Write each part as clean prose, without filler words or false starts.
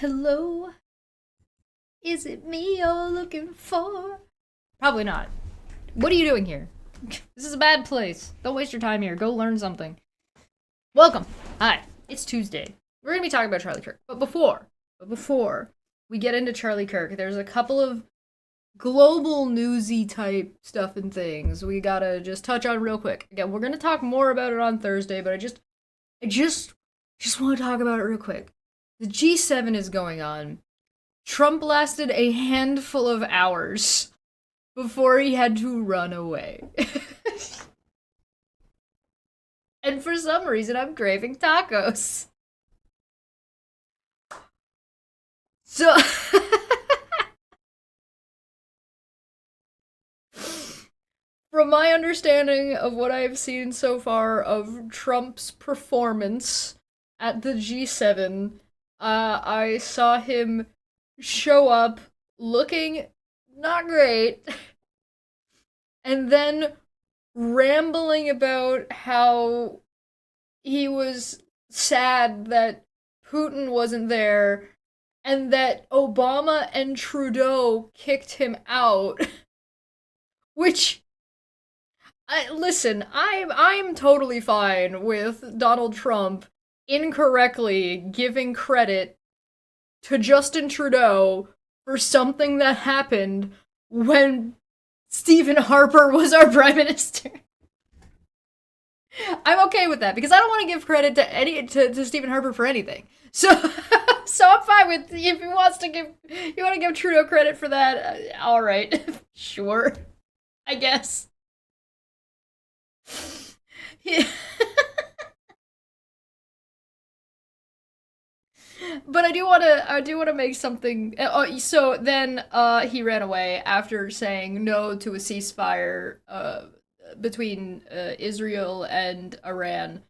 Hello? Is it me you're looking for? Probably not. What are you doing here? This is a bad place. Don't waste your time here. Go learn something. Welcome. Hi. It's Tuesday. We're gonna be talking about Charlie Kirk. But before we get into Charlie Kirk, there's a couple of global newsy type stuff and things we gotta just touch on real quick. Again, we're gonna talk more about it on Thursday, but I just want to talk about it real quick. The G7 is going on. Trump lasted a handful of hours before he had to run away. And for some reason, I'm craving tacos. So, from my understanding of what I have seen so far of Trump's performance at the G7, I saw him show up looking not great, and then rambling about how he was sad that Putin wasn't there and that Obama and Trudeau kicked him out. Which, listen, I'm totally fine with Donald Trump incorrectly giving credit to Justin Trudeau for something that happened when Stephen Harper was our prime minister. I'm okay with that because I don't want to give credit to Stephen Harper for anything. So so I'm fine with if he wants to give you want to give Trudeau credit for that. All right, sure, I guess. Yeah. But I do want to make something. So then, he ran away after saying no to a ceasefire, between Israel and Iran.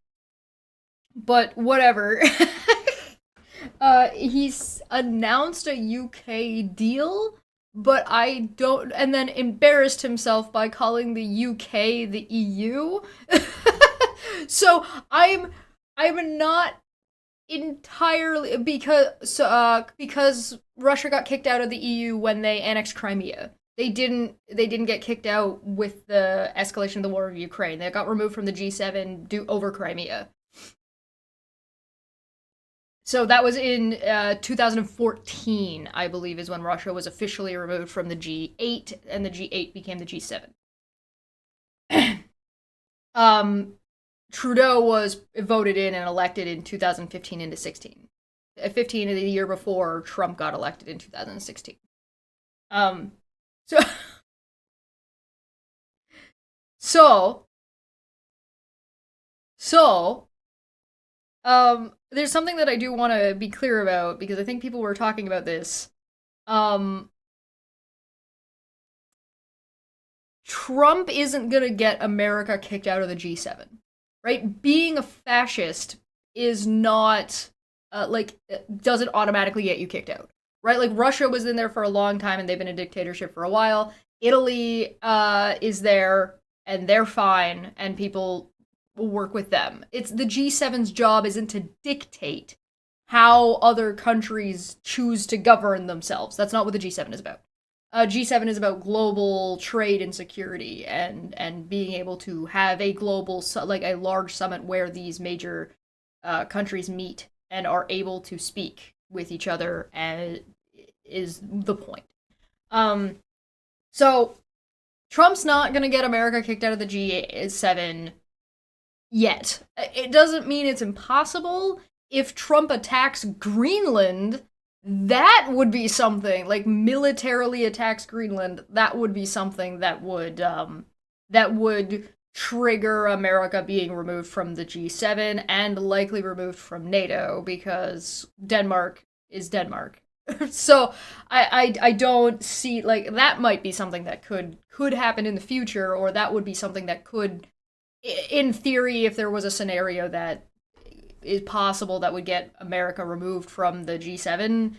But whatever. He's announced a UK deal, but I don't. And then embarrassed himself by calling the UK the EU. So I'm not entirely because Russia got kicked out of the EU when they annexed Crimea. They didn't get kicked out with the escalation of the war of Ukraine. They got removed from the G7 over Crimea. So that was in 2014, I believe, is when Russia was officially removed from the G8, and the G8 became the G7. Trudeau was voted in and elected in 2015 into 16. 15 of the year before Trump got elected in 2016. So so so there's something that I do want to be clear about because I think people were talking about this. Um Trump isn't going to get America kicked out of the G7. Right? Being a fascist is not doesn't automatically get you kicked out. Right? Like Russia was in there for a long time and they've been a dictatorship for a while. Italy is there and they're fine and people will work with them. It's the G7's job isn't to dictate how other countries choose to govern themselves. That's not what the G7 is about. G7 is about global trade and security and being able to have a global, like a large summit where these major countries meet and are able to speak with each other and is the point. So Trump's not going to get America kicked out of the G7 yet. It doesn't mean it's impossible. If Trump attacks Greenland, that would be something, like militarily attacks Greenland, that would be something that would trigger America being removed from the G7 and likely removed from NATO because Denmark is Denmark. So I don't see, like, that might be something that could happen in the future, or that would be something that could, in theory, if there was a scenario that is possible that would get America removed from the G7,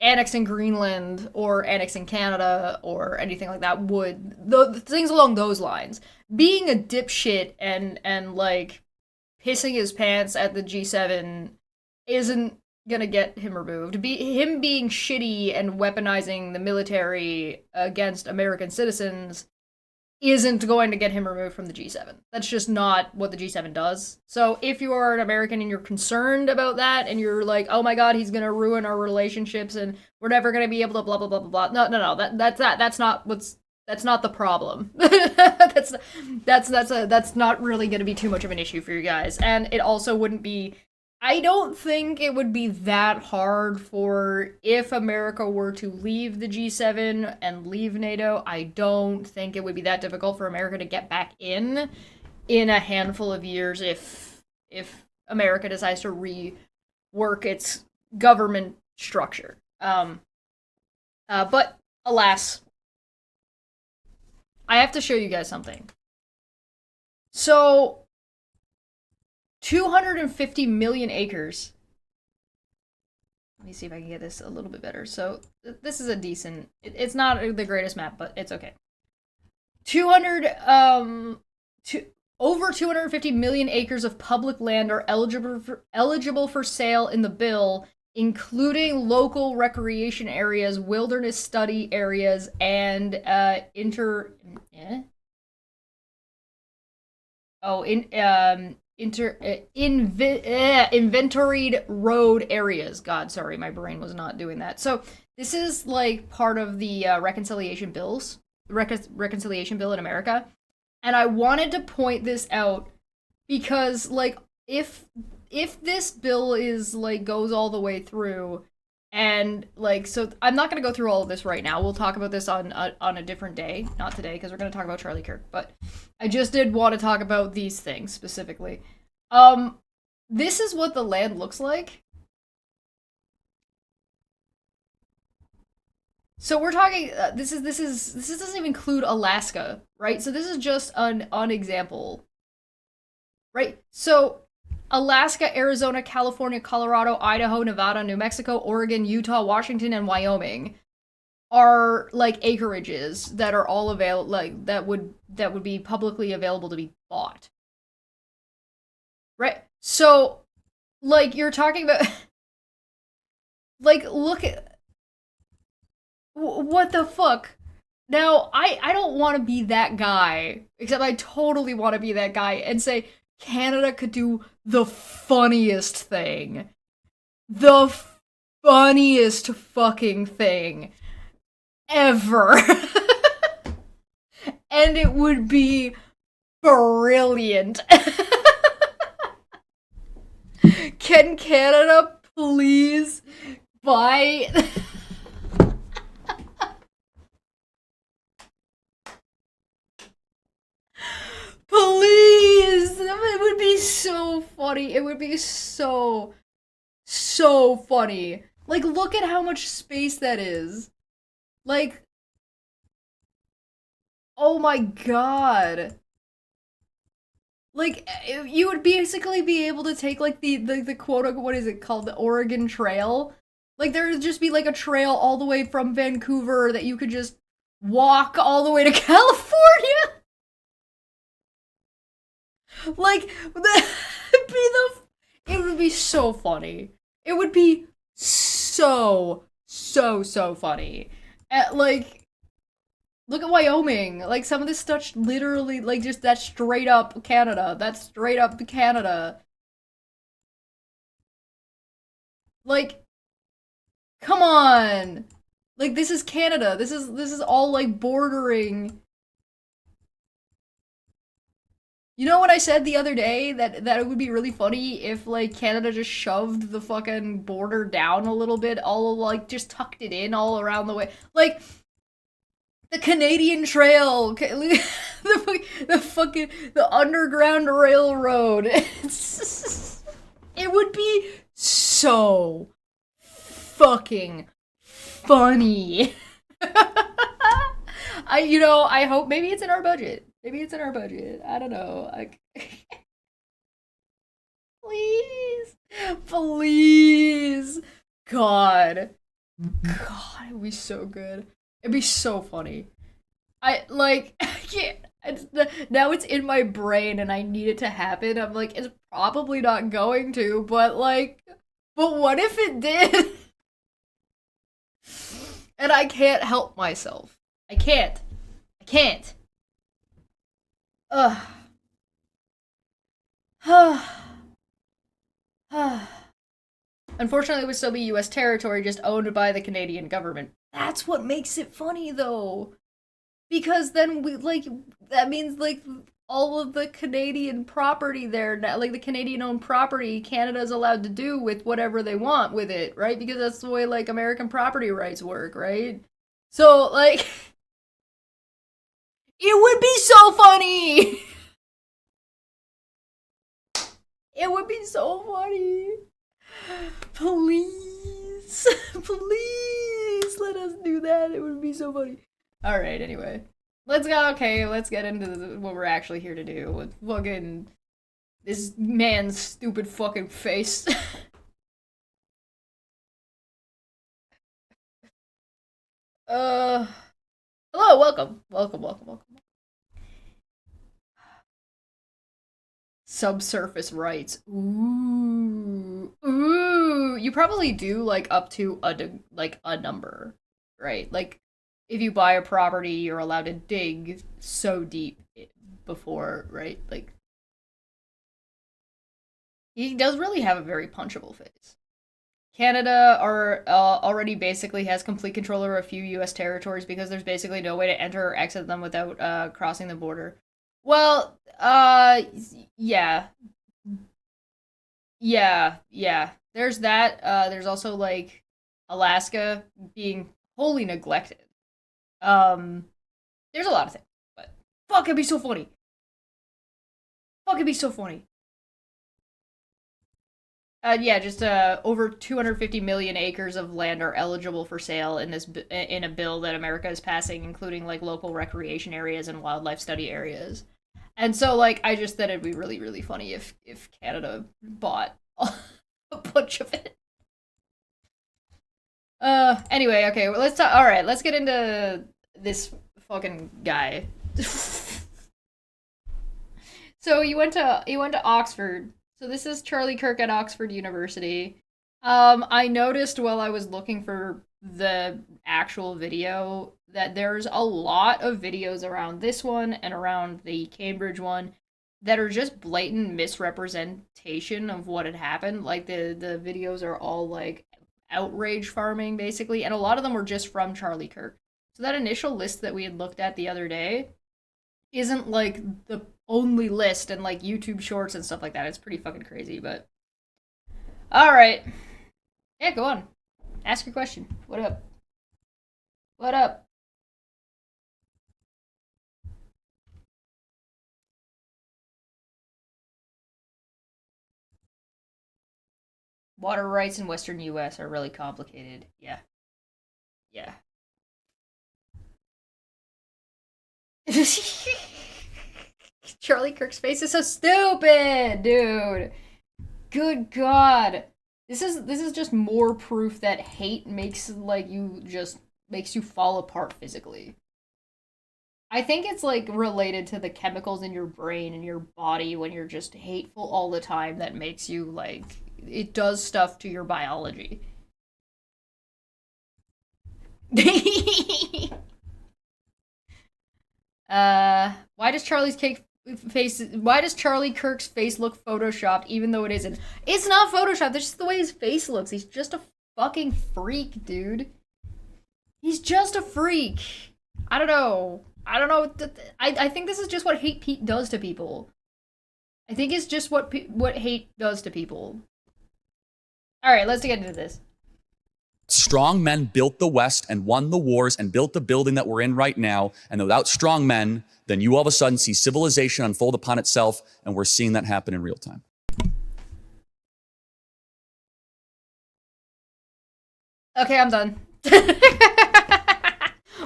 annexing Greenland or annexing Canada or anything like that would, things along those lines. Being a dipshit and like pissing his pants at the G7 isn't gonna get him removed. Him being shitty and weaponizing the military against American citizens isn't going to get him removed from the G7. That's just not what the G7 does. So if you are an American and you're concerned about that and you're like, oh my god, he's gonna ruin our relationships and we're never gonna be able to blah blah blah blah blah. No. That's not the problem. That's not really gonna be too much of an issue for you guys. And it also wouldn't be, I don't think it would be that hard for, if America were to leave the G7 and leave NATO, I don't think it would be that difficult for America to get back in a handful of years if America decides to rework its government structure. But alas, I have to show you guys something. So 250 million acres. Let me see if I can get this a little bit better. So this is a decent, it's not the greatest map, but it's okay. Over 250 million acres of public land are eligible for sale in the bill, including local recreation areas, wilderness study areas, and inventoried road areas. God, sorry, my brain was not doing that. So this is like part of the reconciliation bill in America, and I wanted to point this out because, like, if this bill is like goes all the way through, and like, so I'm not going to go through all of this right now. We'll talk about this on a different day, not today, because we're going to talk about Charlie Kirk. But I just did want to talk about these things specifically. This is what the land looks like. So we're talking. This doesn't even include Alaska, right? So this is just an example, right? So Alaska, Arizona, California, Colorado, Idaho, Nevada, New Mexico, Oregon, Utah, Washington, and Wyoming are like acreages that are all available, like that would be publicly available to be bought, right? So, like, you're talking about, like, look at what the fuck. Now, I don't want to be that guy, except I totally want to be that guy and say Canada could do the funniest thing. The funniest fucking thing ever. And it would be brilliant. Can Canada please buy... Please! It would be so funny. It would be so funny. Like, look at how much space that is. Like, oh my god. Like, you would basically be able to take, like, the quote, what is it called? The Oregon Trail? Like, there would just be, like, a trail all the way from Vancouver that you could just walk all the way to California. Like, it would be so funny. It would be so funny. Like, look at Wyoming. Like, some of this stuff literally, like, just that's straight up Canada. That's straight up Canada. Like, come on. Like, this is Canada. This is all, like, bordering. You know what I said the other day? That it would be really funny if, like, Canada just shoved the fucking border down a little bit, all, like, just tucked it in all around the way. Like, the Canadian Trail, the Underground Railroad. It would be so fucking funny. I hope maybe it's in our budget. Maybe it's in our budget. I don't know. Please. Please. God, it would be so good. It'd be so funny. I can't. Now it's in my brain and I need it to happen. I'm like, it's probably not going to, but, like, But what if it did? And I can't help myself. I can't. I can't. Ugh. Unfortunately, it would still be US territory just owned by the Canadian government. That's what makes it funny, though. Because then that means, all of the Canadian property there, like, the Canadian-owned property, Canada's allowed to do with whatever they want with it, right? Because that's the way, like, American property rights work, right? So, like, it would be so funny! It would be so funny! Please! Please let us do that. It would be so funny. Alright, anyway. Let's get into what we're actually here to do with fucking this man's stupid fucking face. Hello, welcome. Welcome. Subsurface rights. Ooh. You probably do, like, up to a number, right? Like, if you buy a property, you're allowed to dig so deep before, right? Like, he does really have a very punchable face. Canada already basically has complete control over a few U.S. territories because there's basically no way to enter or exit them without crossing the border. Well, yeah. Yeah. There's that. There's also, like, Alaska being wholly neglected. There's a lot of things, but fuck, it'd be so funny. Yeah, just over 250 million acres of land are eligible for sale in a bill that America is passing, including, like, local recreation areas and wildlife study areas. And so, like, I just thought it'd be really, really funny if Canada bought a bunch of it. Anyway, okay, well, let's talk. All right, let's get into this fucking guy. So he went to Oxford. So this is Charlie Kirk at Oxford University. I noticed while I was looking for the actual video that there's a lot of videos around this one and around the Cambridge one that are just blatant misrepresentation of what had happened. Like, the videos are all, like, outrage farming, basically, and a lot of them were just from Charlie Kirk. So that initial list that we had looked at the other day isn't, like, the only list, and, like, YouTube shorts and stuff like that. It's pretty fucking crazy, but alright. Yeah, go on. Ask your question. What up? Water rights in western US are really complicated. Yeah. Charlie Kirk's face is so stupid, dude. Good God. This is just more proof that hate makes you fall apart physically. I think it's, like, related to the chemicals in your brain and your body when you're just hateful all the time that makes you, like, it does stuff to your biology. Why does Charlie Kirk's face look photoshopped even though it isn't? It's not photoshopped. That's just the way his face looks. He's just a fucking freak, dude. He's just a freak. I don't know. I think this is just what hate does to people. I think it's just what hate does to people. All right, let's get into this. Strong men built the West and won the wars and built the building that we're in right now. And without strong men, then you all of a sudden see civilization unfold upon itself, and we're seeing that happen in real time. Okay, I'm done.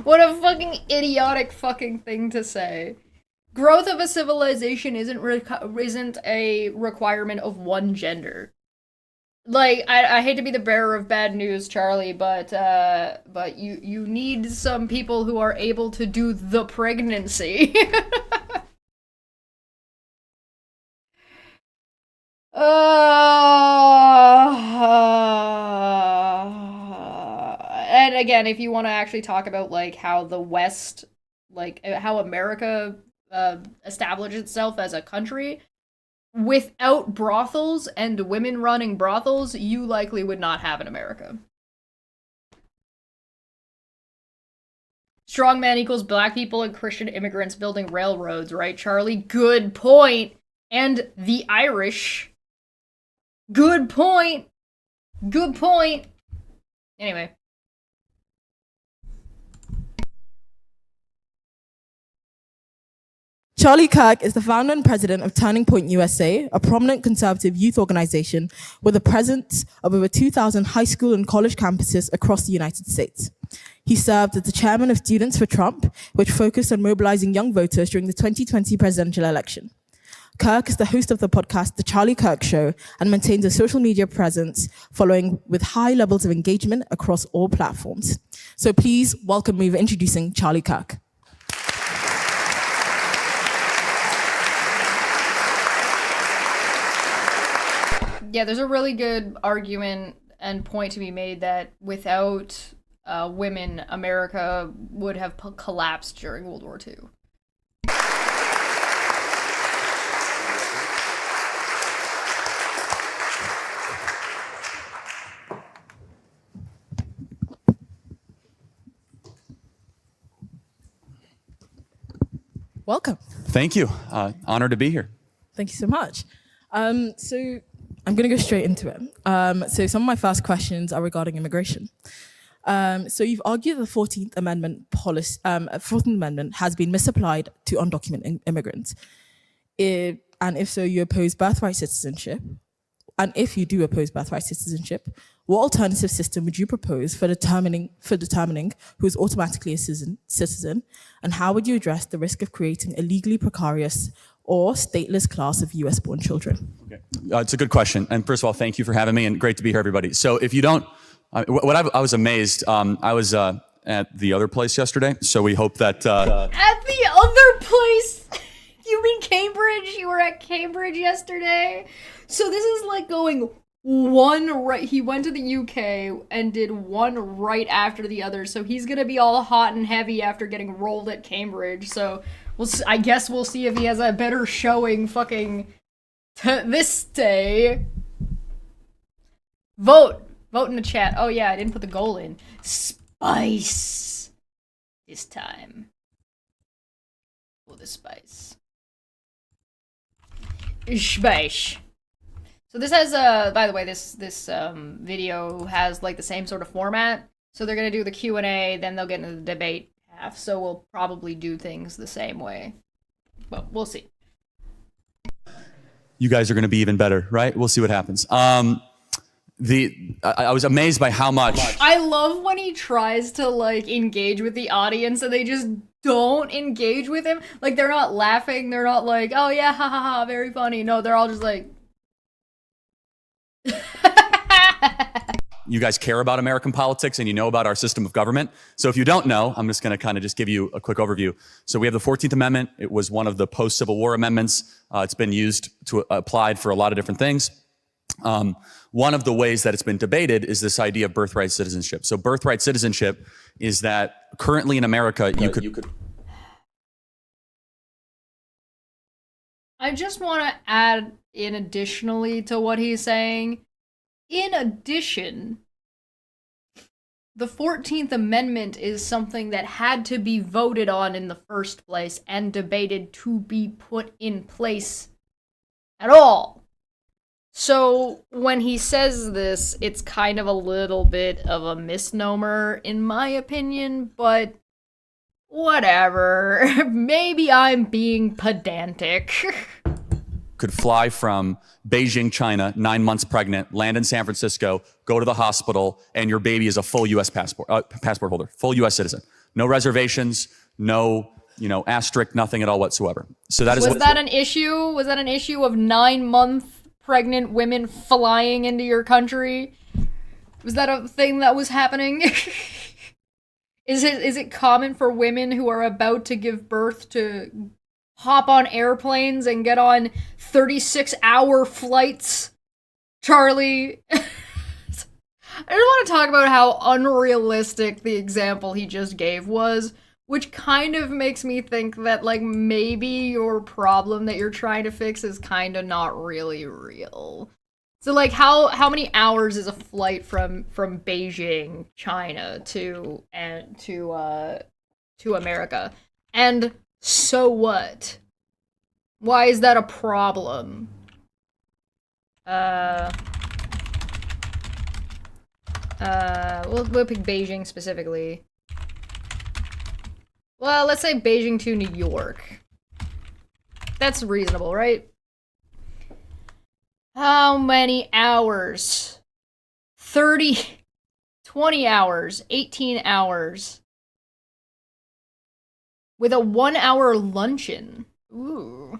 What a fucking idiotic fucking thing to say. Growth of a civilization isn't a requirement of one gender. Like, I hate to be the bearer of bad news, Charlie, but you need some people who are able to do the pregnancy. again, if you want to actually talk about like how the West, like how America established itself as a country, without brothels and women running brothels, you likely would not have an America. Strong men equals black people and Christian immigrants building railroads, right, Charlie? Good point. And the Irish. Good point. Good point. Anyway. Charlie Kirk is the founder and president of Turning Point USA, a prominent conservative youth organization with a presence of over 2,000 high school and college campuses across the United States. He served as the chairman of Students for Trump, which focused on mobilizing young voters during the 2020 presidential election. Kirk is the host of the podcast The Charlie Kirk Show and maintains a social media presence following with high levels of engagement across all platforms. So please welcome me for introducing Charlie Kirk. Yeah, there's a really good argument and point to be made that without women, America would have collapsed during World War II. Welcome. Thank you. Honored to be here. Thank you so much. So I'm going to go straight into it. So some of my first questions are regarding immigration. So you've argued the 14th Amendment policy, 14th Amendment has been misapplied to undocumented immigrants. And if so, you oppose birthright citizenship. And if you do oppose birthright citizenship, what alternative system would you propose for determining who is automatically a citizen? And how would you address the risk of creating a legally precarious or stateless class of US-born children? Okay. It's a good question. And first of all, thank you for having me, and great to be here, everybody. So if you don't, I was amazed. I was at the other place yesterday, so we hope that... At the other place? You mean Cambridge? You were at Cambridge yesterday? So this is like going one right... He went to the UK and did one right after the other, so he's gonna be all hot and heavy after getting rolled at Cambridge, so... I guess we'll see if he has a better showing fucking this day. Vote in the chat. Oh yeah, I didn't put the goal in. Spice. This time. Oh, the spice. Spice. So this has by the way, this video has like the same sort of format. So they're gonna do the Q&A, then they'll get into the debate. So we'll probably do things the same way, but we'll see. You guys are going to be even better, right? We'll see what happens. I was amazed by how much. I love when he tries to like engage with the audience and they just don't engage with him. Like they're not laughing. They're not like, oh yeah, ha ha ha, very funny. No, they're all just like. You guys care about American politics and you know about our system of government. So if you don't know, I'm just going to kind of just give you a quick overview. So we have the 14th Amendment. It was one of the post-Civil War amendments. It's been used to applied for a lot of different things. One of the ways that it's been debated is this idea of birthright citizenship. So birthright citizenship is that currently in America, you could. I just want to add in additionally to what he's saying. In addition, the 14th Amendment is something that had to be voted on in the first place and debated to be put in place at all. So when he says this, it's kind of a little bit of a misnomer, in my opinion, but whatever. Maybe I'm being pedantic. Could fly from Beijing, China, 9 months pregnant, land in San Francisco, go to the hospital, and your baby is a full U.S. passport holder, full U.S. citizen. No reservations, no, asterisk, nothing at all whatsoever. So that is. Was that an issue? Was that an issue of 9-month pregnant women flying into your country? Was that a thing that was happening? Is it common for women who are about to give birth to hop on airplanes and get on 36-hour flights? Charlie, want to talk about how unrealistic the example he just gave was, which kind of makes me think that, like, maybe your problem that you're trying to fix is kind of not really real. So, like, how many hours is a flight from Beijing, China, to America? And so what? Why is that a problem? We'll pick Beijing specifically. Well, let's say Beijing to New York. That's reasonable, right? How many hours? 30, 20 hours, 18 hours. With a 1 hour luncheon. Ooh.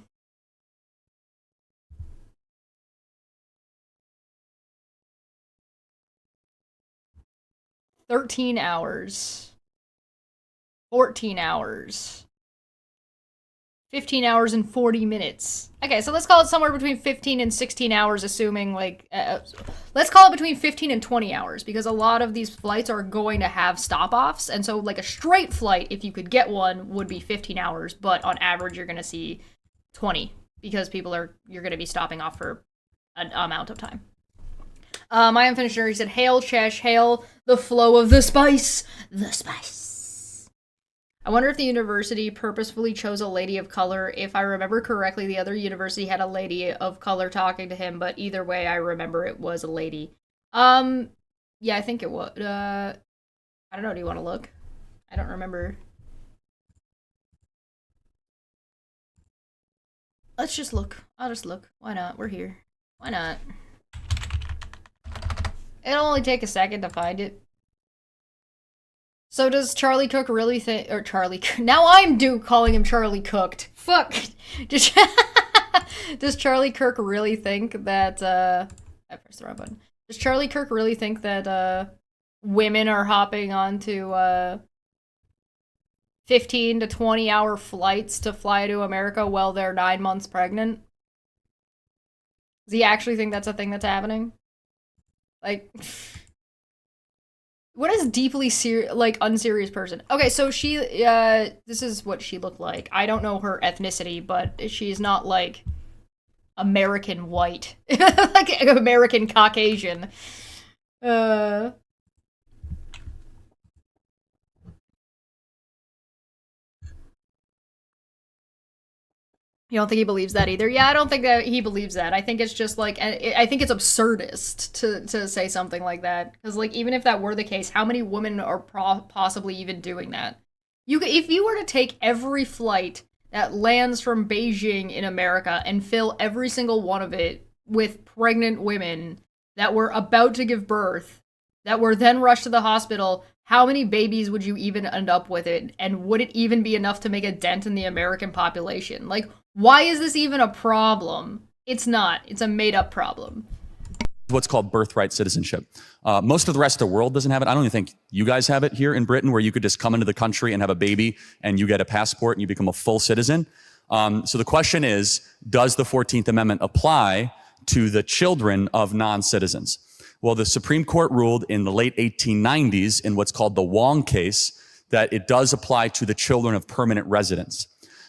$13 hours. 14 hours. 15 hours and 40 minutes. Okay, so let's call it somewhere between 15 and 16 hours, assuming, like, let's call it between 15 and 20 hours, because a lot of these flights are going to have stop-offs, and so, like, a straight flight, if you could get one, would be 15 hours, but on average, you're gonna see 20, because you're gonna be stopping off for an amount of time. I am finished. He said, "Hail, Chesh, hail the flow of the spice, the spice." I wonder if the university purposefully chose a lady of color. If I remember correctly, the other university had a lady of color talking to him, but either way, I remember it was a lady. Yeah, I think it was. I don't know. Do you want to look? I don't remember. Let's just look. I'll just look. Why not? We're here. Why not? It'll only take a second to find it. So does Charlie Cook really think, or Charlie, now I'm calling him Charlie Cooked. Fuck. Does Charlie Kirk really think that, I pressed the wrong button. Does Charlie Kirk really think that, women are hopping onto, 15 to 20 hour flights to fly to America while they're 9 months pregnant? Does he actually think that's a thing that's happening? Like... What is deeply unserious person? Okay, so she, this is what she looked like. I don't know her ethnicity, but she's not, like, American white. Like, American Caucasian. You don't think he believes that either? Yeah, I don't think that he believes that. I think it's just like, I think it's absurdist to say something like that. Because, like, even if that were the case, how many women are possibly even doing that? If you were to take every flight that lands from Beijing in America and fill every single one of it with pregnant women that were about to give birth, that were then rushed to the hospital, how many babies would you even end up with it? And would it even be enough to make a dent in the American population? Like, why is this even a problem? It's not. It's a made-up problem. What's called birthright citizenship. Most of the rest of the world doesn't have it. I don't even think you guys have it here in Britain, where you could just come into the country and have a baby and you get a passport and you become a full citizen. So the question is, does the 14th Amendment apply to the children of non-citizens? Well, the Supreme Court ruled in the late 1890s in what's called the Wong case that it does apply to the children of permanent residents.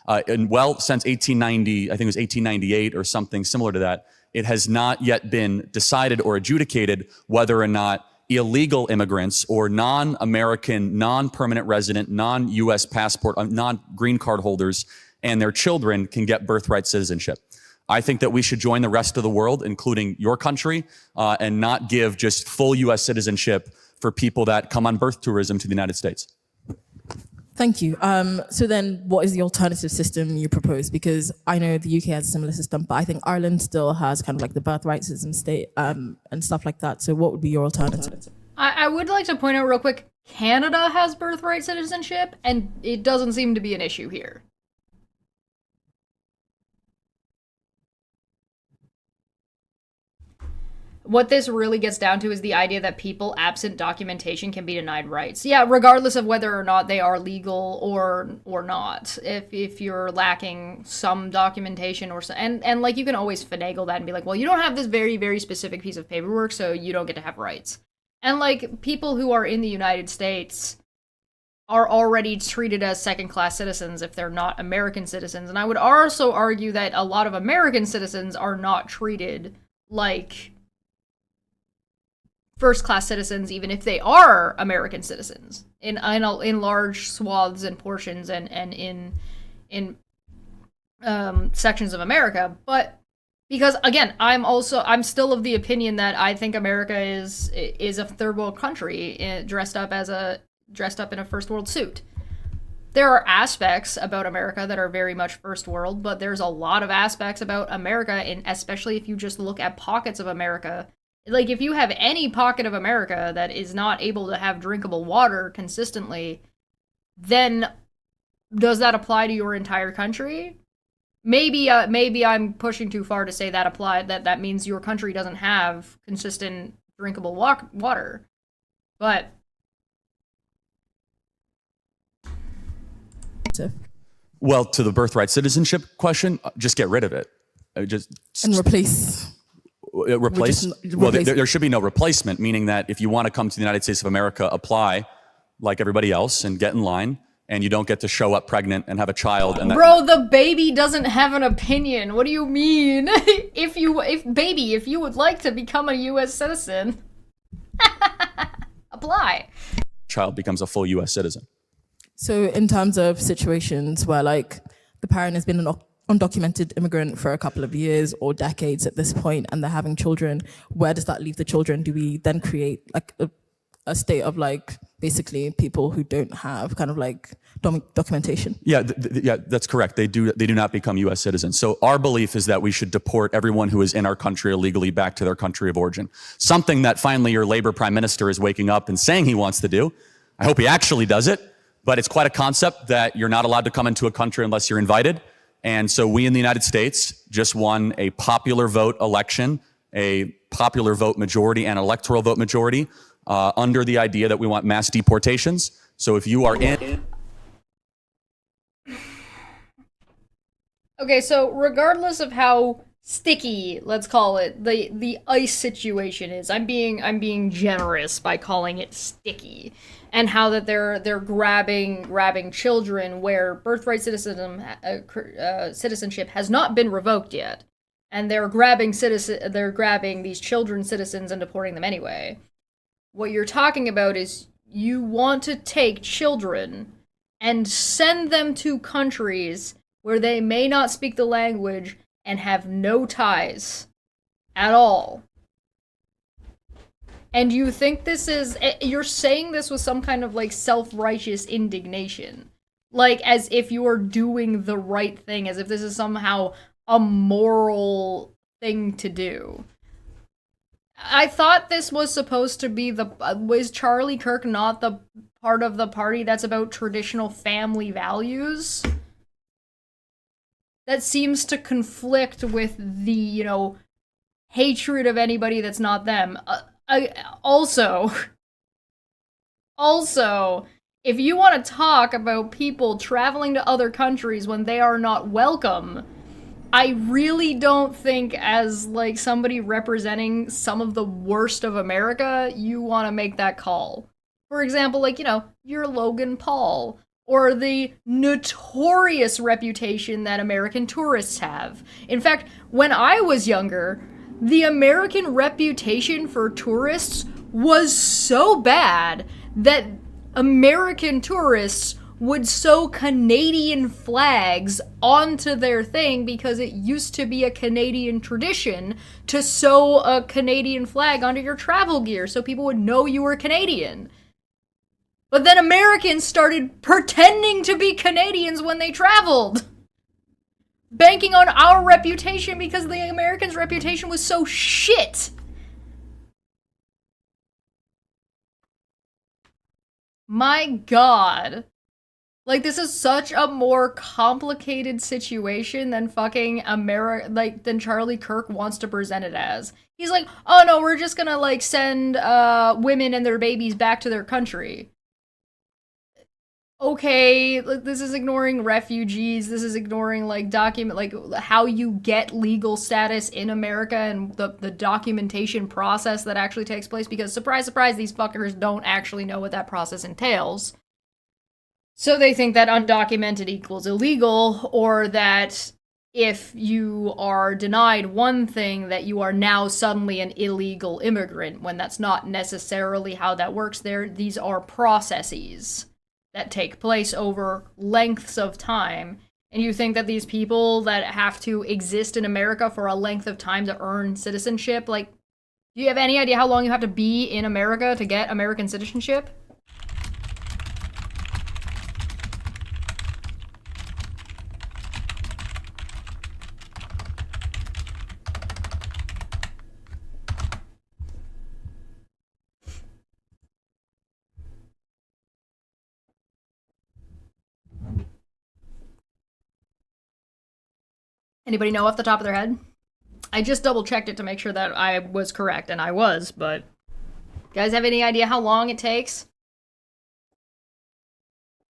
And well, since 1890, I think it was 1898 or something similar to that, it has not yet been decided or adjudicated whether or not illegal immigrants or non-American, non-permanent resident, non-US passport, non-green card holders and their children can get birthright citizenship. I think that we should join the rest of the world, including your country, and not give just full US citizenship for people that come on birth tourism to the United States. Thank you. So then what is the alternative system you propose? Because I know the UK has a similar system, but I think Ireland still has kind of like the birthright system state and stuff like that. So what would be your alternative? I would like to point out real quick, Canada has birthright citizenship, and it doesn't seem to be an issue here. What this really gets down to is the idea that people absent documentation can be denied rights. Yeah, regardless of whether or not they are legal or not. If you're lacking some documentation or so, and like you can always finagle that and be like, well, you don't have this very, very specific piece of paperwork, so you don't get to have rights. And like people who are in the United States are already treated as second-class citizens if they're not American citizens. And I would also argue that a lot of American citizens are not treated like first-class citizens, even if they are American citizens, in large swaths and portions and in sections of America. But because again, I'm still of the opinion that I think America is a third world country dressed up in a first world suit. There are aspects about America that are very much first world, but there's a lot of aspects about America, and especially if you just look at pockets of America. Like, if you have any pocket of America that is not able to have drinkable water consistently, then does that apply to your entire country? Maybe I'm pushing too far to say that means your country doesn't have consistent drinkable water. But Well, to the birthright citizenship question, just get rid of it. And replace. Replace? Well, there should be no replacement, meaning that if you want to come to the United States of America, apply like everybody else and get in line, and you don't get to show up pregnant and have a child. And bro, the baby doesn't have an opinion. What do you mean? If you would like to become a U.S. citizen, apply. Child becomes a full U.S. citizen. So in terms of situations where like the parent has been an undocumented immigrant for a couple of years or decades at this point, and they're having children, where does that leave the children? Do we then create like a state of like basically people who don't have kind of like documentation? Yeah, yeah, that's correct. They do not become U.S. citizens. So our belief is that we should deport everyone who is in our country illegally back to their country of origin. Something that finally your Labor Prime Minister is waking up and saying he wants to do. I hope he actually does it. But it's quite a concept that you're not allowed to come into a country unless you're invited. And so we in the United States just won a popular vote election, a popular vote majority and electoral vote majority under the idea that we want mass deportations. So if you are in... Okay, so regardless of how sticky, let's call it, the ICE situation is, I'm being generous by calling it sticky. And how that they're grabbing children where birthright citizenship has not been revoked yet, and they're grabbing these children citizens and deporting them anyway. What you're talking about is you want to take children and send them to countries where they may not speak the language and have no ties at all. And you think you're saying this with some kind of, like, self-righteous indignation. Like, as if you're doing the right thing, as if this is somehow a moral thing to do. I thought this was supposed to be was Charlie Kirk not the part of the party that's about traditional family values? That seems to conflict with the, hatred of anybody that's not them. Also, if you want to talk about people traveling to other countries when they are not welcome, I really don't think as, like, somebody representing some of the worst of America, you want to make that call. For example, like, you're Logan Paul, or the notorious reputation that American tourists have. In fact, when I was younger, the American reputation for tourists was so bad that American tourists would sew Canadian flags onto their thing because it used to be a Canadian tradition to sew a Canadian flag onto your travel gear so people would know you were Canadian. But then Americans started pretending to be Canadians when they traveled, banking on our reputation because the Americans' reputation was so shit. My God. Like, this is such a more complicated situation than fucking than Charlie Kirk wants to present it as. He's like, oh no, we're just gonna, like, send women and their babies back to their country. okay, like, this is ignoring refugees, this is ignoring like document, like how you get legal status in America and the documentation process that actually takes place, because surprise surprise, these fuckers don't actually know what that process entails. So they think that undocumented equals illegal, or that if you are denied one thing, that you are now suddenly an illegal immigrant, when that's not necessarily how that works. These are processes that take place over lengths of time. And you think that these people that have to exist in America for a length of time to earn citizenship, like, do you have any idea how long you have to be in America to get American citizenship? Anybody know off the top of their head? I just double checked it to make sure that I was correct, and I was, but guys have any idea how long it takes?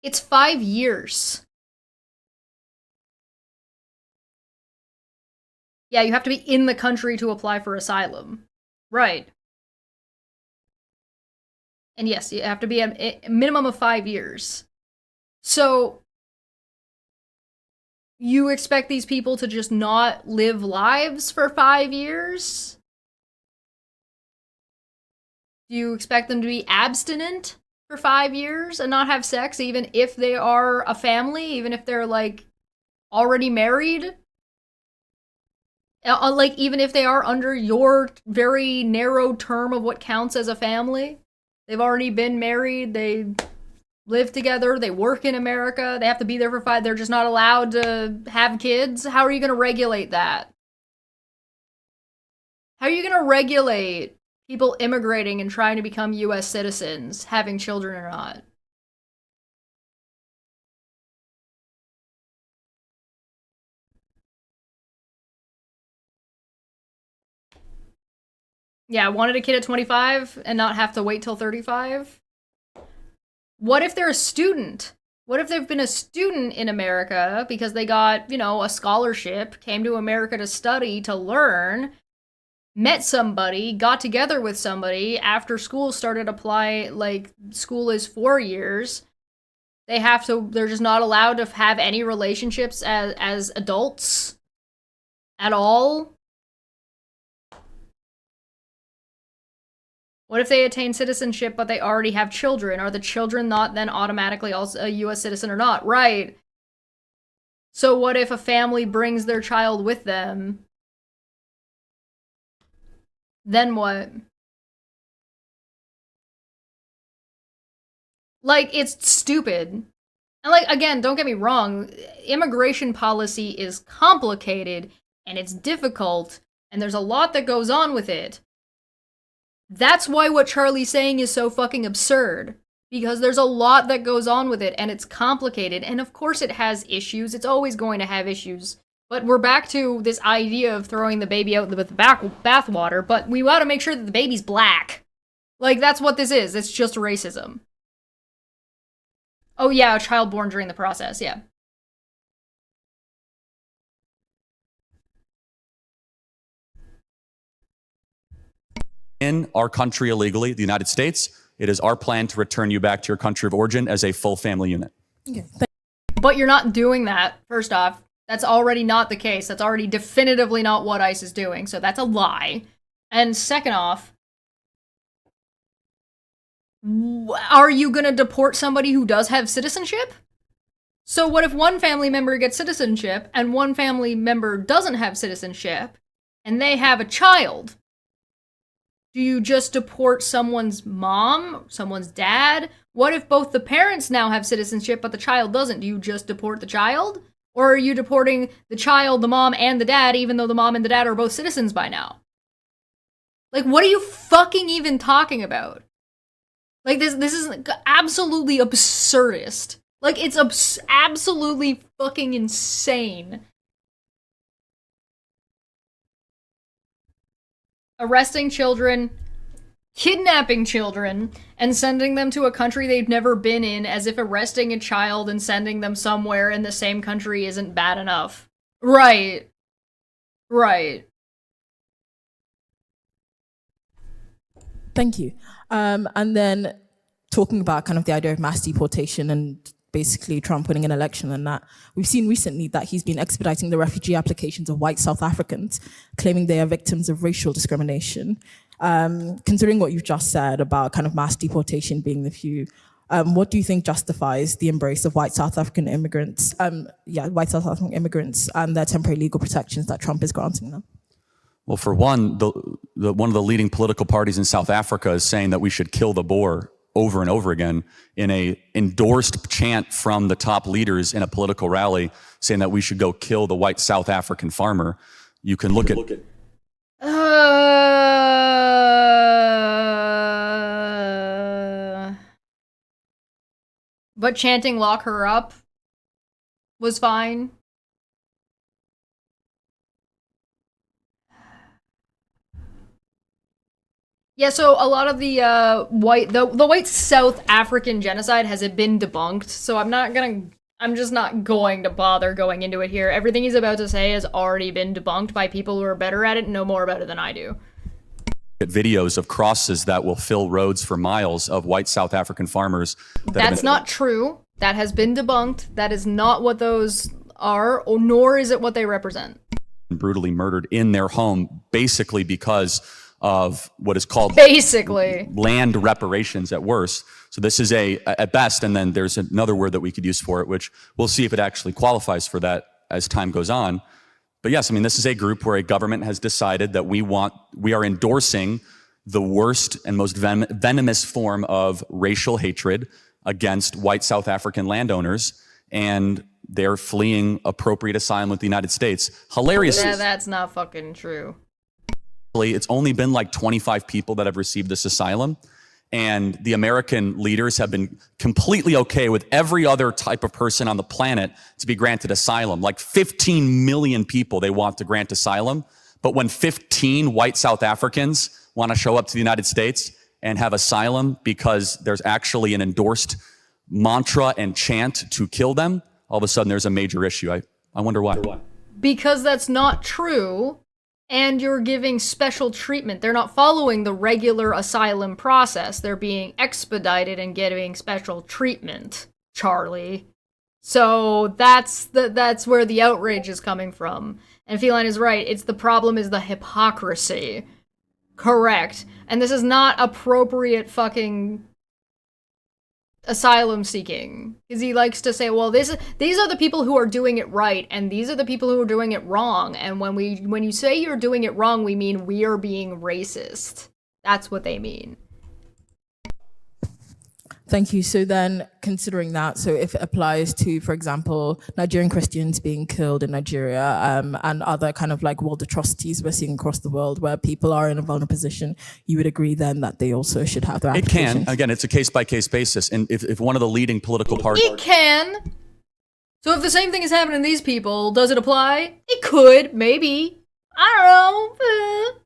It's 5 years. Yeah, you have to be in the country to apply for asylum. Right. And yes, you have to be a minimum of 5 years. So you expect these people to just not live lives for 5 years? Do you expect them to be abstinent for 5 years and not have sex, even if they are a family, even if they're, like, already married? Like, even if they are under your very narrow term of what counts as a family? They've already been married, they live together, they work in America, they have to be there for 5, they're just not allowed to have kids? How are you going to regulate that? How are you going to regulate people immigrating and trying to become US citizens, having children or not? Yeah, wanted a kid at 25 and not have to wait till 35? What if they're a student? What if they've been a student in America because they got, a scholarship, came to America to study, to learn, met somebody, got together with somebody, after school started apply, like, school is 4 years. They're just not allowed to have any relationships as adults at all? What if they attain citizenship but they already have children? Are the children not then automatically also a US citizen or not? Right. So what if a family brings their child with them? Then what? Like, it's stupid. And, like, again, don't get me wrong, immigration policy is complicated and it's difficult and there's a lot that goes on with it. That's why what Charlie's saying is so fucking absurd. Because there's a lot that goes on with it, and it's complicated, and of course it has issues. It's always going to have issues. But we're back to this idea of throwing the baby out with the bathwater, but we gotta make sure that the baby's black. Like, that's what this is. It's just racism. Oh yeah, a child born during the process, yeah. In our country illegally, the United States, it is our plan to return you back to your country of origin as a full family unit. Okay. But you're not doing that, first off. That's already not the case. That's already definitively not what ICE is doing, so that's a lie. And second off, are you gonna deport somebody who does have citizenship? So what if one family member gets citizenship and one family member doesn't have citizenship and they have a child? Do you just deport someone's mom, someone's dad? What if both the parents now have citizenship but the child doesn't? Do you just deport the child? Or are you deporting the child, the mom, and the dad, even though the mom and the dad are both citizens by now? Like, what are you fucking even talking about? Like, this is absolutely absurdist. Like, it's absolutely fucking insane. Arresting children kidnapping children and sending them to a country they've never been in, as if arresting a child and sending them somewhere in the same country isn't bad enough. Right. Right. Thank you. And then talking about kind of the idea of mass deportation and basically Trump winning an election and that, we've seen recently that he's been expediting the refugee applications of white South Africans, claiming they are victims of racial discrimination. Considering what you've just said about kind of mass deportation being the view, what do you think justifies the embrace of white South African immigrants, white South African immigrants and their temporary legal protections that Trump is granting them? Well, for one, one of the leading political parties in South Africa is saying that we should kill the Boer over and over again in a endorsed chant from the top leaders in a political rally, saying that we should go kill the white South African farmer. You can look at but chanting "lock her up" was fine. Yeah, so a lot of the white South African genocide has it been debunked, so I'm just not going to bother going into it here. Everything he's about to say has already been debunked by people who are better at it and know more about it than I do. Videos of crosses that will fill roads for miles of white South African farmers. That's not true. That has been debunked. That is not what those are, nor is it what they represent. Brutally murdered in their home, basically because of what is called land reparations at worst. So this is at best, and then there's another word that we could use for it, which we'll see if it actually qualifies for that as time goes on. But yes, I mean, this is a group where a government has decided that we are endorsing the worst and most venomous form of racial hatred against white South African landowners, and they're fleeing appropriate asylum with the United States. Hilariously, that's not fucking true. It's only been like 25 people that have received this asylum, and the American leaders have been completely okay with every other type of person on the planet to be granted asylum. Like 15 million people they want to grant asylum, but when 15 white South Africans want to show up to the United States and have asylum because there's actually an endorsed mantra and chant to kill them, all of a sudden there's a major issue. I wonder why. Because that's not true. And you're giving special treatment. They're not following the regular asylum process. They're being expedited and getting special treatment, Charlie. So that's where the outrage is coming from. And Feline is right. The problem is the hypocrisy. Correct. And this is not appropriate fucking asylum seeking, because he likes to say, well, these are the people who are doing it right, and these are the people who are doing it wrong. And when you say you're doing it wrong, we mean we are being racist. That's what they mean. Thank you. So then, considering that, so if it applies to, for example, Nigerian Christians being killed in Nigeria, and other kind of like world atrocities we're seeing across the world where people are in a vulnerable position, you would agree then that they also should have their applications? It can. Again, it's a case-by-case basis. And if one of the leading political parties... It can. So if the same thing is happening to these people, does it apply? It could, maybe. I don't know.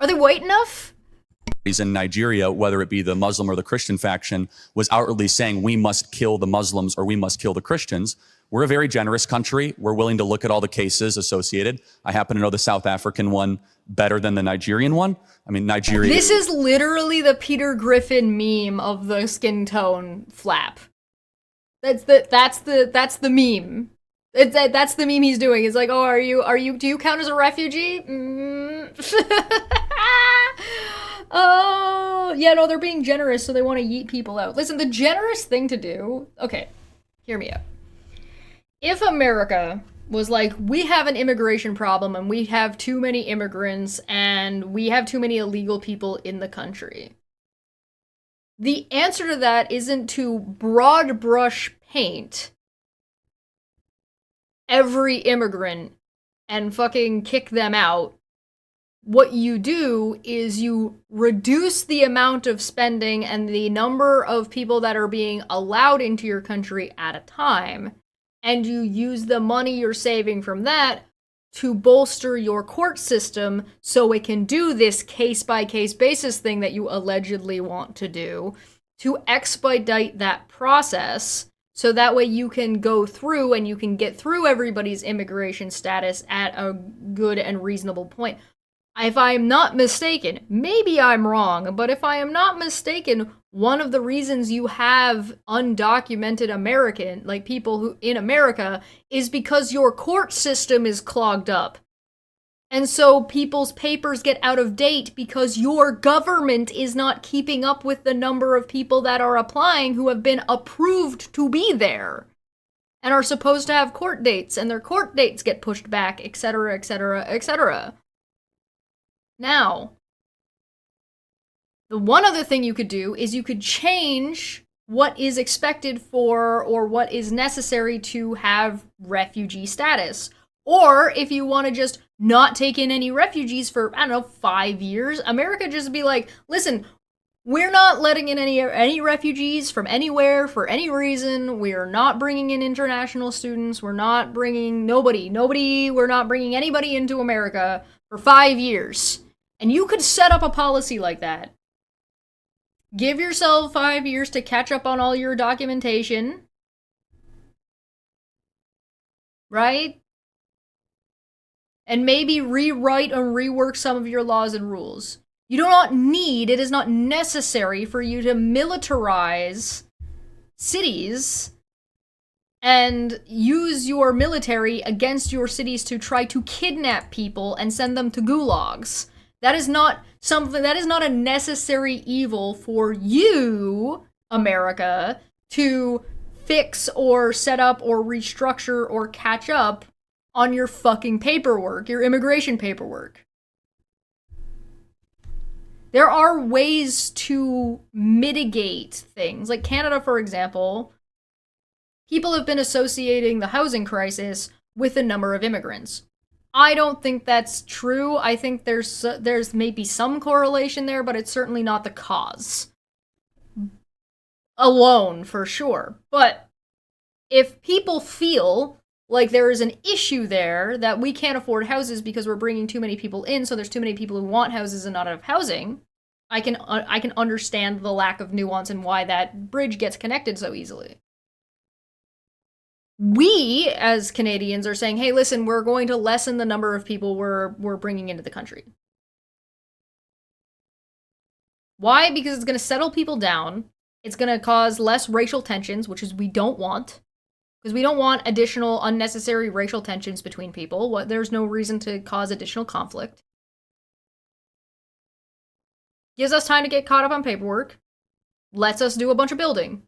Are they white enough? In Nigeria, whether it be the Muslim or the Christian faction, was outwardly saying we must kill the Muslims or we must kill the Christians. We're a very generous country. We're willing to look at all the cases associated. I happen to know the South African one better than the Nigerian one. I mean, Nigeria... This is literally the Peter Griffin meme of the skin tone flap. That's the meme. That's the meme he's doing. It's like, oh, do you count as a refugee? Oh, yeah, no, they're being generous, so they want to yeet people out. Listen, the generous thing to do... Okay, hear me out. If America was like, we have an immigration problem, and we have too many immigrants, and we have too many illegal people in the country, the answer to that isn't to broad brush paint every immigrant and fucking kick them out. What you do is you reduce the amount of spending and the number of people that are being allowed into your country at a time, and you use the money you're saving from that to bolster your court system so it can do this case-by-case basis thing that you allegedly want to do, to expedite that process so that way you can go through and you can get through everybody's immigration status at a good and reasonable point. If I'm not mistaken, maybe I'm wrong, but if I am not mistaken, one of the reasons you have undocumented American, like people who in America, is because your court system is clogged up. And so people's papers get out of date because your government is not keeping up with the number of people that are applying who have been approved to be there and are supposed to have court dates, and their court dates get pushed back, etc., etc., etc. Now, the one other thing you could do is you could change what is expected for or what is necessary to have refugee status. Or if you want to just not take in any refugees for, I don't know, 5 years, America just be like, listen, we're not letting in any refugees from anywhere for any reason. We are not bringing in international students. We're not bringing we're not bringing anybody into America for 5 years. And you could set up a policy like that. Give yourself 5 years to catch up on all your documentation. Right? And maybe rewrite and rework some of your laws and rules. You do not need, it is not necessary for you to militarize cities and use your military against your cities to try to kidnap people and send them to gulags. That is not a necessary evil for you, America, to fix or set up or restructure or catch up on your fucking paperwork, your immigration paperwork. There are ways to mitigate things. Like Canada, for example, people have been associating the housing crisis with the number of immigrants. I don't think that's true. I think there's maybe some correlation there, but it's certainly not the cause alone, for sure. But if people feel like there is an issue there that we can't afford houses because we're bringing too many people in, so there's too many people who want houses and not enough housing, I can understand the lack of nuance and why that bridge gets connected so easily. We, as Canadians, are saying, hey, listen, we're going to lessen the number of people we're bringing into the country. Why? Because it's going to settle people down. It's going to cause less racial tensions, which is we don't want. Because we don't want additional unnecessary racial tensions between people. There's no reason to cause additional conflict. Gives us time to get caught up on paperwork. Lets us do a bunch of building.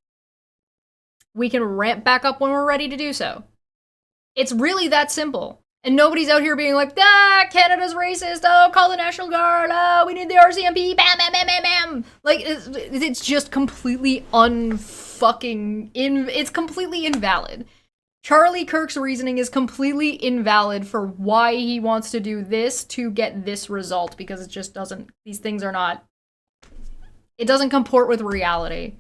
We can ramp back up when we're ready to do so. It's really that simple. And nobody's out here being like, Canada's racist, oh, call the National Guard, oh, we need the RCMP, bam, bam, bam, bam, bam. Like, it's just completely it's completely invalid. Charlie Kirk's reasoning is completely invalid for why he wants to do this to get this result, because it just doesn't, these things are not, it doesn't comport with reality.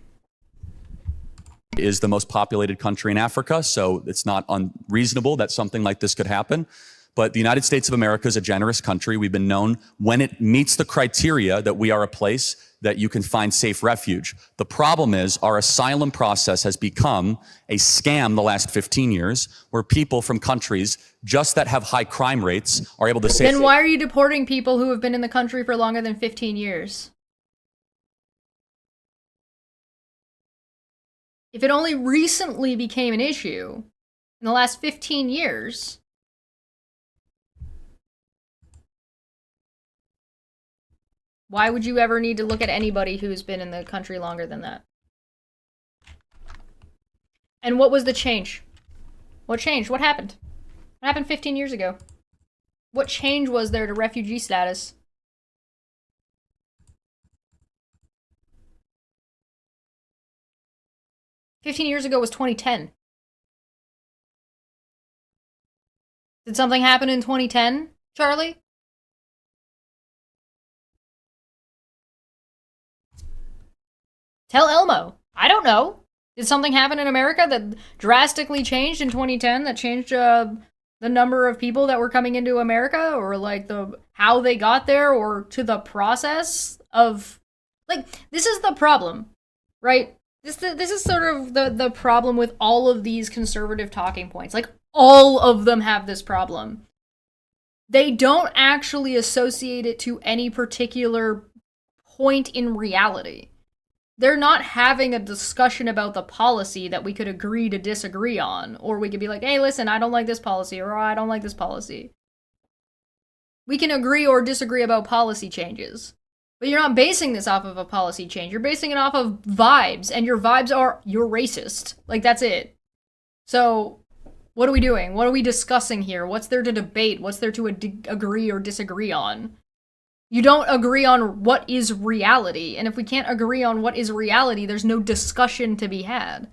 Is the most populated country in Africa, so it's not unreasonable that something like this could happen. But the United States of America is a generous country. We've been known, when it meets the criteria, that we are a place that you can find safe refuge. The problem is our asylum process has become a scam the last 15 years, where people from countries just that have high crime rates are able to say— Then why are you deporting people who have been in the country for longer than 15 years? If it only recently became an issue, in the last 15 years, why would you ever need to look at anybody who's been in the country longer than that? And what was the change? What changed? What happened? What happened 15 years ago? What change was there to refugee status? $15 years ago was 2010. Did something happen in 2010, Charlie? Tell Elmo. I don't know. Did something happen in America that drastically changed in 2010, that changed The number of people that were coming into America, or like how they got there, or to the process of, like, this is the problem, right? This is sort of the problem with all of these conservative talking points. Like, all of them have this problem. They don't actually associate it to any particular point in reality. They're not having a discussion about the policy that we could agree to disagree on, or we could be like, hey, listen, I don't like this policy, or I don't like this policy. We can agree or disagree about policy changes, but you're not basing this off of a policy change. You're basing it off of vibes, and your vibes are, you're racist. Like, that's it. So, what are we doing? What are we discussing here? What's there to debate? What's there to agree or disagree on? You don't agree on what is reality, and if we can't agree on what is reality, there's no discussion to be had.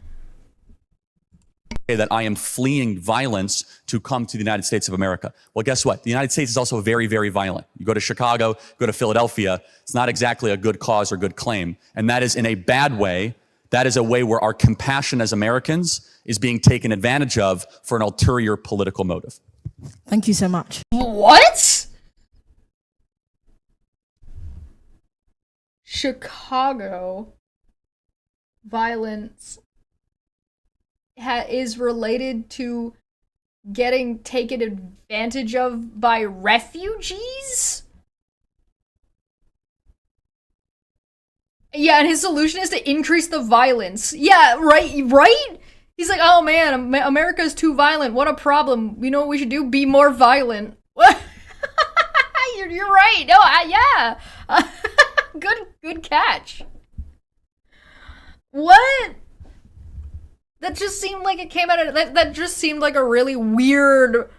That I am fleeing violence to come to the United States of America. Well, guess what? The United States is also very, very violent. You go to Chicago, go to Philadelphia, it's not exactly a good cause or good claim. And that is in a bad way. That is a way where our compassion as Americans is being taken advantage of for an ulterior political motive. Thank you so much. What? Chicago violence is related to getting taken advantage of by refugees? Yeah, and his solution is to increase the violence. Yeah, right? He's like, oh man, America's too violent. What a problem. You know what we should do? Be more violent. You're right. No, yeah. Good catch. What? That just seemed like it came out of that just seemed like a really weird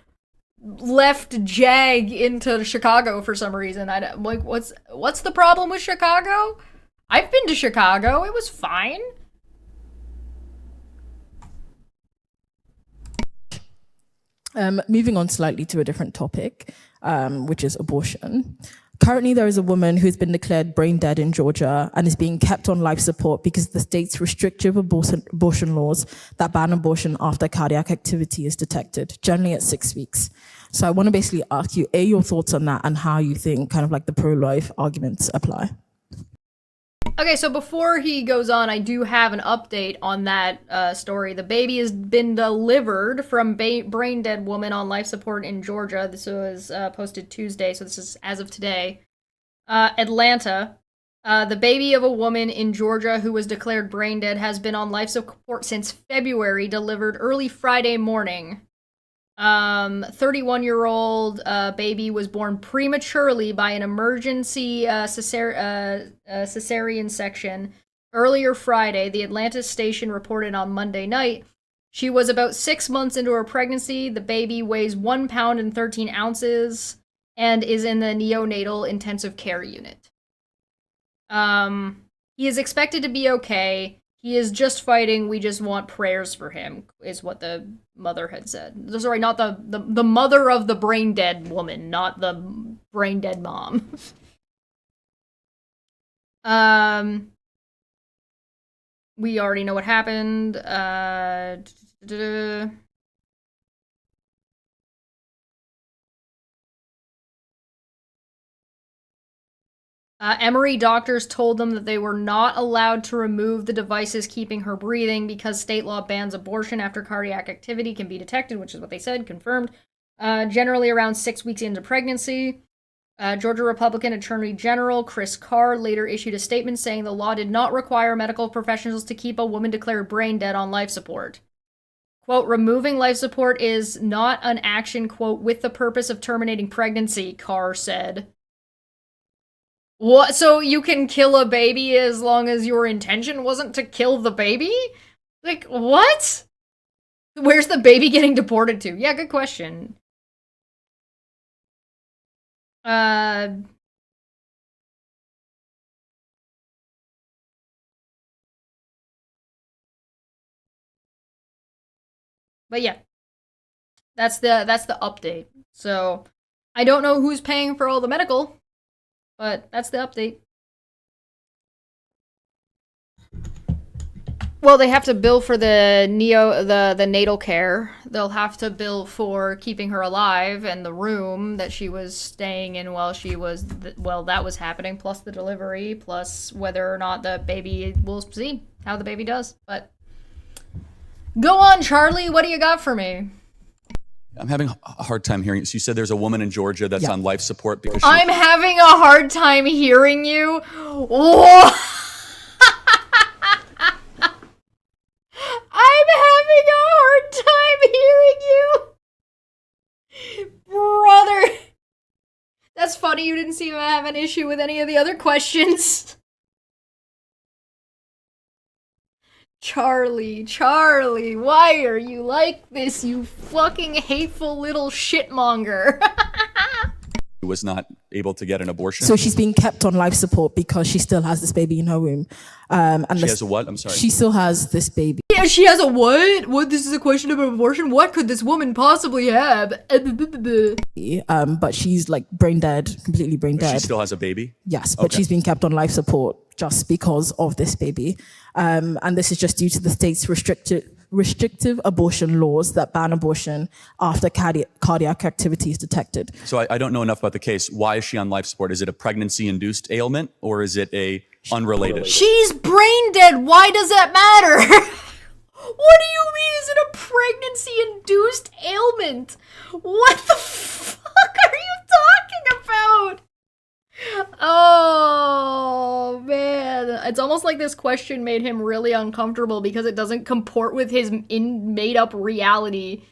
left jag into Chicago for some reason. I'm like, what's the problem with Chicago? I've been to Chicago. It was fine. Moving on slightly to a different topic, which is abortion. Currently, there is a woman who's been declared brain dead in Georgia and is being kept on life support because the state's restrictive abortion laws that ban abortion after cardiac activity is detected, generally at 6 weeks. So I want to basically ask you, your thoughts on that and how you think kind of like the pro-life arguments apply. Okay, so before he goes on, I do have an update on that story. The baby has been delivered from brain dead woman on life support in Georgia. This was posted Tuesday, so this is as of today. Atlanta. The baby of a woman in Georgia who was declared brain dead has been on life support since February, delivered early Friday morning. 31-year-old baby was born prematurely by an emergency cesarean section earlier Friday. The Atlanta station reported on Monday night. She was about 6 months into her pregnancy. The baby weighs 1 pound and 13 ounces and is in the neonatal intensive care unit. He is expected to be okay. He is just fighting. We just want prayers for him, is what the mother had said. Sorry, not the mother of the brain dead woman, not the brain dead mom. We already know what happened. Emory doctors told them that they were not allowed to remove the devices keeping her breathing because state law bans abortion after cardiac activity can be detected, which is what they said, confirmed. Generally around 6 weeks into pregnancy. Georgia Republican Attorney General Chris Carr later issued a statement saying the law did not require medical professionals to keep a woman declared brain dead on life support. Quote, removing life support is not an action, quote, with the purpose of terminating pregnancy, Carr said. What? So you can kill a baby as long as your intention wasn't to kill the baby? Like, what? Where's the baby getting deported to? Yeah, good question. But yeah. That's the update. So I don't know who's paying for all the medical, but that's the update. Well, they have to bill for the natal care. They'll have to bill for keeping her alive and the room that she was staying in while she was that was happening, plus the delivery, plus whether or not the baby, we'll see how the baby does. But go on, Charlie. What do you got for me? I'm having a hard time hearing you. So you said there's a woman in Georgia that's on life support because I'm having a hard time hearing you. Whoa. I'm having a hard time hearing you. Brother. That's funny, you didn't seem to have an issue with any of the other questions. Charlie, why are you like this, you fucking hateful little shitmonger? was not able to get an abortion. So she's being kept on life support because she still has this baby in her womb. And she has a what? I'm sorry. She still has this baby. Yeah, she has a what? What? This is a question about abortion? What could this woman possibly have? But she's like brain dead, completely brain dead. She still has a baby? Yes, but she's being kept on life support just because of this baby. And this is just due to the state's restrictive abortion laws that ban abortion after cardiac activity is detected. So I don't know enough about the case. Why is she on life support? Is it a pregnancy-induced ailment or is it a unrelated? She's brain dead. Why does that matter? What do you mean is it a pregnancy-induced ailment? What the fuck are you talking about? Oh, man. It's almost like this question made him really uncomfortable because it doesn't comport with his made-up reality.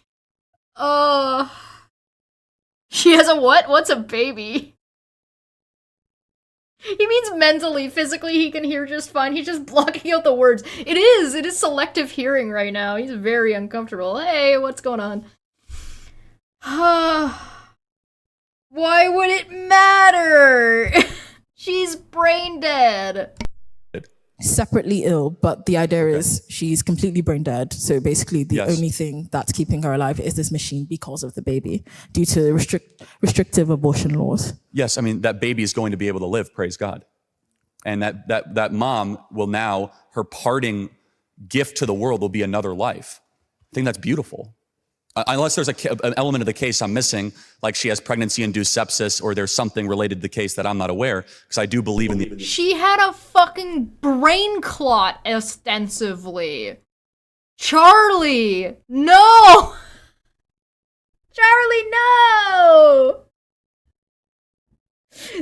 She has a what? What's a baby? He means mentally. Physically, he can hear just fine. He's just blocking out the words. It is selective hearing right now. He's very uncomfortable. Hey, what's going on? Why would it matter? She's brain dead. Separately ill, but the idea is she's completely brain dead. So basically the only thing that's keeping her alive is this machine because of the baby, due to restrictive abortion laws. Yes, I mean, that baby is going to be able to live, praise God. And that mom will now, her parting gift to the world will be another life. I think that's beautiful. Unless there's an element of the case I'm missing, like she has pregnancy-induced sepsis or there's something related to the case that I'm not aware, because I do believe in the... She had a fucking brain clot, ostensively. Charlie! No! Charlie, no!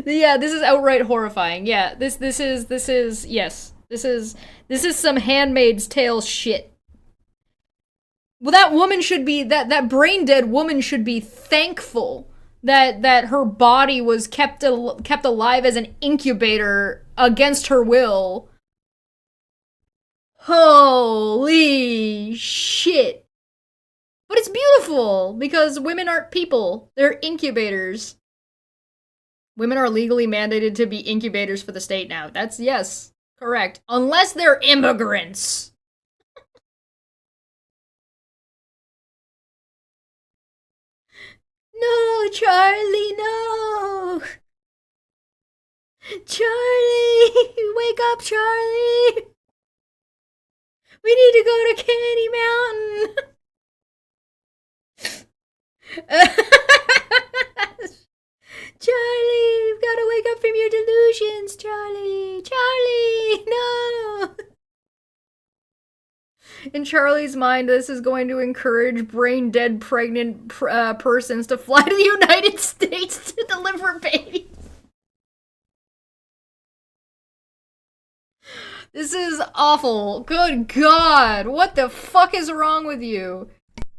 Yeah, this is outright horrifying. Yeah, this is some Handmaid's Tale shit. Well, that woman should be, that brain-dead woman should be thankful that her body was kept alive as an incubator against her will. Holy shit. But it's beautiful, because women aren't people. They're incubators. Women are legally mandated to be incubators for the state now. That's, yes, correct. Unless they're immigrants. No, Charlie, no! Charlie! Wake up, Charlie! We need to go to Candy Mountain! Charlie, you've got to wake up from your delusions, Charlie! Charlie, no! In Charlie's mind, this is going to encourage brain-dead pregnant persons to fly to the United States to deliver babies. This is awful. Good God. What the fuck is wrong with you?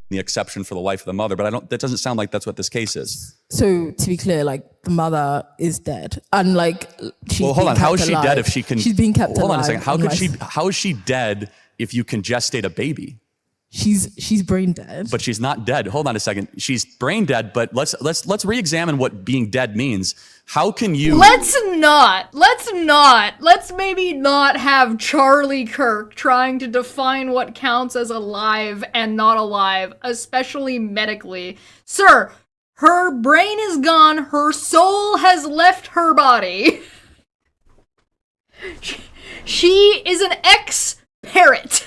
The exception for the life of the mother, but that doesn't sound like that's what this case is. So to be clear, like the mother is dead, and like she's well, hold on. How is she dead if she can? She's being kept alive. Hold on a second. How is she dead if you can gestate a baby? She's brain dead. But she's not dead. Hold on a second. She's brain dead, but let's re-examine what being dead means. How can you... Let's maybe not have Charlie Kirk trying to define what counts as alive and not alive, especially medically. Sir, her brain is gone, her soul has left her body. She is an ex-parrot.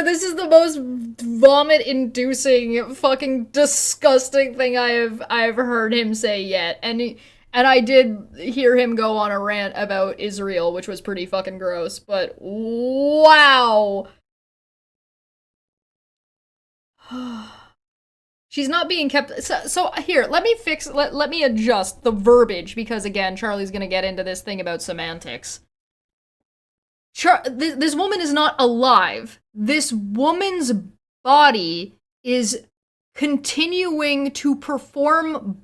This is the most vomit-inducing, fucking disgusting thing I've heard him say yet, and I did hear him go on a rant about Israel, which was pretty fucking gross. But wow, she's not being kept. So here, let me adjust the verbiage because again, Charlie's gonna get into this thing about semantics. This woman is not alive. This woman's body is continuing to perform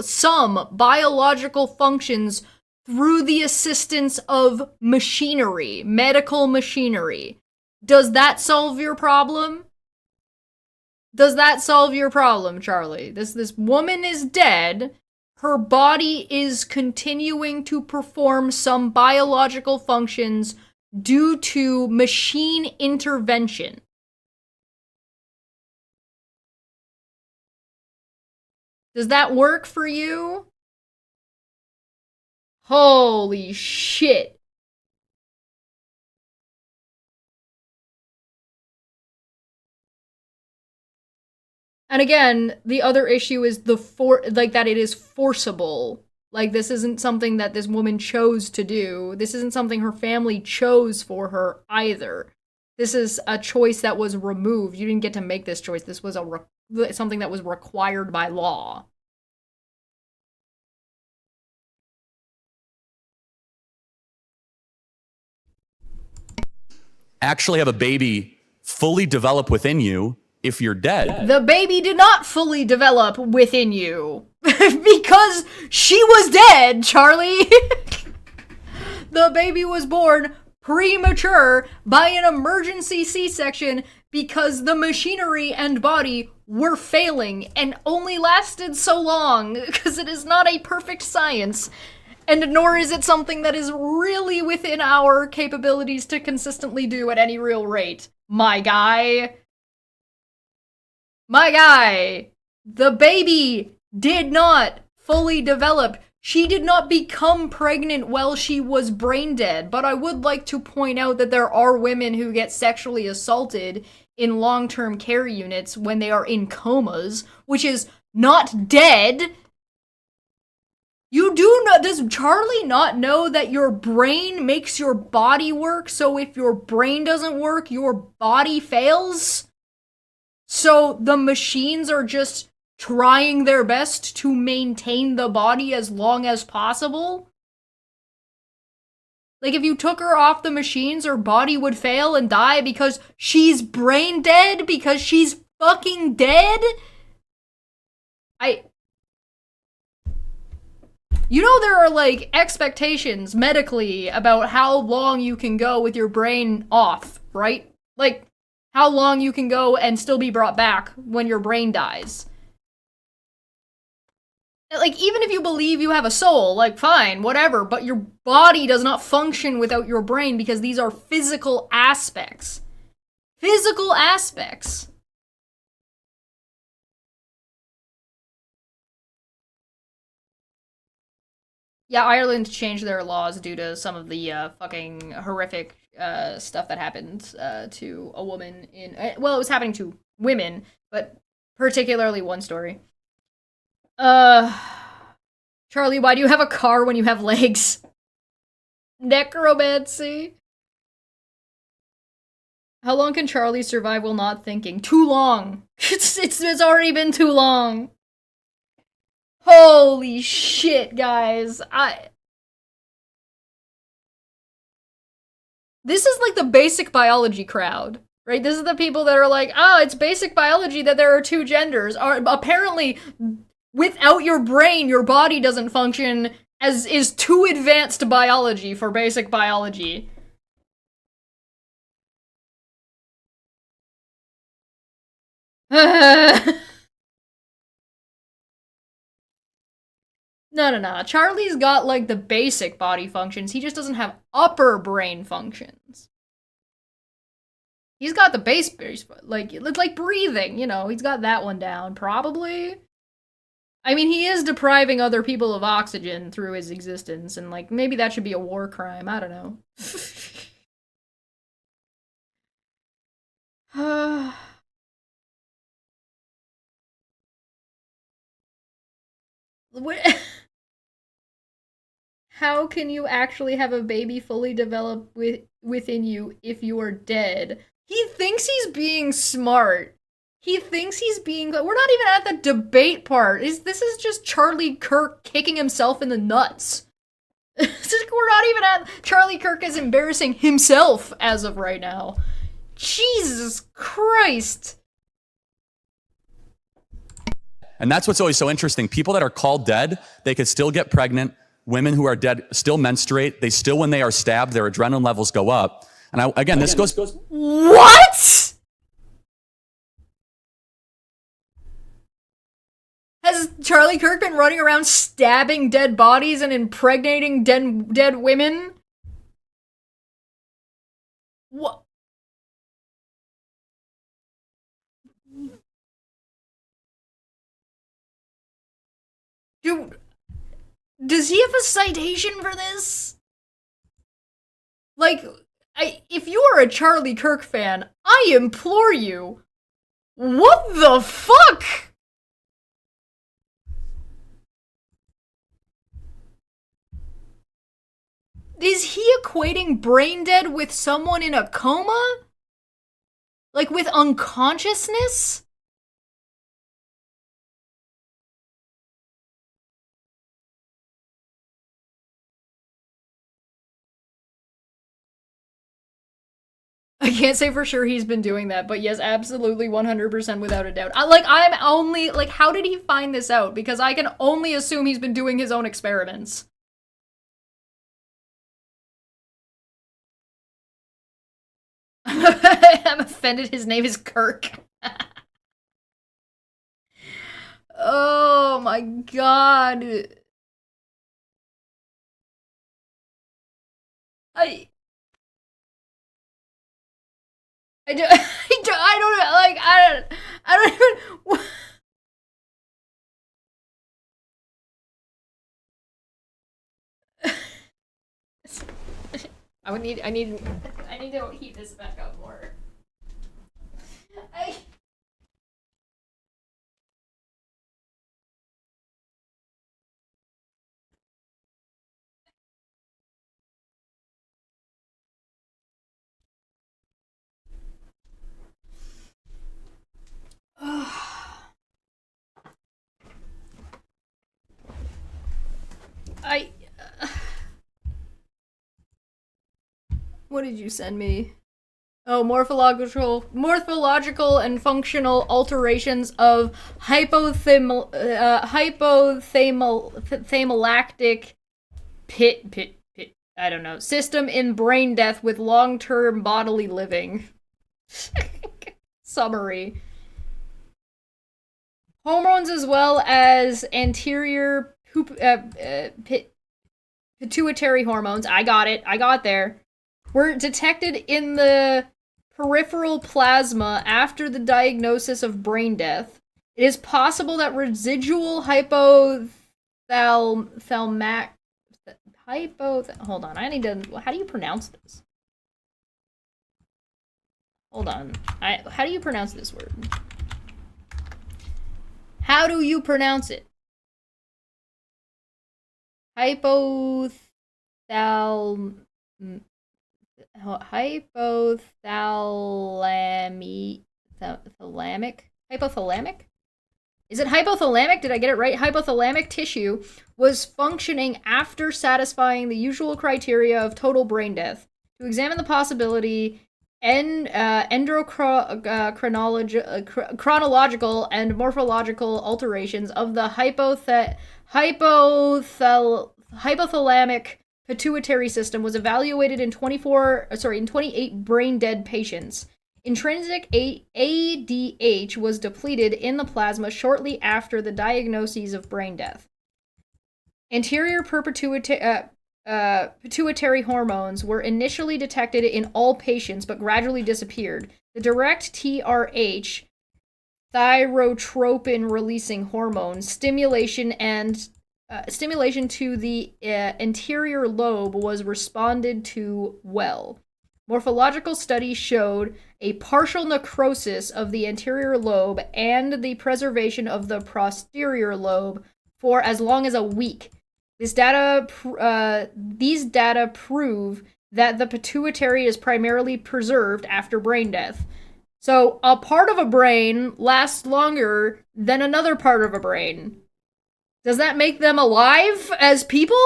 some biological functions through the assistance of machinery, medical machinery. Does that solve your problem? Does that solve your problem, Charlie? This woman is dead. Her body is continuing to perform some biological functions due to machine intervention. Does that work for you? Holy shit. And again, the other issue is that it is forcible. Like, this isn't something that this woman chose to do. This isn't something her family chose for her either. This is a choice that was removed. You didn't get to make this choice. This was something that was required by law. Actually have a baby fully develop within you if you're dead. The baby did not fully develop within you. Because she was dead, Charlie. The baby was born premature by an emergency C-section because the machinery and body were failing and only lasted so long because it is not a perfect science. And nor is it something that is really within our capabilities to consistently do at any real rate. My guy. My guy. The baby did not fully develop. She did not become pregnant while she was brain dead. But I would like to point out that there are women who get sexually assaulted in long-term care units when they are in comas, which is not dead. You do know, does Charlie not know that your brain makes your body work, so if your brain doesn't work, your body fails? So the machines are just trying their best to maintain the body as long as possible? Like, if you took her off the machines, her body would fail and die because she's brain dead? Because she's fucking dead? You know there are, like, expectations medically about how long you can go with your brain off, right? Like, how long you can go and still be brought back when your brain dies. Like, even if you believe you have a soul, like, fine, whatever, but your body does not function without your brain because these are physical aspects. Physical aspects. Yeah, Ireland changed their laws due to some of the fucking horrific stuff that happened to a woman in... well, it was happening to women, but particularly one story. Charlie, why do you have a car when you have legs? Necromancy. How long can Charlie survive while not thinking? Too long. It's already been too long. Holy shit, guys. This is like the basic biology crowd, right? This is the people that are like, oh, it's basic biology that there are two genders. Apparently, without your brain, your body doesn't function, as is too advanced biology for basic biology. No. Charlie's got, like, the basic body functions. He just doesn't have upper brain functions. He's got the base, like, it's like breathing, you know, he's got that one down, probably. I mean, he is depriving other people of oxygen through his existence, and, like, maybe that should be a war crime, I don't know. How can you actually have a baby fully develop within you if you are dead? He thinks he's being smart. He thinks he's being. We're not even at the debate part. This is just Charlie Kirk kicking himself in the nuts. We're not even at. Charlie Kirk is embarrassing himself as of right now. Jesus Christ. And that's what's always so interesting. People that are called dead, they could still get pregnant. Women who are dead still menstruate. They still, when they are stabbed, their adrenaline levels go up. And again, this goes. What? Has Charlie Kirk been running around stabbing dead bodies and impregnating dead women? What? Dude, does he have a citation for this? Like, if you are a Charlie Kirk fan, I implore you. What the fuck? Is he equating brain dead with someone in a coma? Like with unconsciousness? I can't say for sure he's been doing that, but yes, absolutely 100% without a doubt. How did he find this out? Because I can only assume he's been doing his own experiments. I'm offended his name is Kirk. Oh my god. I don't know, like, I don't even. I need to heat this back up more. What did you send me? Oh, morphological and functional alterations of hypothalamic I don't know, system in brain death with long-term bodily living. Summary. Hormones as well as anterior pituitary hormones, I got there, were detected in the peripheral plasma after the diagnosis of brain death. It is possible that residual hold on, I need to, how do you pronounce this? Hold on, how do you pronounce this word? How do you pronounce it? Hypothalamic? Is it hypothalamic? Did I get it right? Hypothalamic tissue was functioning after satisfying the usual criteria of total brain death. To examine the possibility, chronological and morphological alterations of the hypothalamic-pituitary system was evaluated in 28 brain-dead patients. Intrinsic ADH was depleted in the plasma shortly after the diagnoses of brain death. Anterior pituitary hormones were initially detected in all patients but gradually disappeared. The direct TRH, thyrotropin-releasing hormone, stimulation to the anterior lobe was responded to well. Morphological studies showed a partial necrosis of the anterior lobe and the preservation of the posterior lobe for as long as a week. These data prove that the pituitary is primarily preserved after brain death. So a part of a brain lasts longer than another part of a brain. Does that make them alive as people?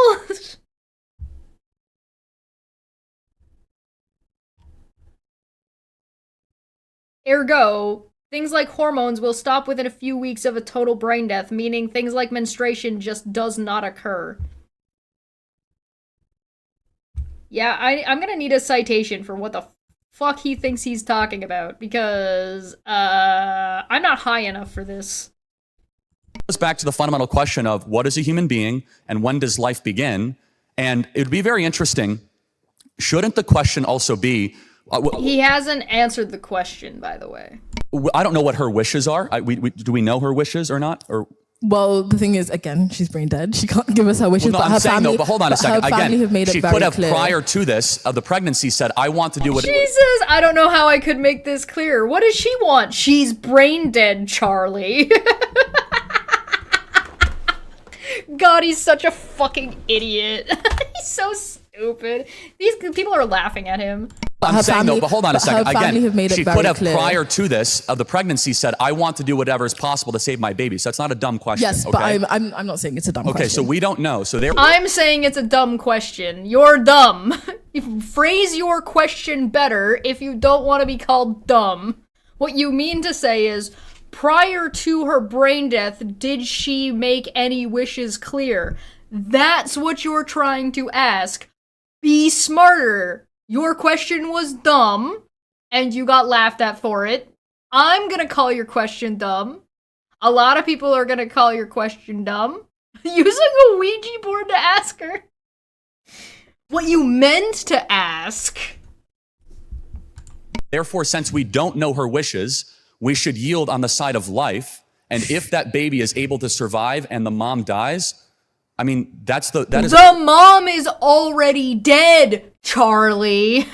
Ergo, things like hormones will stop within a few weeks of a total brain death, meaning things like menstruation just does not occur. Yeah, I'm gonna need a citation for what the fuck he thinks he's talking about, because I'm not high enough for this. It goes back to the fundamental question of what is a human being and when does life begin? And it would be very interesting. Shouldn't the question also be... he hasn't answered the question, by the way. I don't know what her wishes are. Do we know her wishes or not? Or Well, the thing is, again, she's brain dead. She can't give us her wishes. well, no, but I'm her saying family, no. But hold on a second. Her family have made she it very could have clear. prior to this of the pregnancy said, "I want to do what." Jesus, I don't know how I could make this clear. What does she want? She's brain dead, Charlie. God, he's such a fucking idiot. He's so stupid. These people are laughing at him. I'm saying no, but hold on a second. Her family have made it she very could have clear. prior to this of the pregnancy said, "I want to do whatever is possible to save my baby." So that's not a dumb question. Yes, okay? but I'm not saying it's a dumb question. Okay, so we don't know. So there. I'm saying it's a dumb question. You're dumb. Phrase your question better if you don't want to be called dumb. What you mean to say is, prior to her brain death, did she make any wishes clear? That's what you're trying to ask. Be smarter. Your question was dumb, and you got laughed at for it. I'm gonna call your question dumb. A lot of people are gonna call your question dumb. Using a Ouija board to ask her what you meant to ask. Therefore, since we don't know her wishes, we should yield on the side of life. And if that baby is able to survive and the mom dies, I mean, that is the mom is already dead, Charlie.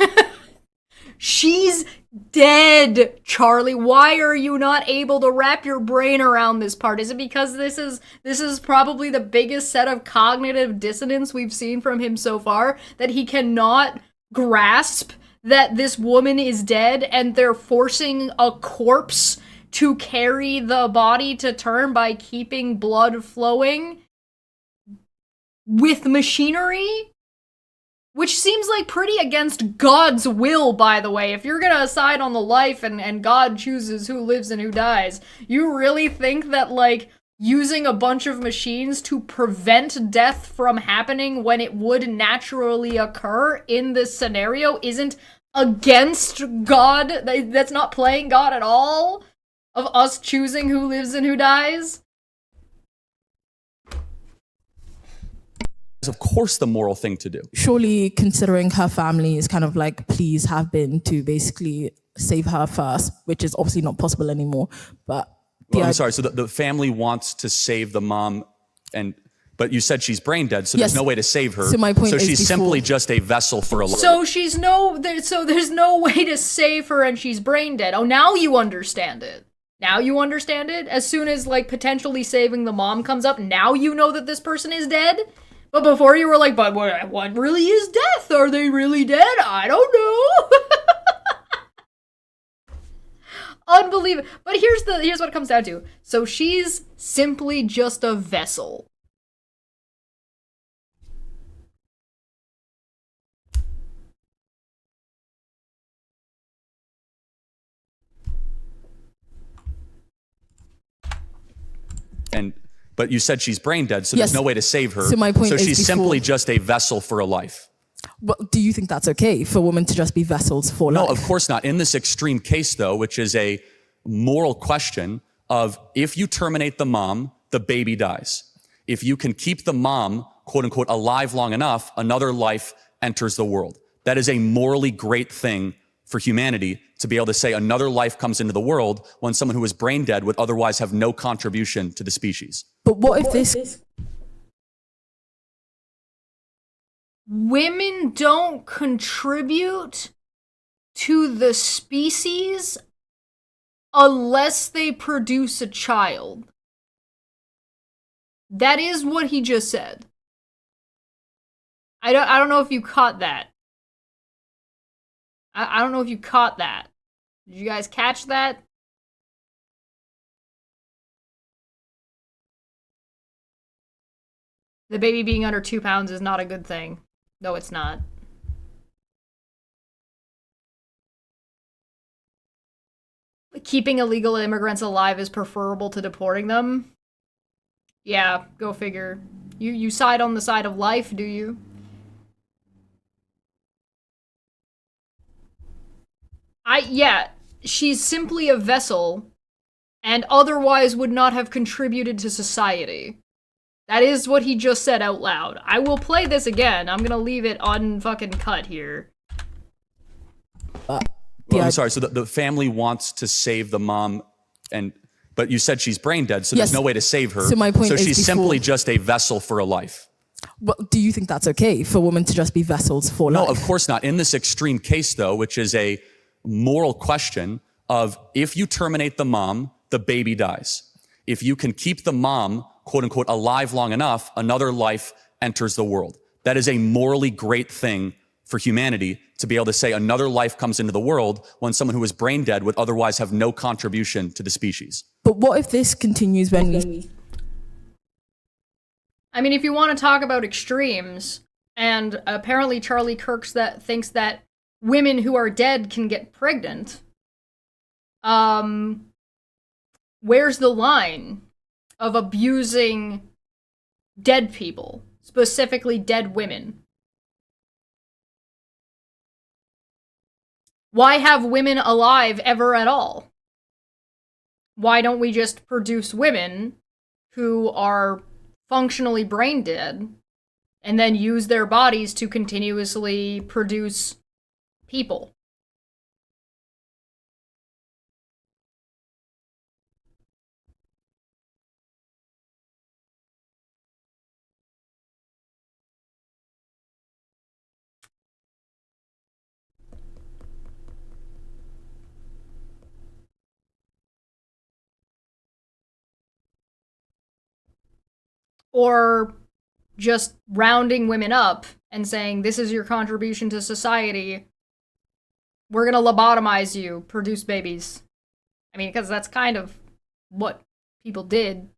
She's dead, Charlie. Why are you not able to wrap your brain around this part? Is it because this is probably the biggest set of cognitive dissonance we've seen from him so far, that he cannot grasp that this woman is dead and they're forcing a corpse to carry the body to term by keeping blood flowing with machinery? Which seems like pretty against God's will, by the way. If you're gonna decide on the life and God chooses who lives and who dies, you really think that, like, using a bunch of machines to prevent death from happening when it would naturally occur in this scenario isn't against God? That's not playing God at all? Of us choosing who lives and who dies? of course the moral thing to do. Surely, considering her family is kind of like, please have been to basically save her first, which is obviously not possible anymore. But I'm sorry. So the family wants to save the mom, but you said she's brain dead, so Yes. there's no way to save her. So my point so is she's before- simply just a vessel for a. So there's no way to save her, and she's brain dead. Oh, now you understand it. Now you understand it. As soon as like potentially saving the mom comes up, now you know that this person is dead. But before you were like, but what really is death? Are they really dead? I don't know. Unbelievable. But here's what it comes down to. So she's simply just a vessel. But you said she's brain dead, so Yes. there's no way to save her. So my point is she's before- simply just a vessel for a life. Well, do you think that's okay for women to just be vessels for life? No, of course not. In this extreme case, though, which is a moral question of if you terminate the mom, the baby dies. If you can keep the mom, quote unquote, alive long enough, another life enters the world. That is a morally great thing for humanity, to be able to say another life comes into the world when someone who is brain dead would otherwise have no contribution to the species. But what if this... Women don't contribute to the species unless they produce a child. That is what he just said. I don't know if you caught that. I don't know if you caught that. Did you guys catch that? The baby being under 2 pounds is not a good thing. No, it's not. Keeping illegal immigrants alive is preferable to deporting them. Yeah, go figure. You side on the side of life, do you? Yeah, she's simply a vessel and otherwise would not have contributed to society. That is what he just said out loud. I will play this again. I'm gonna leave it unfucking cut here. Well, I'm sorry. So the family wants to save the mom, but you said she's brain dead, so Yes. there's no way to save her. So my point is she's before- simply just a vessel for a life. Well, do you think that's okay for women to just be vessels for life? No, of course not. In this extreme case, though, which is a moral question of if you terminate the mom, the baby dies. If you can keep the mom, quote unquote, alive long enough, another life enters the world. That is a morally great thing for humanity to be able to say another life comes into the world when someone who is brain dead would otherwise have no contribution to the species. But what if this continues when we... I mean, if you want to talk about extremes, and apparently Charlie Kirk thinks that women who are dead can get pregnant, where's the line of abusing dead people, specifically dead women? Why have women alive ever at all? Why don't we just produce women who are functionally brain dead and then use their bodies to continuously produce people? Or just rounding women up and saying, this is your contribution to society. We're gonna lobotomize you, produce babies. I mean, because that's kind of what people did.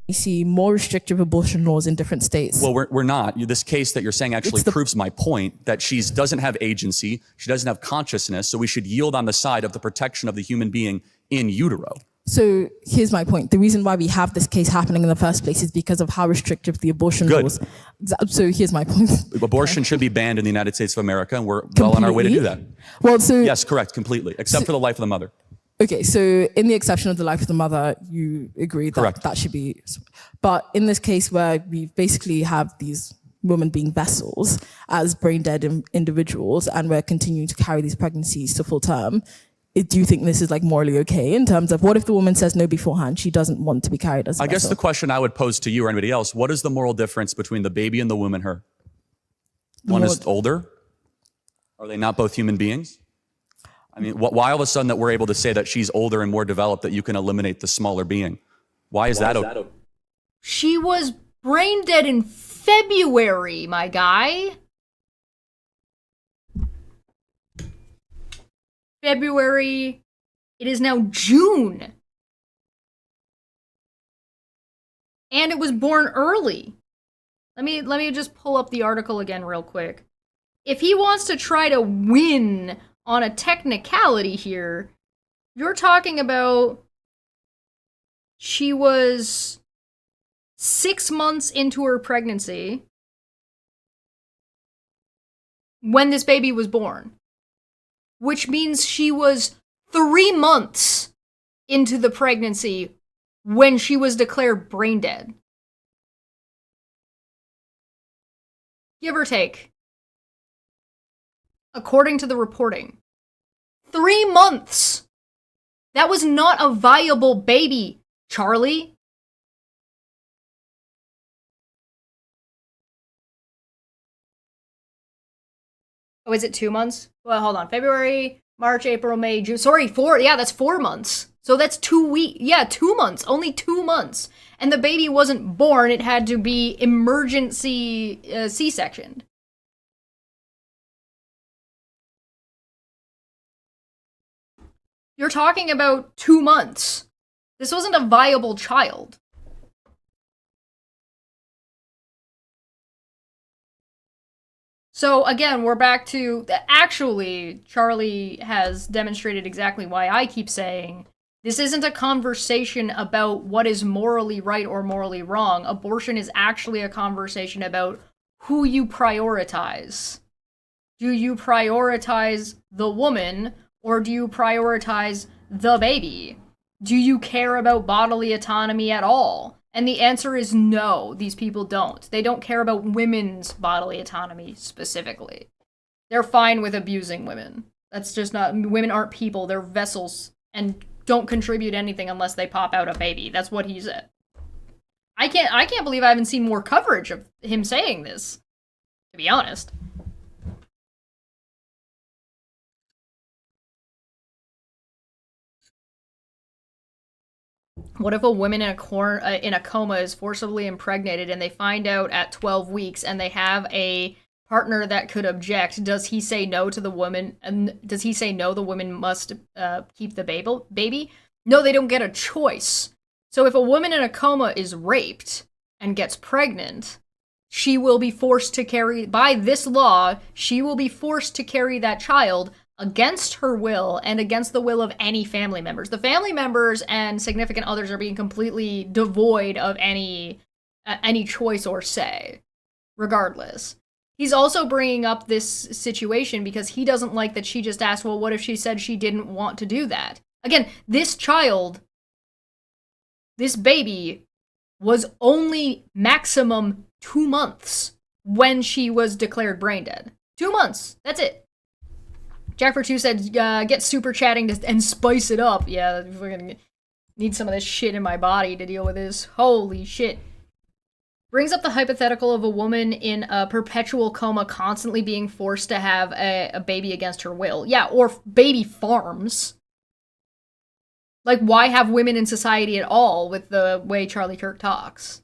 We see more restrictive abortion laws in different states. Well, we're not. This case that you're saying actually proves my point that she doesn't have agency, she doesn't have consciousness, so we should yield on the side of the protection of the human being in utero. So here's my point. The reason why we have this case happening in the first place is because of how restrictive the abortion laws. So here's my point. Abortion should be banned in the United States of America, and we're well on our way to do that. Well, so yes, correct, completely, except for the life of the mother. Okay, so in the exception of the life of the mother, you agree that Correct. that should be, but in this case where we basically have these women being vessels as brain dead individuals and we're continuing to carry these pregnancies to full term, do you think this is like morally okay in terms of what if the woman says no beforehand, she doesn't want to be carried as a I guess vessel? the question I would pose to you or anybody else, what is the moral difference between the baby and the womb and her? One is older? Are they not both human beings? I mean, why all of a sudden that we're able to say that she's older and more developed that you can eliminate the smaller being? Why is that okay? She was brain dead in February, my guy. February. It is now June. And it was born early. Let me just pull up the article again real quick. If he wants to try to win on a technicality here, you're talking about she was 6 months into her pregnancy when this baby was born, which means she was 3 months into the pregnancy when she was declared brain dead. Give or take. According to the reporting. 3 months! That was not a viable baby, Charlie. Oh, is it 2 months? Well, hold on. February, March, April, May, June. Sorry, that's 4 months. So that's 2 weeks. Yeah, 2 months. Only 2 months. And the baby wasn't born. It had to be emergency C-sectioned. You're talking about 2 months. This wasn't a viable child. So again, we're back to, actually, Charlie has demonstrated exactly why I keep saying this isn't a conversation about what is morally right or morally wrong. Abortion is actually a conversation about who you prioritize. Do you prioritize the woman or do you prioritize the baby? Do you care about bodily autonomy at all? And the answer is no, these people don't. They don't care about women's bodily autonomy specifically. They're fine with abusing women. That's just not, women aren't people, they're vessels and don't contribute anything unless they pop out a baby. That's what he said. I can't believe I haven't seen more coverage of him saying this, to be honest. What if a woman in a coma is forcibly impregnated and they find out at 12 weeks and they have a partner that could object? Does he say no to the woman? And does he say no, the woman must keep the baby? No, they don't get a choice. So if a woman in a coma is raped and gets pregnant, she will be forced to carry, by this law, she will be forced to carry that child against her will and against the will of any family members. The family members and significant others are being completely devoid of any choice or say, regardless. He's also bringing up this situation because he doesn't like that she just asked, well, what if she said she didn't want to do that? Again, this child, this baby, was only maximum 2 months when she was declared brain dead. 2 months. That's it. Jack for 2 said, get super chatting and spice it up. Yeah, we're gonna need some of this shit in my body to deal with this. Holy shit. Brings up the hypothetical of a woman in a perpetual coma constantly being forced to have a baby against her will. Yeah, or baby farms. Like, why have women in society at all with the way Charlie Kirk talks?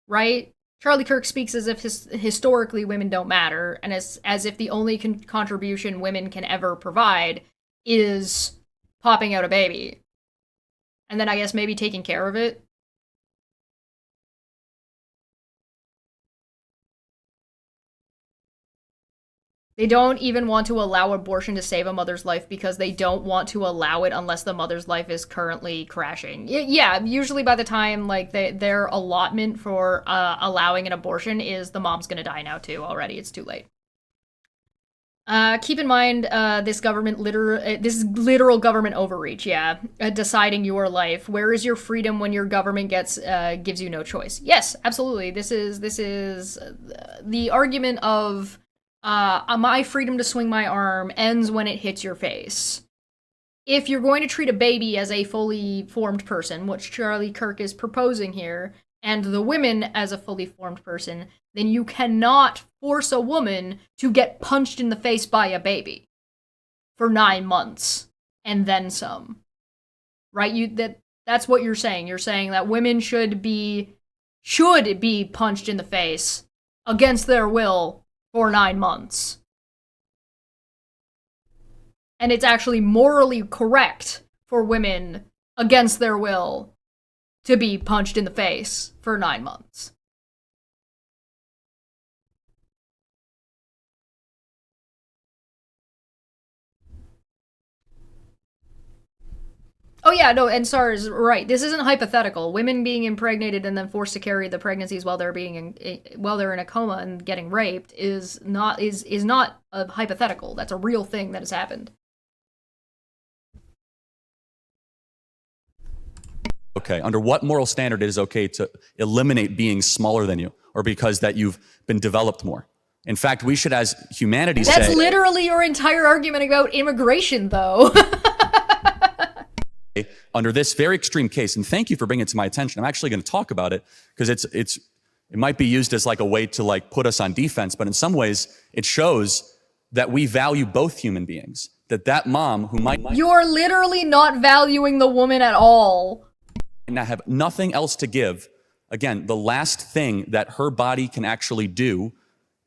Right? Charlie Kirk speaks as if historically women don't matter, and as if the only contribution women can ever provide is popping out a baby. And then I guess maybe taking care of it. They don't even want to allow abortion to save a mother's life because they don't want to allow it unless the mother's life is currently crashing. Yeah, usually by the time like their allotment for allowing an abortion is the mom's gonna die now too already. It's too late. Keep in mind this literal government overreach. Yeah, deciding your life. Where is your freedom when your government gives you no choice? Yes, absolutely. This is the argument of. My freedom to swing my arm ends when it hits your face. If you're going to treat a baby as a fully formed person, which Charlie Kirk is proposing here, and the women as a fully formed person, then you cannot force a woman to get punched in the face by a baby for 9 months and then some. Right? That's what you're saying. You're saying that women should be punched in the face against their will for 9 months. And it's actually morally correct for women, against their will, to be punched in the face for 9 months. Oh yeah, no, and SAR is right. This isn't hypothetical. Women being impregnated and then forced to carry the pregnancies while they're in a coma and getting raped is not a hypothetical. That's a real thing that has happened. Okay, under what moral standard it is okay to eliminate being smaller than you, or because that you've been developed more? In fact, we should, as humanity, That's literally your entire argument about immigration, though. Under this very extreme case, and thank you for bringing it to my attention. I'm actually going to talk about it because it might be used as like a way to like put us on defense, but in some ways it shows that we value both human beings. that mom who might You're literally not valuing the woman at all. not have nothing else to give, again, the last thing that her body can actually do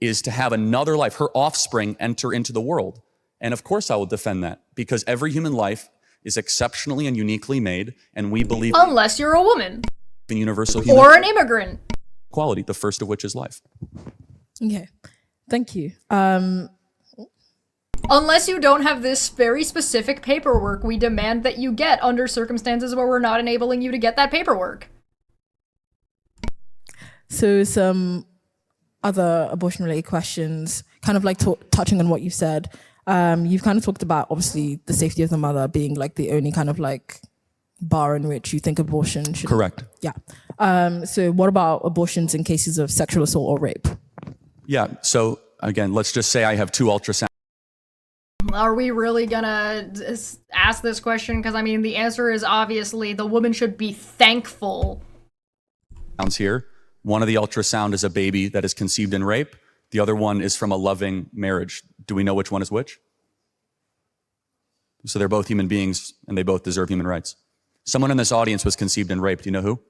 is to have another life, her offspring, enter into the world. And of course I will defend that, because every human life is exceptionally and uniquely made, and we believe Unless you're a woman. in universal human Or an immigrant. equality, the first of which is life. Okay, thank you. Unless you don't have this very specific paperwork we demand that you get under circumstances where we're not enabling you to get that paperwork. So some other abortion-related questions, kind of like touching on what you said. You've kind of talked about, obviously, the safety of the mother being like the only kind of like bar in which you think abortion should... Correct. Yeah. So what about abortions in cases of sexual assault or rape? Yeah, so again, let's just say I have 2 ultrasounds Are we really gonna ask this question? Because, I mean, the answer is obviously the woman should be thankful. here. One of the ultrasound is a baby that is conceived in rape. The other one is from a loving marriage. Do we know which one is which? So they're both human beings, and they both deserve human rights. Someone in this audience was conceived in rape. Do you know who?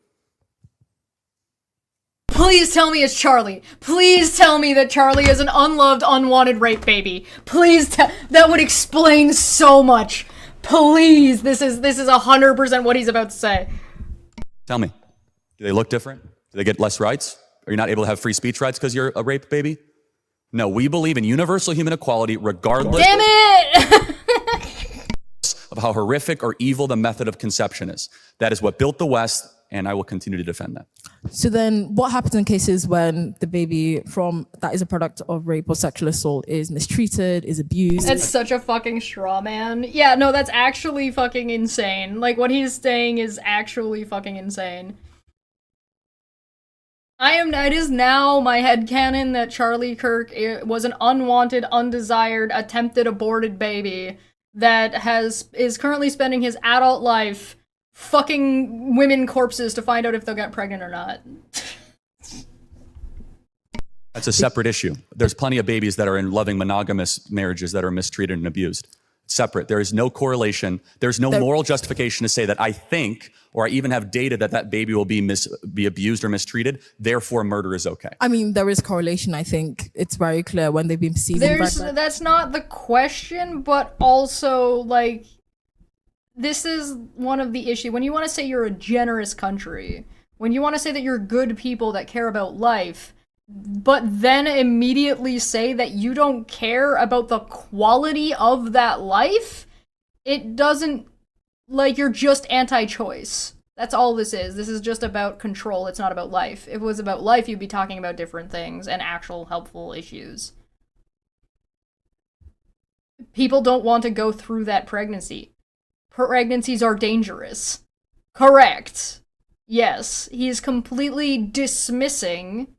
Please tell me it's Charlie. Please tell me that Charlie is an unloved, unwanted rape baby. Please that would explain so much. Please, this is 100% what he's about to say. Tell me. Do they look different? Do they get less rights? Are you not able to have free speech rights because you're a rape baby? No, we believe in universal human equality regardless Damn it! of how horrific or evil the method of conception is. That is what built the West, and I will continue to defend that. So then what happens in cases when the baby that is a product of rape or sexual assault is mistreated, is abused? That's such a fucking straw man. Yeah, no, that's actually fucking insane. Like, what he's saying is actually fucking insane. It is now my headcanon that Charlie Kirk was an unwanted, undesired, attempted aborted baby that is currently spending his adult life fucking women corpses to find out if they'll get pregnant or not. That's a separate issue. There's plenty of babies that are in loving monogamous marriages that are mistreated and abused. Separate. There is no correlation. There's no moral justification to say that I think, or I even have data that baby will be abused or mistreated, therefore murder is okay. I mean, there is correlation. I think it's very clear when they've been perceived. That's not the question, but also, like, this is one of the issues. When you want to say you're a generous country, when you want to say that you're good people that care about life, but then immediately say that you don't care about the quality of that life, it doesn't, like, you're just anti-choice. That's all this is. This is just about control. It's not about life. If it was about life, you'd be talking about different things and actual helpful issues. People don't want to go through that pregnancy. Pregnancies are dangerous. Correct. Yes, he's completely dismissing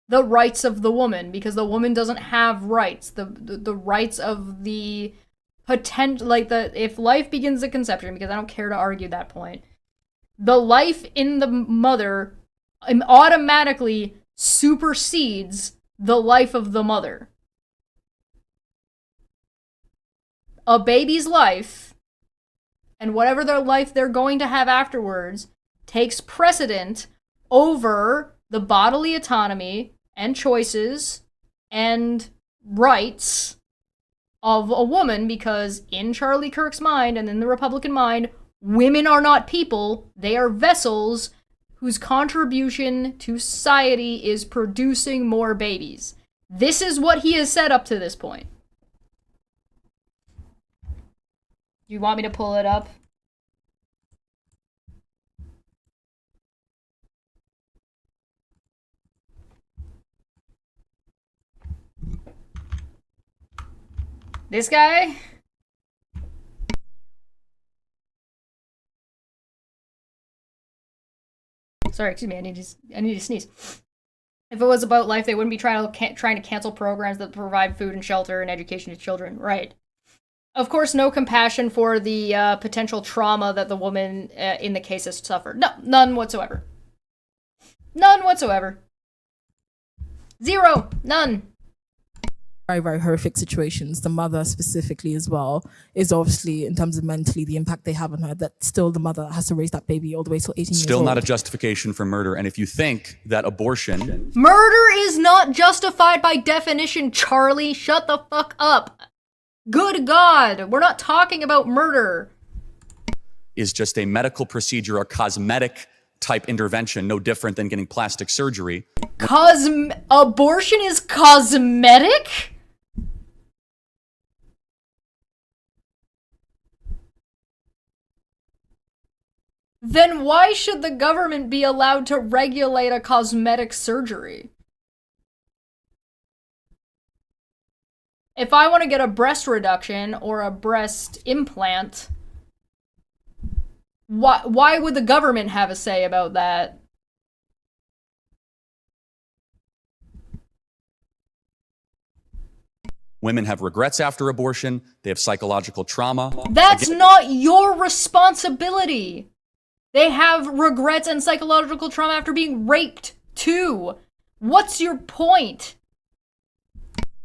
the rights of the woman, because the woman doesn't have rights. The rights of the potential, like, if life begins at conception, because I don't care to argue that point, the life in the mother automatically supersedes the life of the mother. A baby's life, and whatever their life they're going to have afterwards, takes precedent over the bodily autonomy and choices and rights of a woman, because in Charlie Kirk's mind and in the Republican mind, women are not people, they are vessels whose contribution to society is producing more babies. This is what he has said up to this point. You want me to pull it up? This guy? Sorry, excuse me, I need to sneeze. If it was about life, they wouldn't be trying to cancel programs that provide food and shelter and education to children. Right. Of course, no compassion for the potential trauma that the woman in the case has suffered. No, none whatsoever. None whatsoever. Zero. None. very, very horrific situations. The mother specifically as well is obviously, in terms of mentally, the impact they have on her, that still the mother has to raise that baby all the way till 18 years Still old. not a justification for murder. And if you think that abortion Murder is not justified by definition, Charlie. Shut the fuck up. Good God, we're not talking about murder. is just a medical procedure or cosmetic type intervention, no different than getting plastic surgery, Abortion is cosmetic? Then why should the government be allowed to regulate a cosmetic surgery? If I want to get a breast reduction or a breast implant, why would the government have a say about that? women have regrets after abortion, they have psychological trauma. That's not your responsibility. They have regrets and psychological trauma after being raped, too. What's your point?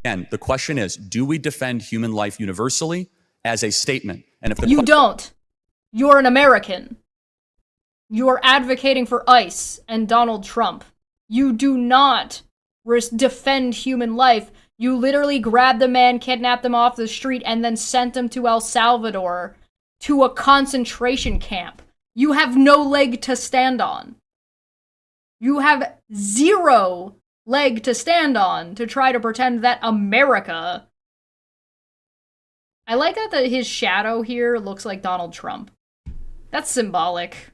Again, the question is, do we defend human life universally as a statement? And if You don't. You're an American. You're advocating for ICE and Donald Trump. You do not defend human life. You literally grabbed the man, kidnapped him off the street, and then sent him to El Salvador to a concentration camp. You have no leg to stand on. You have zero leg to stand on to try to pretend that America... I like that his shadow here looks like Donald Trump. That's symbolic.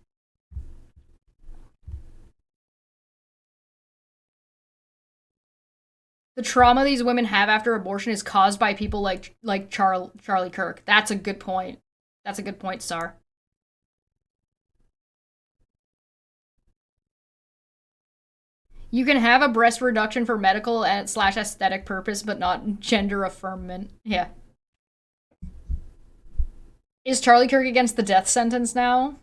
The trauma these women have after abortion is caused by people like Charlie Kirk. That's a good point. That's a good point, Sar. You can have a breast reduction for medical / aesthetic purpose, but not gender affirmment. Yeah. Is Charlie Kirk against the death sentence now?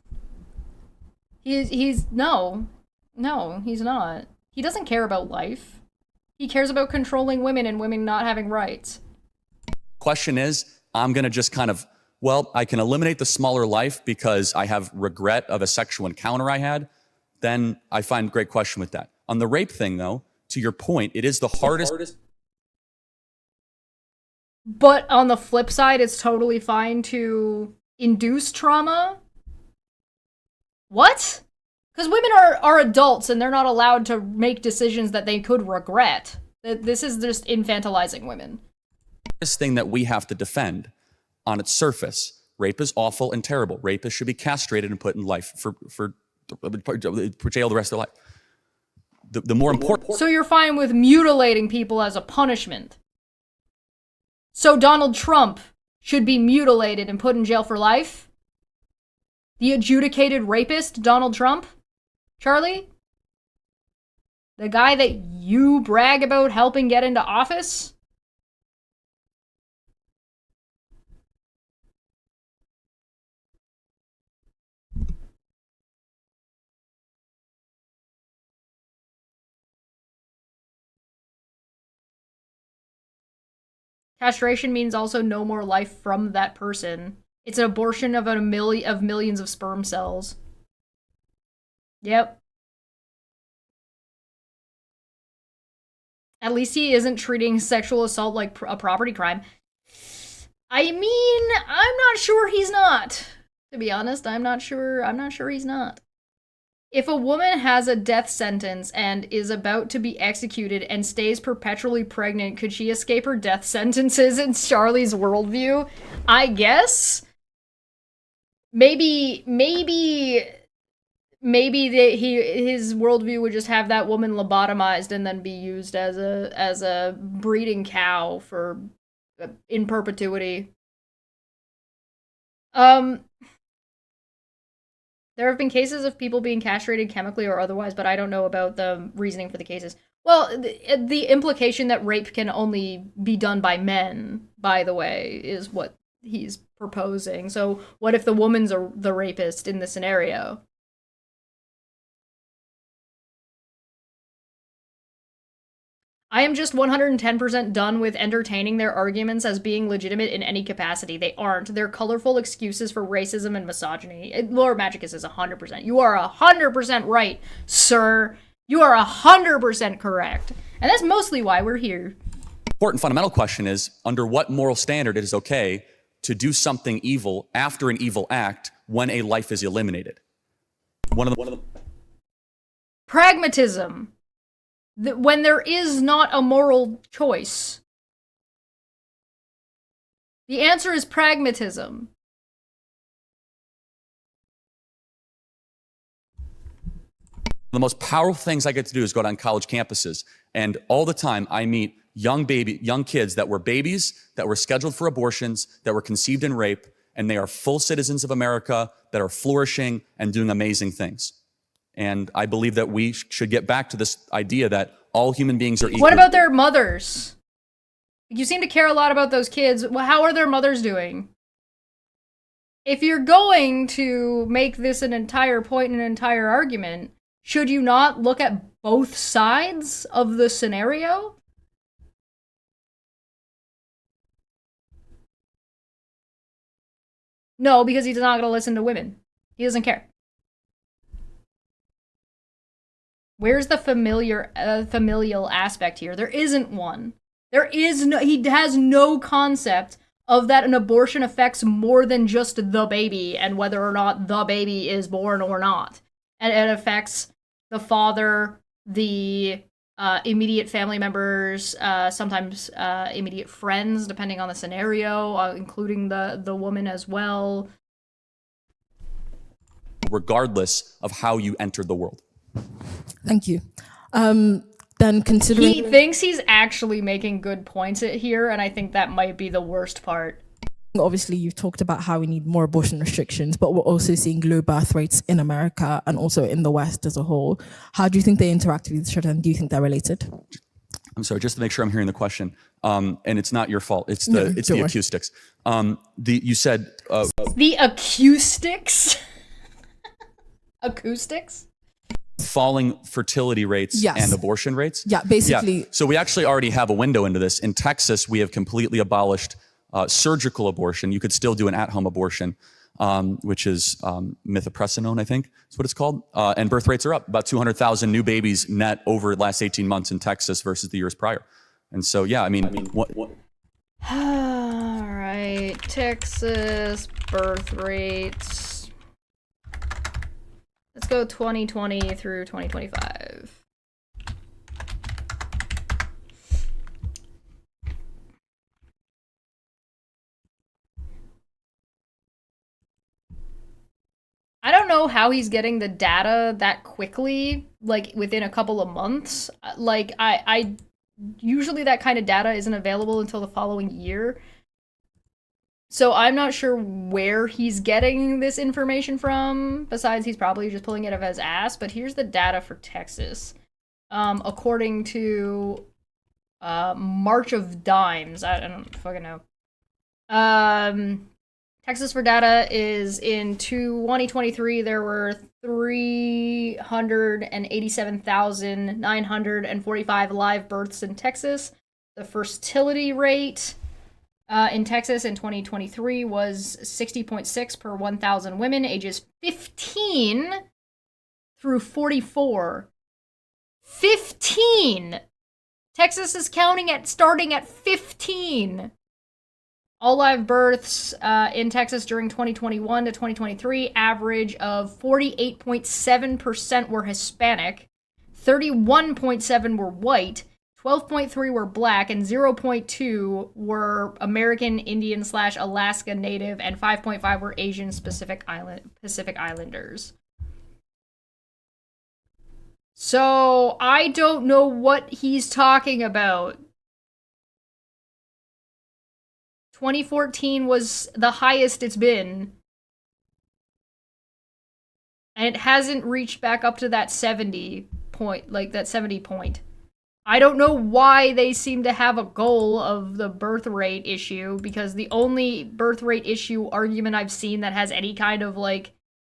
He's no, he's not. He doesn't care about life. He cares about controlling women and women not having rights. question is, I'm going to just kind of, well, I can eliminate the smaller life because I have regret of a sexual encounter I had. Then I find great question with that. On the rape thing, though, to your point, it is the hardest. But on the flip side, it's totally fine to induce trauma. What? Because women are adults and they're not allowed to make decisions that they could regret. This is just infantilizing women. This thing that we have to defend on its surface. Rape is awful and terrible. Rapists should be castrated and put in life for jail the rest of their life. The more important... So you're fine with mutilating people as a punishment. So Donald Trump should be mutilated and put in jail for life? The adjudicated rapist, Donald Trump? Charlie? The guy that you brag about helping get into office? Castration means also no more life from that person. It's an abortion of millions of sperm cells. Yep. At least he isn't treating sexual assault like a property crime. I mean, I'm not sure he's not. To be honest, I'm not sure he's not. If a woman has a death sentence and is about to be executed and stays perpetually pregnant, could she escape her death sentences in Charlie's worldview? I guess. Maybe his worldview would just have that woman lobotomized and then be used as a breeding cow for in perpetuity. There have been cases of people being castrated chemically or otherwise, but I don't know about the reasoning for the cases. Well, the implication that rape can only be done by men, by the way, is what he's proposing. So what if the woman's the rapist in the scenario? I am just 110% done with entertaining their arguments as being legitimate in any capacity. They aren't. They're colorful excuses for racism and misogyny. Lord Magicus is 100%. You are 100% right, sir. You are 100% correct. And that's mostly why we're here. Important fundamental question is, under what moral standard it is okay to do something evil after an evil act when a life is eliminated? One of the Pragmatism. When there is not a moral choice. The answer is pragmatism. The most powerful things I get to do is go down college campuses, and all the time I meet young kids that were babies, that were scheduled for abortions, that were conceived in rape, and they are full citizens of America that are flourishing and doing amazing things. And I believe that we should get back to this idea that all human beings are equal. What about their mothers? You seem to care a lot about those kids. Well, how are their mothers doing? If you're going to make this an entire point and an entire argument, should you not look at both sides of the scenario? No, because he's not going to listen to women. He doesn't care. Where's the familial aspect here? There isn't one. There is no. He has no concept of that an abortion affects more than just the baby and whether or not the baby is born or not. And it affects the father, the immediate family members, sometimes immediate friends, depending on the scenario, including the woman as well. Regardless of how you entered the world. Thank you. Then considering... He thinks he's actually making good points here, and I think that might be the worst part. Obviously, you've talked about how we need more abortion restrictions, but we're also seeing low birth rates in America and also in the West as a whole. How do you think they interact with each other, and do you think they're related? I'm sorry, just to make sure I'm hearing the question, and it's not your fault. It's the acoustics. You said the acoustics. Acoustics. Falling fertility rates and abortion rates. Yeah, basically. Yeah. So we actually already have a window into this. In Texas, we have completely abolished surgical abortion. You could still do an at-home abortion, which is mifepristone, I think is what it's called. And birth rates are up. About 200,000 new babies net over the last 18 months in Texas versus the years prior. And so, yeah, I mean what? All right, Texas birth rates. Let's go 2020 through 2025. I don't know how he's getting the data that quickly, like within a couple of months. Like I usually that kind of data isn't available until the following year. So I'm not sure where he's getting this information from, besides he's probably just pulling it out of his ass, but here's the data for Texas. According to March of Dimes, I don't fucking know. Texas for data is in 2023, there were 387,945 live births in Texas. The fertility rate in Texas in 2023 was 60.6 per 1,000 women ages 15 through 44. 15! Texas is counting at starting at 15. All live births in Texas during 2021 to 2023 average of 48.7% were Hispanic, 31.7% were white, 12.3% were black, and 0.2% were American Indian / Alaska Native, and 5.5% were Asian Pacific Islanders. So I don't know what he's talking about. 2014 was the highest it's been. And it hasn't reached back up to that 70 point, like that 70 point. I don't know why they seem to have a goal of the birth rate issue, because the only birth rate issue argument I've seen that has any kind of like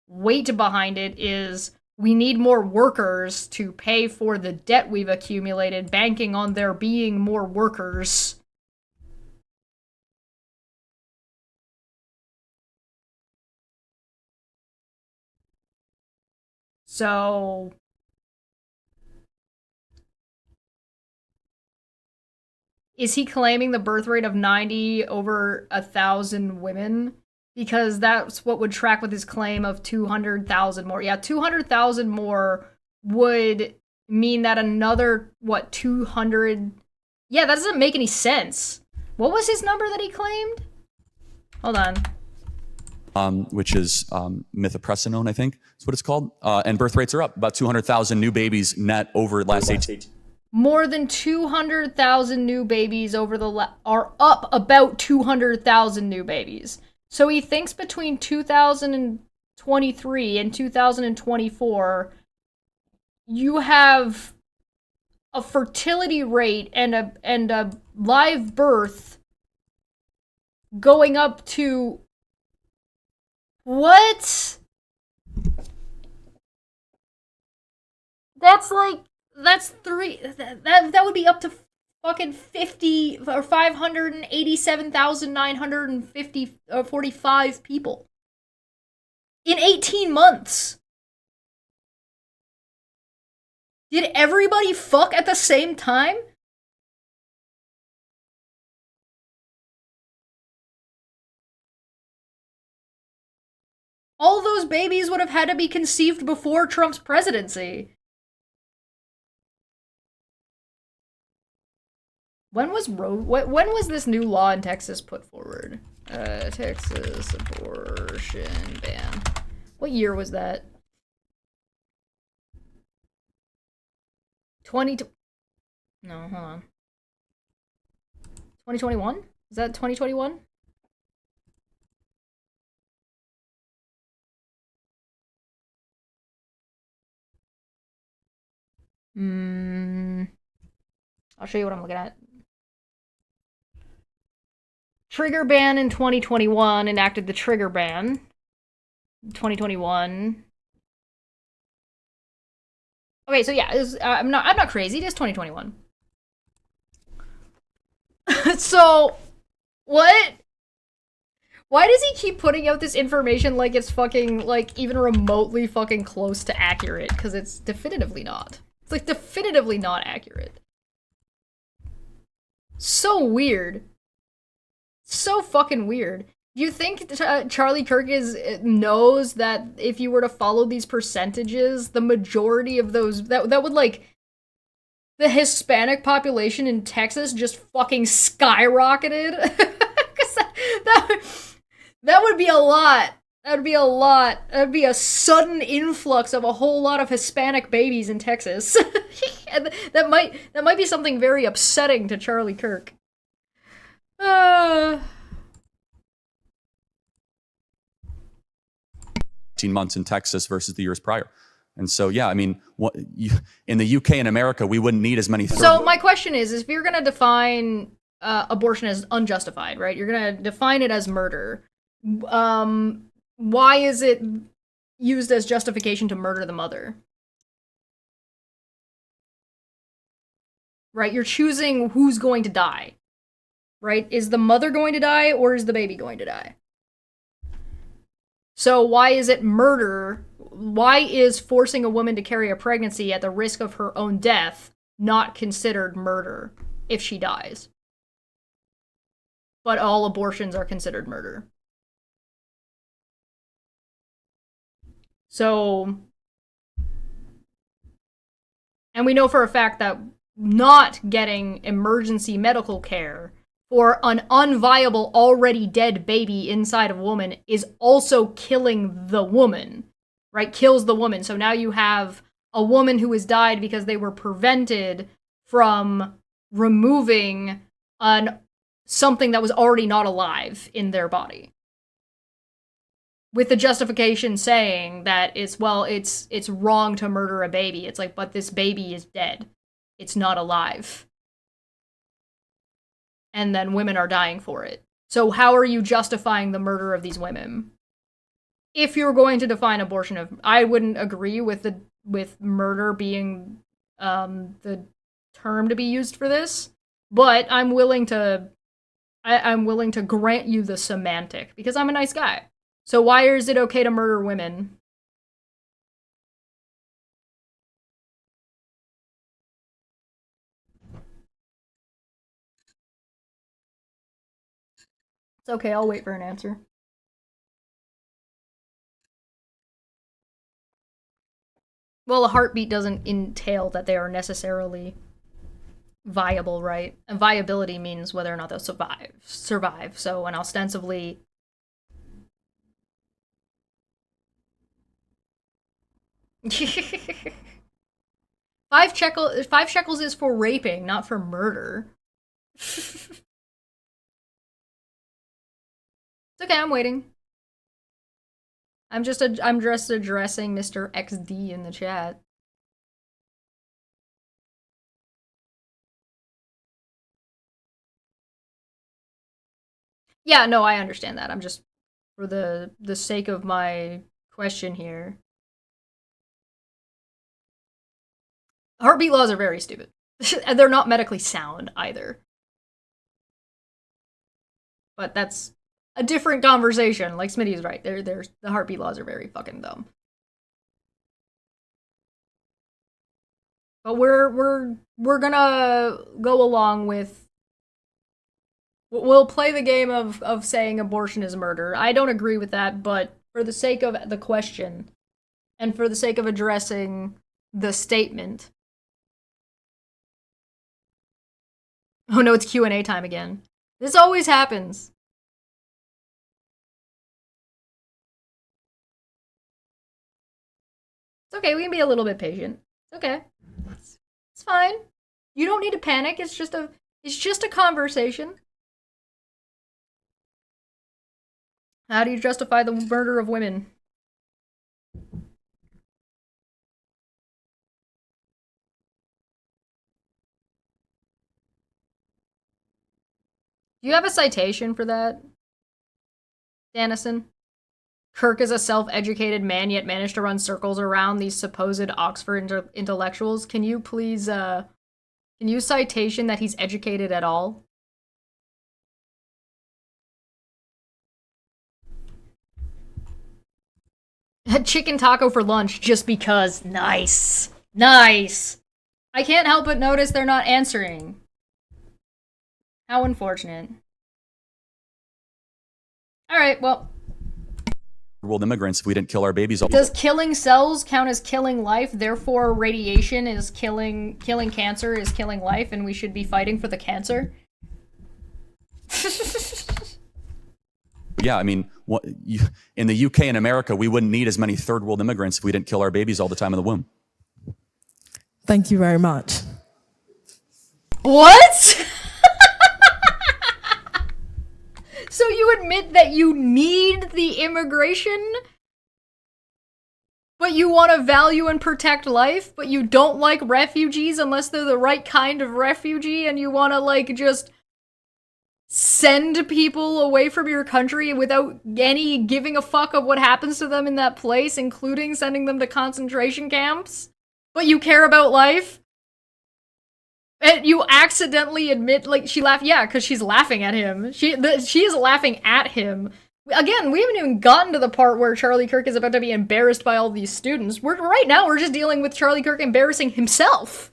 weight behind it is we need more workers to pay for the debt we've accumulated, banking on there being more workers. So is he claiming the birth rate of 90 over 1,000 women? Because that's what would track with his claim of 200,000 more. Yeah, 200,000 more would mean that another, 200... Yeah, that doesn't make any sense. What was his number that he claimed? Hold on. Which is mifepristone, I think is what it's called. And birth rates are up. About 200,000 new babies net over the last 18. More than 200,000 new babies are up about 200,000 new babies. So he thinks between 2023 and 2024, you have a fertility rate and a live birth going up to what? That would be up to fucking 50 or 587,945 people in 18 months. Did everybody fuck at the same time? All those babies would have had to be conceived before Trump's presidency. When was this new law in Texas put forward? Texas abortion ban. What year was that? No, hold on. 2021? Is that 2021? I'll show you what I'm looking at. Trigger ban in 2021 enacted the trigger ban. 2021. Okay, so yeah, I'm not crazy. It is 2021. So, what? Why does he keep putting out this information like it's fucking, like, even remotely fucking close to accurate? Because it's definitively not. It's, like, definitively not accurate. So weird. So fucking weird. Do you think Charlie Kirk knows that if you were to follow these percentages, the majority of those, that would, like, the Hispanic population in Texas just fucking skyrocketed? Because that would be a lot. That would be a lot. That would be a sudden influx of a whole lot of Hispanic babies in Texas. And that might be something very upsetting to Charlie Kirk. 18 months in Texas versus the years prior. And so, yeah, I mean, in the UK and America, we wouldn't need as many. So my question is if you're going to define abortion as unjustified, right? You're going to define it as murder. Why is it used as justification to murder the mother? Right? You're choosing who's going to die. Right? Is the mother going to die or is the baby going to die? So why is it murder? Why is forcing a woman to carry a pregnancy at the risk of her own death not considered murder if she dies? But all abortions are considered murder. So, and we know for a fact that not getting emergency medical care for an unviable, already dead baby inside of a woman is also killing the woman, right? Kills the woman. So now you have a woman who has died because they were prevented from removing something that was already not alive in their body. With the justification saying that it's wrong to murder a baby. It's like, but this baby is dead. It's not alive. And then women are dying for it. So how are you justifying the murder of these women? if you're going to define abortion, I wouldn't agree with murder being the term to be used for this, but I'm willing to grant you the semantic because I'm a nice guy. So why is it okay to murder women? It's okay, I'll wait for an answer. Well, a heartbeat doesn't entail that they are necessarily viable, right? And viability means whether or not they'll survive. So, and ostensibly, five shekels is for raping, not for murder. It's okay, I'm waiting. I'm just addressing Mr. XD in the chat. Yeah, no, I understand that. I'm just, for the sake of my question here. Heartbeat laws are very stupid. And they're not medically sound either. But that's a different conversation. Like Smitty's right. The heartbeat laws are very fucking dumb. But we're gonna go along with, we'll play the game of saying abortion is murder. I don't agree with that, but for the sake of the question, and for the sake of addressing the statement. Oh no, it's Q&A time again. This always happens. It's okay, we can be a little bit patient. It's okay. It's fine. You don't need to panic. It's just a conversation. How do you justify the murder of women? Do you have a citation for that, Dannison? Kirk is a self-educated man, yet managed to run circles around these supposed Oxford intellectuals. Can you please, can you citation that he's educated at all? Had chicken taco for lunch just because. Nice. Nice. I can't help but notice they're not answering. How unfortunate. Alright, well. World immigrants if we didn't kill our babies all. Does killing cells count as killing life? Therefore, radiation is killing cancer is killing life, and we should be fighting for the cancer? Yeah, I mean, in the UK and America, we wouldn't need as many third world immigrants if we didn't kill our babies all the time in the womb. Thank you very much. What? So you admit that you need the immigration, but you want to value and protect life, but you don't like refugees unless they're the right kind of refugee, and you want to, like, just send people away from your country without any giving a fuck of what happens to them in that place, including sending them to concentration camps? But you care about life? And you accidentally admit, like, she laughed, yeah, because she's laughing at him. She is laughing at him. Again, we haven't even gotten to the part where Charlie Kirk is about to be embarrassed by all these students. Right now, we're just dealing with Charlie Kirk embarrassing himself.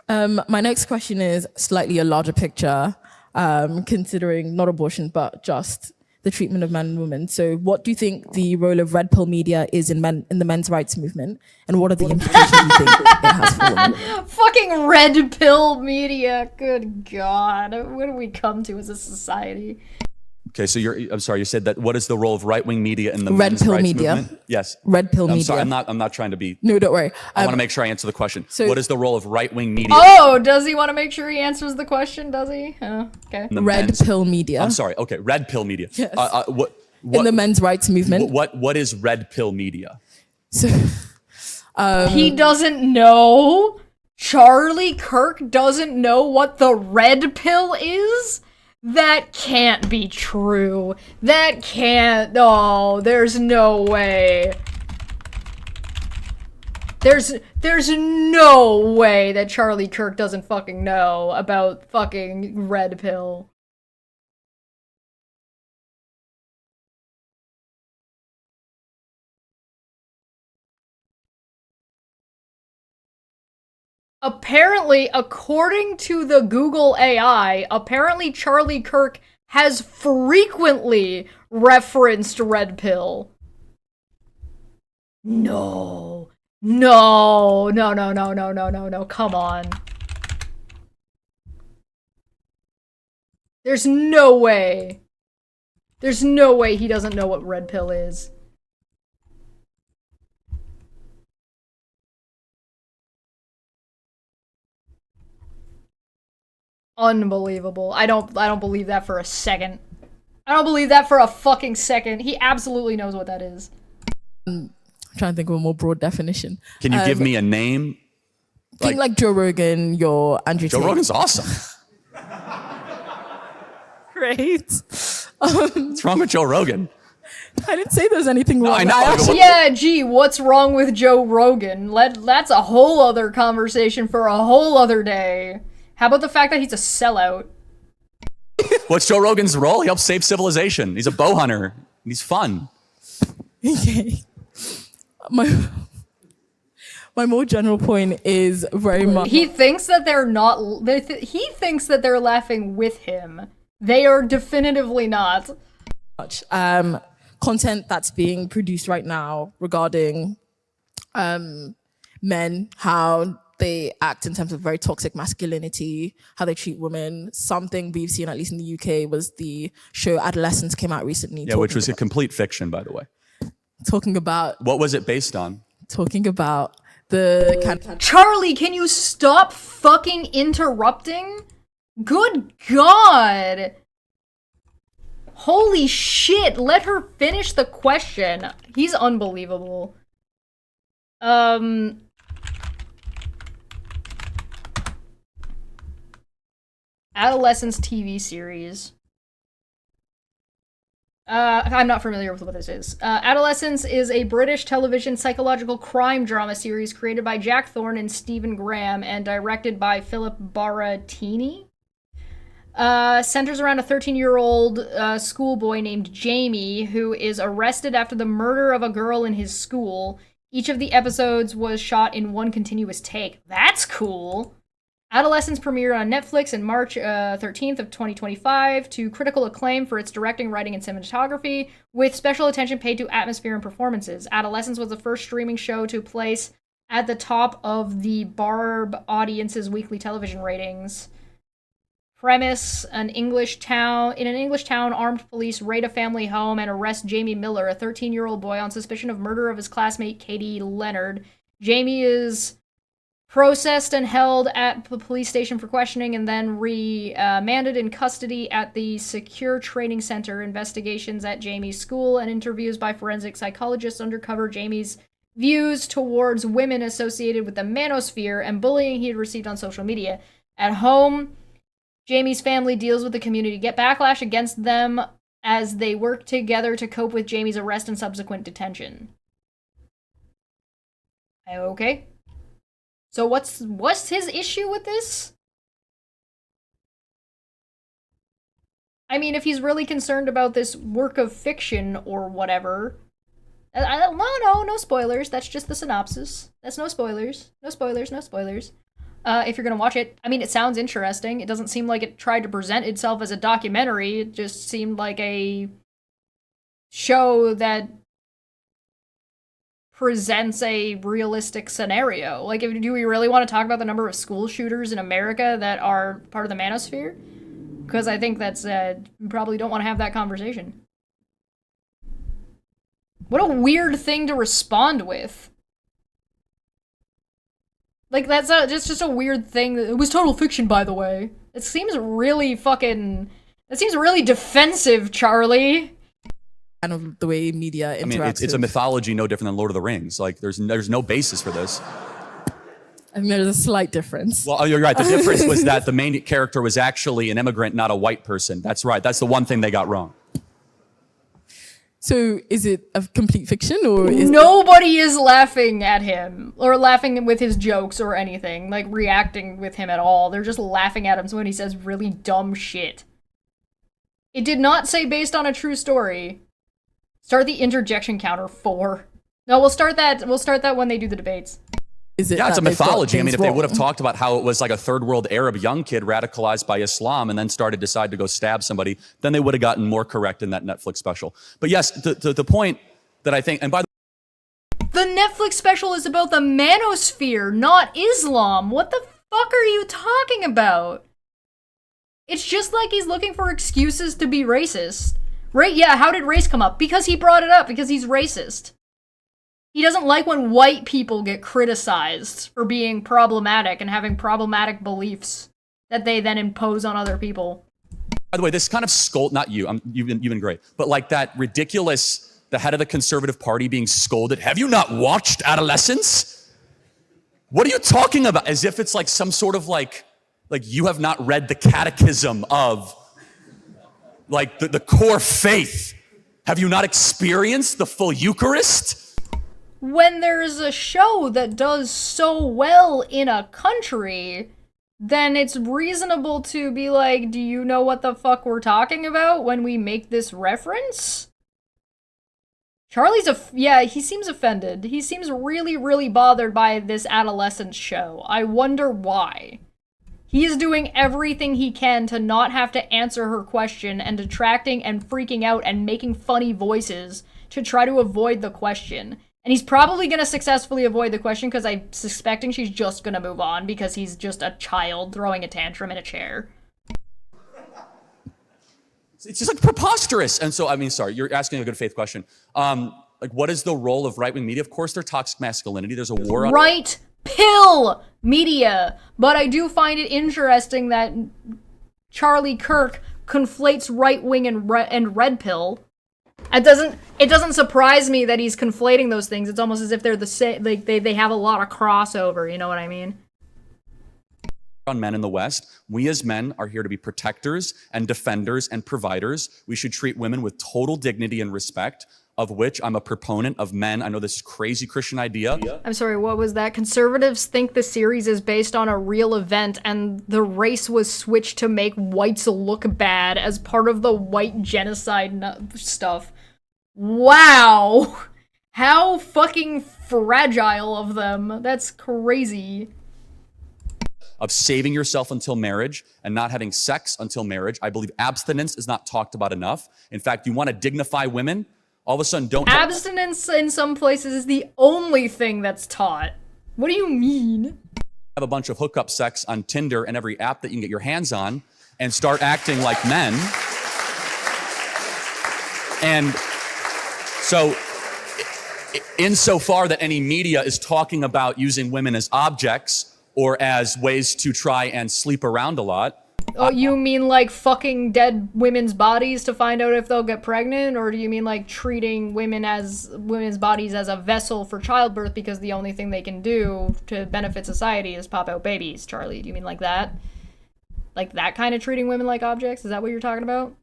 My next question is slightly a larger picture, considering not abortion, but just the treatment of men and women. So what do you think the role of red pill media is in the men's rights movement? And what are the implications you think it has for women? Fucking red pill media. Good God. What do we come to as a society? Okay, so I'm sorry, you said that what is the role of right-wing media in the red men's pill rights media movement? Yes. Red pill media. Sorry, I'm not trying to be. No, don't worry. I want to make sure I answer the question. So, what is the role of right-wing media? Oh, does he want to make sure he answers the question? Does he? Oh, okay. Red pill media. I'm sorry. Okay, red pill media. Yes. What in the men's rights movement. What is red pill media? So, he doesn't know. Charlie Kirk doesn't know what the red pill is. That can't be true. That can't. Oh, there's no way. There's no way that Charlie Kirk doesn't fucking know about fucking red pill. Apparently, according to the Google AI, apparently Charlie Kirk has frequently referenced red pill. No. No, no, no, no, no, no, no, no, come on. There's no way. There's no way he doesn't know what red pill is. Unbelievable. I don't believe that for a second. I don't believe that for a fucking second. He absolutely knows what that is. I'm trying to think of a more broad definition. Can you give me a name? Think like Joe Rogan, your Andrew Joe Tate. Rogan's awesome. Great. What's wrong with Joe Rogan? I didn't say there's anything wrong. I know. Yeah, gee, what's wrong with Joe Rogan? That's a whole other conversation for a whole other day. How about the fact that he's a sellout? What's Joe Rogan's role? He helps save civilization. He's a bow hunter. He's fun. Okay. My more general point is very much. He thinks that they're not. He thinks that they're laughing with him. They are definitively not. Content that's being produced right now regarding men, how they act in terms of very toxic masculinity, how they treat women. Something we've seen, at least in the UK, was the show Adolescence came out recently. Yeah, which was a complete fiction, by the way. Talking about... What was it based on? Talking about the kind of... Charlie, can you stop fucking interrupting? Good God! Holy shit, let her finish the question. He's unbelievable. Adolescence TV series. I'm not familiar with what this is. Adolescence is a British television psychological crime drama series created by Jack Thorne and Stephen Graham and directed by Philip Baratini. Centers around a 13-year-old schoolboy named Jamie who is arrested after the murder of a girl in his school. Each of the episodes was shot in one continuous take. That's cool. Adolescence premiered on Netflix in March 13th of 2025 to critical acclaim for its directing, writing, and cinematography, with special attention paid to atmosphere and performances. Adolescence was the first streaming show to place at the top of the Barb audience's weekly television ratings. Premise: in an English town, armed police raid a family home and arrest Jamie Miller, a 13-year-old boy, on suspicion of murder of his classmate Katie Leonard. Jamie is processed and held at the police station for questioning and then remanded in custody at the Secure Training Center. Investigations at Jamie's school and interviews by forensic psychologists uncover Jamie's views towards women associated with the manosphere and bullying he had received on social media. At home, Jamie's family deals with the community backlash against them as they work together to cope with Jamie's arrest and subsequent detention. Okay. So what's his issue with this? I mean, if he's really concerned about this work of fiction or whatever... No spoilers. That's just the synopsis. That's no spoilers. No spoilers, no spoilers. If you're gonna watch it, I mean, it sounds interesting. It doesn't seem like it tried to present itself as a documentary. It just seemed like a show that presents a realistic scenario. Like, do we really want to talk about the number of school shooters in America that are part of the manosphere? Because I think that's, we probably don't want to have that conversation. What a weird thing to respond with. Like, that's just a weird thing. It was total fiction, by the way. It seems really fucking... It seems really defensive, Charlie. Kind of the way media interacts. I mean, it's a mythology no different than Lord of the Rings. Like, there's no basis for this. I mean, there's a slight difference. Well, you're right. The difference was that the main character was actually an immigrant, not a white person. That's right. That's the one thing they got wrong. So is it a complete fiction or is Nobody is laughing at him or laughing with his jokes or anything, like reacting with him at all. They're just laughing at him when he says really dumb shit. It did not say based on a true story. Start the interjection counter 4. No, we'll start that when they do the debates. is it Yeah, it's a that they've got mythology. I mean, things if they would have wrong? talked about how it was like a third world Arab young kid radicalized by Islam and then decide to go stab somebody, then they would have gotten more correct in that Netflix special. But yes, the point that I think, and by The Netflix special is about the manosphere, not Islam. What the fuck are you talking about? It's just like he's looking for excuses to be racist. Right? Yeah, how did race come up? Because he brought it up, because he's racist. He doesn't like when white people get criticized for being problematic and having problematic beliefs that they then impose on other people. By the way, this kind of scold, not you, you've been great, but like that ridiculous, the head of the Conservative Party being scolded. Have you not watched Adolescence? What are you talking about? As if it's like some sort of like you have not read the catechism of like the core faith. Have you not experienced the full Eucharist? When there's a show that does so well in a country, then it's reasonable to be like, do you know what the fuck we're talking about when we make this reference? Charlie's he seems offended. He seems really, really bothered by this Adolescence show. I wonder why. He is doing everything he can to not have to answer her question and detracting and freaking out and making funny voices to try to avoid the question. And he's probably going to successfully avoid the question because I'm suspecting she's just going to move on because he's just a child throwing a tantrum in a chair. It's just like preposterous. And so, I mean, sorry, you're asking a good faith question. Like, what is the role of right-wing media? Of course, they're toxic masculinity. There's a war on... Right pill media. But I do find it interesting that Charlie Kirk conflates right-wing and red pill. It doesn't surprise me that he's conflating those things. It's almost as if they're the same, like they have a lot of crossover, you know what I mean? On men in the West. We as men are here to be protectors and defenders and providers. We should treat women with total dignity and respect, of which I'm a proponent of men. I know this crazy Christian idea. I'm sorry, what was that? Conservatives think the series is based on a real event and the race was switched to make whites look bad as part of the white genocide stuff. Wow! How fucking fragile of them. That's crazy. Of saving yourself until marriage and not having sex until marriage. I believe abstinence is not talked about enough. In fact, you want to dignify women, all of a sudden don't... Abstinence in some places is the only thing that's taught. What do you mean? Have a bunch of hookup sex on Tinder and every app that you can get your hands on and start acting like men. And so, insofar that any media is talking about using women as objects or as ways to try and sleep around a lot. Oh, you mean like fucking dead women's bodies to find out if they'll get pregnant? Or do you mean like treating women's bodies as a vessel for childbirth because the only thing they can do to benefit society is pop out babies, Charlie? Do you mean like that? Like that kind of treating women like objects? Is that what you're talking about?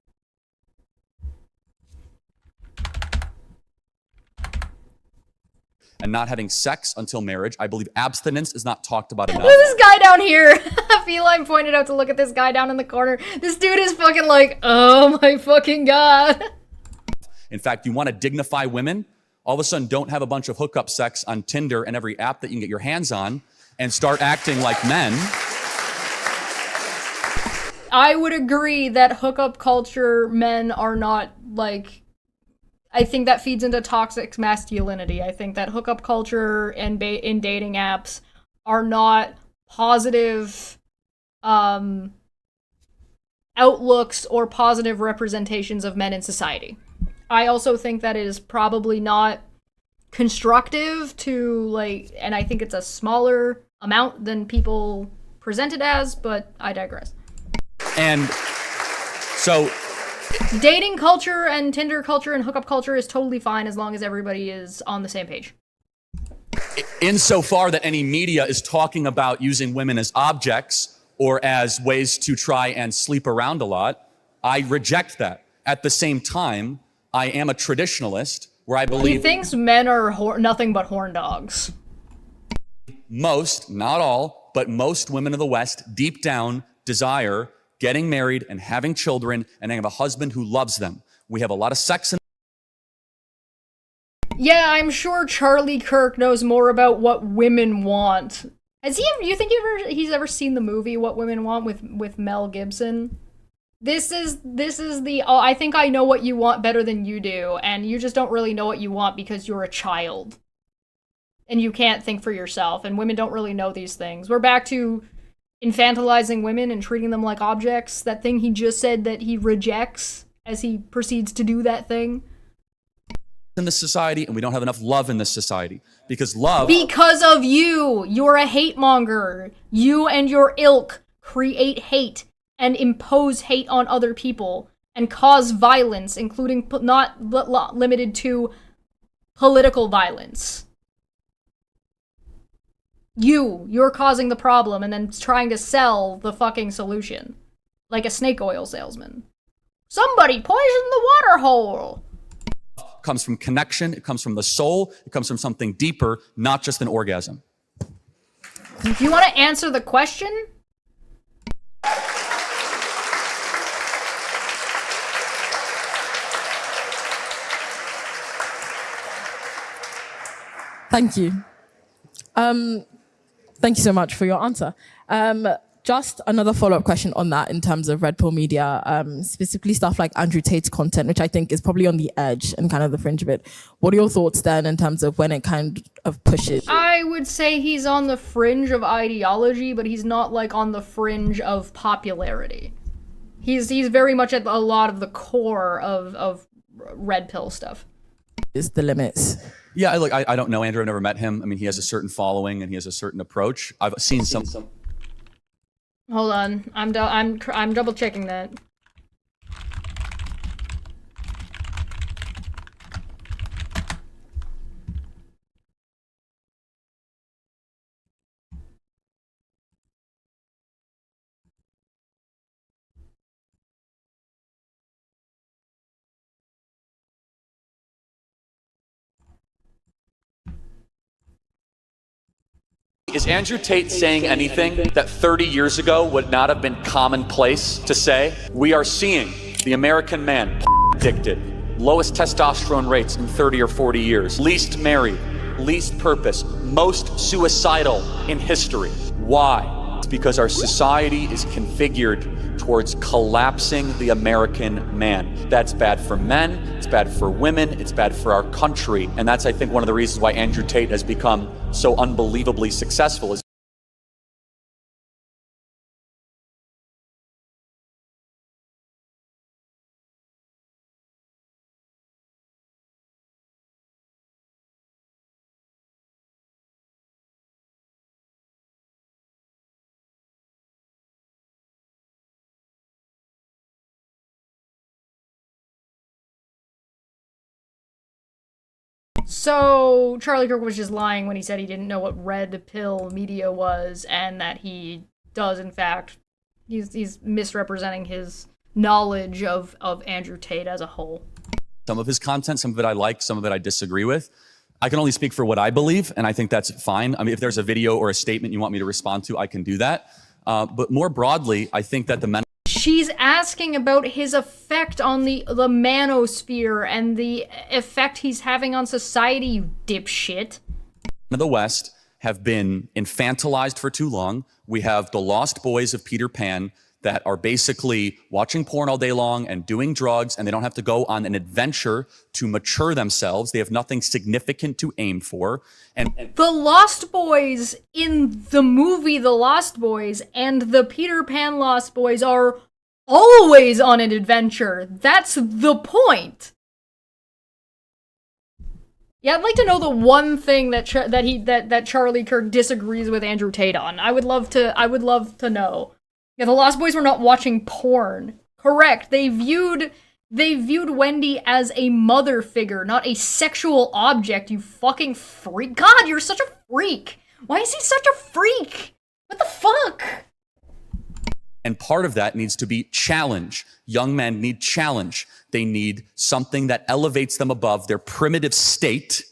And not having sex until marriage. I believe abstinence is not talked about enough. Look at this guy down here. Feline pointed out to look at this guy down in the corner. This dude is fucking like, oh my fucking god. In fact, you want to dignify women, all of a sudden don't have a bunch of hookup sex on Tinder and every app that you can get your hands on and start acting like men. I would agree that hookup culture men are not like... I think that feeds into toxic masculinity. I think that hookup culture and in dating apps are not positive outlooks or positive representations of men in society. I also think that it is probably not constructive to like, and I think it's a smaller amount than people present it as, but I digress. And so... dating culture and Tinder culture and hookup culture is totally fine as long as everybody is on the same page. insofar that any media is talking about using women as objects or as ways to try and sleep around a lot, I reject that. At the same time, I am a traditionalist where I believe— He thinks men are nothing but horn dogs. Most, not all, but most women of the West deep down desire getting married and having children and having a husband who loves them. We have a lot of sex in— Yeah, I'm sure Charlie Kirk knows more about what women want. Has he ever, you think he's ever seen the movie What Women Want with Mel Gibson? This is the, oh, I think I know what you want better than you do, and you just don't really know what you want because you're a child. And you can't think for yourself, and women don't really know these things. We're back to infantilizing women and treating them like objects. That thing he just said that he rejects as he proceeds to do that thing. In this society, and we don't have enough love in this society. Because love— Because of you! You're a hate monger. You and your ilk create hate and impose hate on other people and cause violence, including not limited to political violence. You're causing the problem and then trying to sell the fucking solution. Like a snake oil salesman. Somebody poisoned the water hole! comes from connection, it comes from the soul, it comes from something deeper, not just an orgasm. If you want to answer the question? Thank you. Thank you so much for your answer. Just another follow-up question on that in terms of red pill media, specifically stuff like Andrew Tate's content, which I think is probably on the edge and kind of the fringe of it. What are your thoughts then in terms of when it kind of pushes? I would say he's on the fringe of ideology, but he's not like on the fringe of popularity. He's very much at a lot of the core of red pill stuff. Is the limits? Yeah, look, I don't know Andrew. I've never met him. I mean, he has a certain following and he has a certain approach. I've seen some. Hold on, I'm double checking that. Is Andrew Tate saying anything that 30 years ago would not have been commonplace to say? We are seeing the American man addicted, lowest testosterone rates in 30 or 40 years, least married, least purpose, most suicidal in history. Why? It's because our society is configured towards collapsing the American man. That's bad for men, it's bad for women, it's bad for our country. And that's, I think, one of the reasons why Andrew Tate has become so unbelievably successful. Is So, Charlie Kirk was just lying when he said he didn't know what red pill media was, and that he does, in fact, he's misrepresenting his knowledge of Andrew Tate as a whole. some of his content, some of it I like, some of it I disagree with. I can only speak for what I believe, and I think that's fine. I mean, if there's a video or a statement you want me to respond to, I can do that. But more broadly, I think that the men— She's asking about his effect on the manosphere and the effect he's having on society, you dipshit. of the West have been infantilized for too long. We have the lost boys of Peter Pan that are basically watching porn all day long and doing drugs, and they don't have to go on an adventure to mature themselves. They have nothing significant to aim for. And The Lost Boys in the movie The Lost Boys and the Peter Pan Lost Boys are always on an adventure. That's the point. Yeah, I'd like to know the one thing that Charlie Kirk disagrees with Andrew Tate on. I would love to know. Yeah, the Lost Boys were not watching porn. Correct. They viewed They viewed Wendy as a mother figure, not a sexual object, you fucking freak. God, you're such a freak. Why is he such a freak? What the fuck? And part of that needs to be challenge. Young men need challenge. They need something that elevates them above their primitive state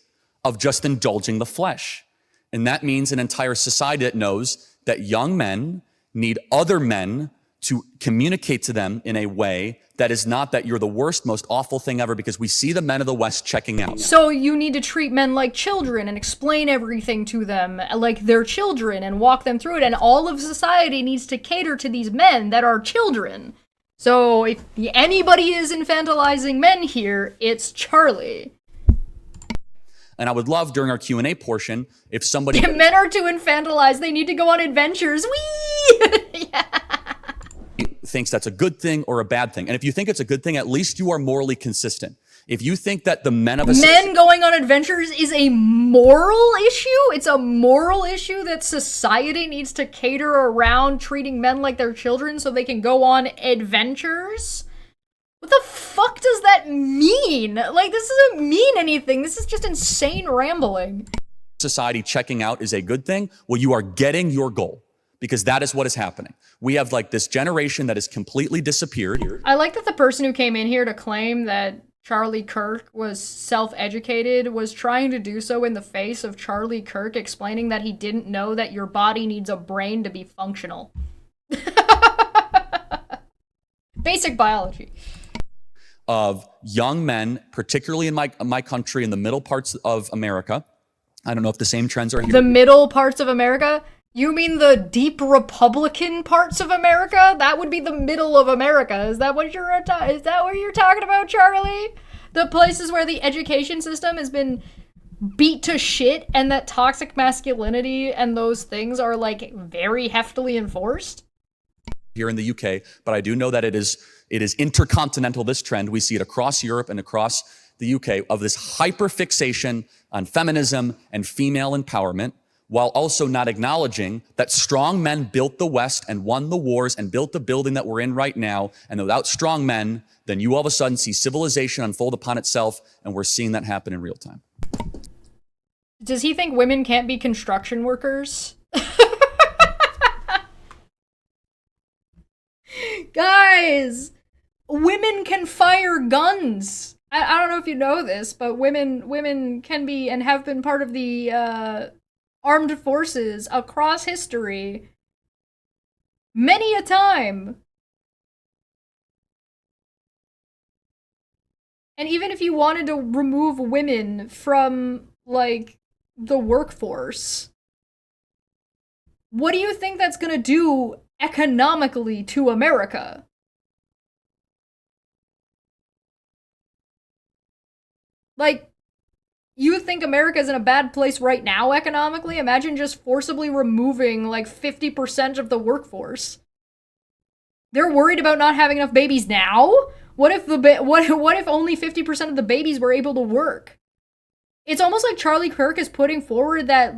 of just indulging the flesh. And that means an entire society that knows that young men need other men to communicate to them in a way that is not that you're the worst, most awful thing ever, because we see the men of the West checking out. So you need to treat men like children and explain everything to them like they're children and walk them through it. And all of society needs to cater to these men that are children. So if anybody is infantilizing men here, it's Charlie. And I would love during our Q&A portion, if somebody... Men are too infantilized. They need to go on adventures. Whee! Yeah. thinks that's a good thing or a bad thing. And if you think it's a good thing, at least you are morally consistent. If you think that the men of a... Men going on adventures is a moral issue? It's a moral issue that society needs to cater around treating men like they're children so they can go on adventures? What the fuck does that mean? Like, this doesn't mean anything. This is just insane rambling. Society checking out is a good thing. Well, you are getting your goal, because that is what is happening. We have like this generation that has completely disappeared. I like that the person who came in here to claim that Charlie Kirk was self-educated was trying to do so in the face of Charlie Kirk explaining that he didn't know that your body needs a brain to be functional. Basic biology. Of young men, particularly in my country, in the middle parts of America. I don't know if the same trends are here. The middle parts of America? You mean the deep Republican parts of America? That would be the middle of America. Is that what you're talking about, Charlie? The places where the education system has been beat to shit and that toxic masculinity and those things are like very heftily enforced? Here in the UK, but I do know that it is intercontinental, this trend. We see it across Europe and across the UK of this hyperfixation on feminism and female empowerment, while also not acknowledging that strong men built the West and won the wars and built the building that we're in right now. And without strong men, then you all of a sudden see civilization unfold upon itself, and we're seeing that happen in real time. Does he think women can't be construction workers? Guys, women can fire guns. I don't know if you know this, but women can be and have been part of the armed forces across history many a time. And even if you wanted to remove women from, like, the workforce, what do you think that's gonna do economically to America? Like, you think America's in a bad place right now economically? Imagine just forcibly removing like 50% of the workforce. They're worried about not having enough babies now? What if what if only 50% of the babies were able to work? It's almost like Charlie Kirk is putting forward that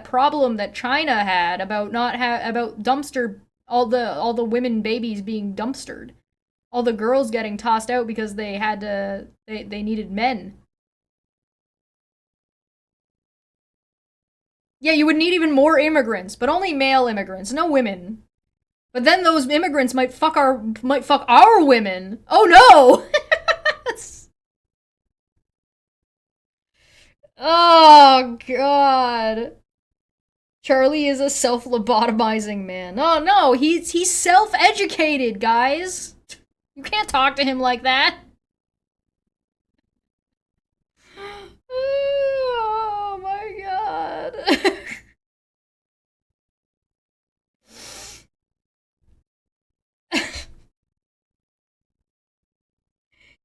problem that China had about about dumpster, all the women babies being dumpstered. All the girls getting tossed out because they needed men. Yeah, you would need even more immigrants, but only male immigrants, no women. But then those immigrants might fuck our women. Oh no! Oh god. Charlie is a self-lobotomizing man. Oh no, he's self-educated, guys. You can't talk to him like that. Oh my god.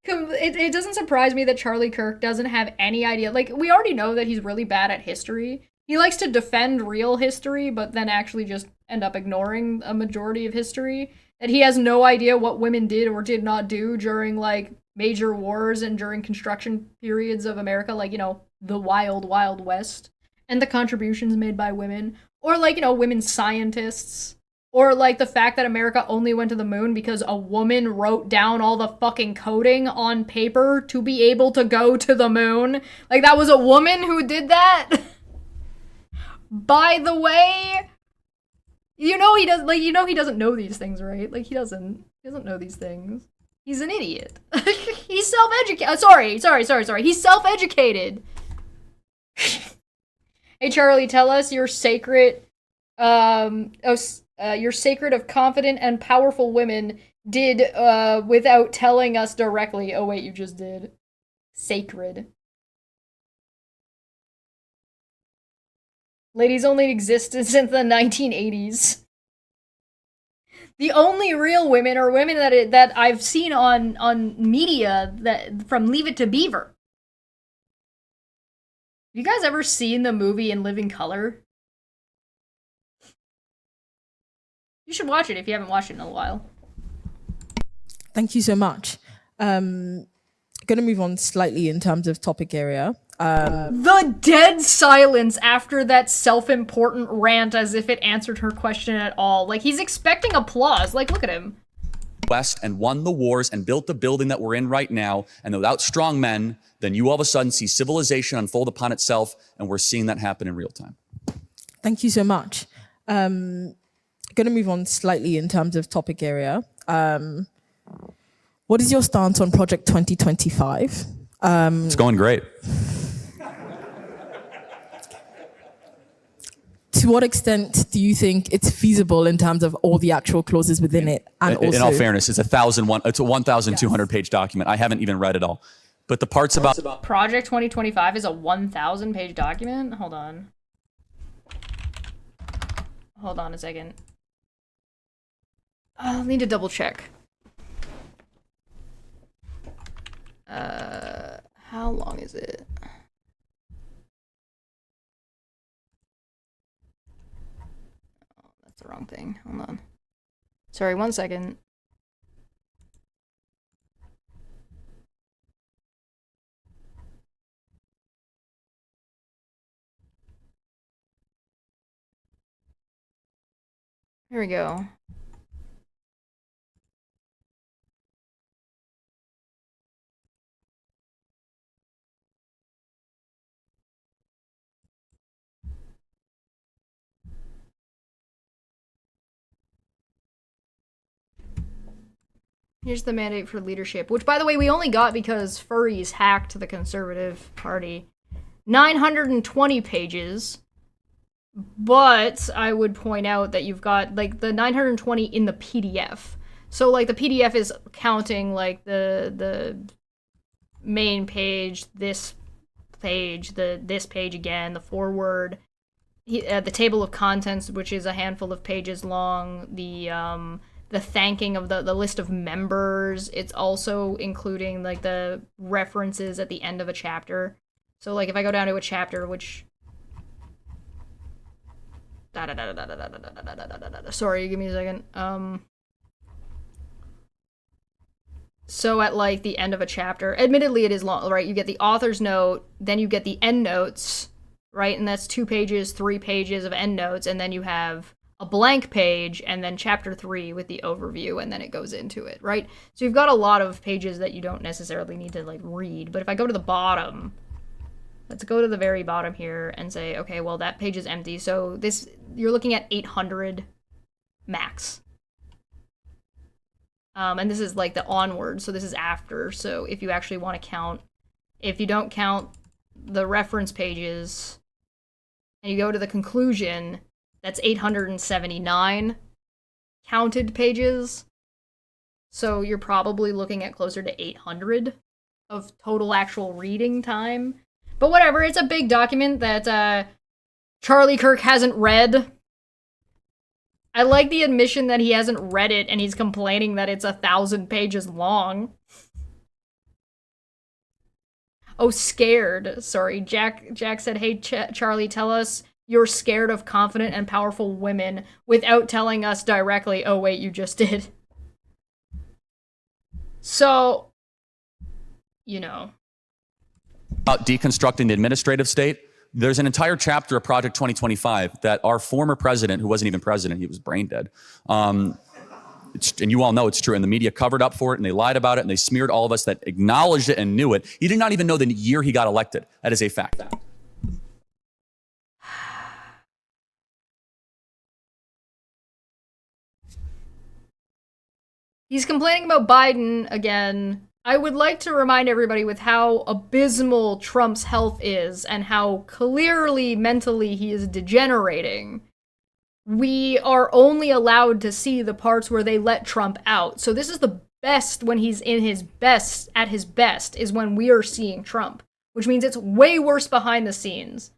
It doesn't surprise me that Charlie Kirk doesn't have any idea. Like, we already know that he's really bad at history. He likes to defend real history, but then actually just end up ignoring a majority of history. That he has no idea what women did or did not do during, like, major wars and during construction periods of America, like, you know, the wild, wild West, and the contributions made by women. Or, like, you know, women scientists. Or like the fact that America only went to the moon because a woman wrote down all the fucking coding on paper to be able to go to the moon. Like that was a woman who did that. By the way, he doesn't know these things, right? Like he doesn't know these things. He's an idiot. He's self-educated. Sorry. He's self-educated. Hey Charlie, tell us your sacred your sacred of confident and powerful women did without telling us directly. Oh wait, you just did. Sacred. Ladies only existed since the 1980s. The only real women are women that I've seen on media that from Leave It to Beaver. You guys ever seen the movie In Living Color? You should watch it if you haven't watched it in a while. Thank you so much. Going to move on slightly in terms of topic area. The dead silence after that self-important rant as if it answered her question at all. Like, he's expecting applause. Like, look at him. West and won the wars and built the building that we're in right now. And without strong men, then you all of a sudden see civilization unfold upon itself. And we're seeing that happen in real time. Thank you so much. Going to move on slightly in terms of topic area. What is your stance on Project 2025? It's going great. To what extent do you think it's feasible in terms of all the actual clauses within it? And also, in all fairness, it's a 1,200 page document. I haven't even read it all. But the parts about Project 2025 is a 1,000 page document? Hold on a second. I'll need to double check. How long is it? Oh, that's the wrong thing. Hold on. Sorry, 1 second. Here we go. Here's the mandate for leadership, which, by the way, we only got because furries hacked the Conservative Party. 920 pages, but I would point out that you've got, like, the 920 in the PDF. So, like, the PDF is counting, like, the main page, this page, this page again, the foreword, the table of contents, which is a handful of pages long, the thanking of the list of members. It's also including like the references at the end of a chapter. So like if I go down to a chapter, which sorry, give me a second. So at like the end of a chapter, admittedly it is long, right? You get the author's note, then you get the end notes, right? And that's 2 pages, 3 pages of end notes, and then you have a blank page, and then chapter 3 with the overview, and then it goes into it, right? So you've got a lot of pages that you don't necessarily need to like read. But if I go to the bottom, let's go to the very bottom here and say, okay, well that page is empty. So this, you're looking at 800 max. And this is like the onward, so this is after. So if you actually want to count, if you don't count the reference pages, and you go to the conclusion, that's 879 counted pages. So you're probably looking at closer to 800 of total actual reading time. But whatever, it's a big document that Charlie Kirk hasn't read. I like the admission that he hasn't read it and he's complaining that it's 1,000 pages long. Oh, scared. Sorry, Jack said, hey, Charlie, tell us you're scared of confident and powerful women without telling us directly. Oh, wait, you just did. So, you know. About deconstructing the administrative state, There's an entire chapter of Project 2025 that our former president, who wasn't even president, he was brain dead, and you all know it's true, and the media covered up for it, and they lied about it, and they smeared all of us that acknowledged it and knew it. He did not even know the year he got elected. That is a fact. He's complaining about Biden again. I would like to remind everybody with how abysmal Trump's health is and how clearly mentally he is degenerating. We are only allowed to see the parts where they let Trump out. So this is the best when he's in his best, at his best, is when we are seeing Trump, which means it's way worse behind the scenes.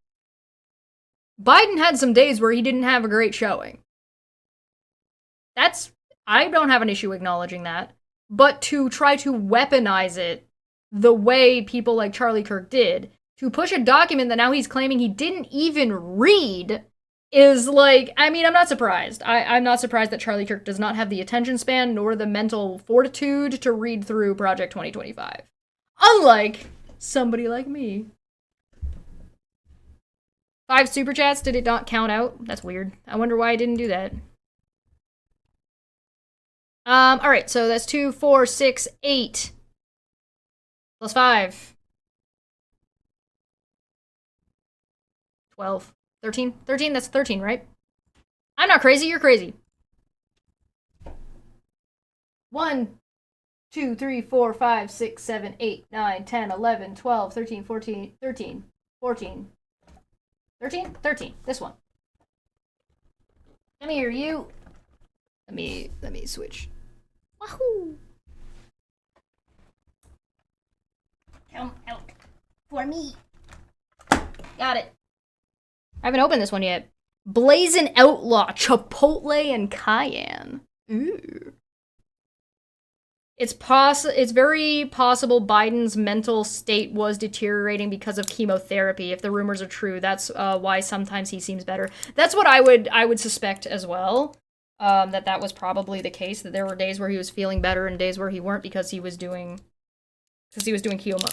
Biden had some days where he didn't have a great showing. I don't have an issue acknowledging that. But to try to weaponize it the way people like Charlie Kirk did, to push a document that now he's claiming he didn't even read, is like, I mean, I'm not surprised. I'm not surprised that Charlie Kirk does not have the attention span nor the mental fortitude to read through Project 2025. Unlike somebody like me. 5 super chats, did it not count out? That's weird. I wonder why I didn't do that. Alright, so that's 2, 4, 6, 8. Plus 5. 12. 13? 13? That's 13, right? I'm not crazy, you're crazy. 1, 2, 3, 4, 5, 6, 7, 8, 9, 10, 11, 12, 13, 14, 13, 14. 13? 13. This one. Come here, you. Let me switch. Wahoo! Come out for me. Got it. I haven't opened this one yet. Blazing Outlaw, Chipotle and Cayenne. Ooh. It's very possible Biden's mental state was deteriorating because of chemotherapy. If the rumors are true, that's why sometimes he seems better. That's what I would suspect as well. That was probably the case. That there were days where he was feeling better and days where he weren't because he was doing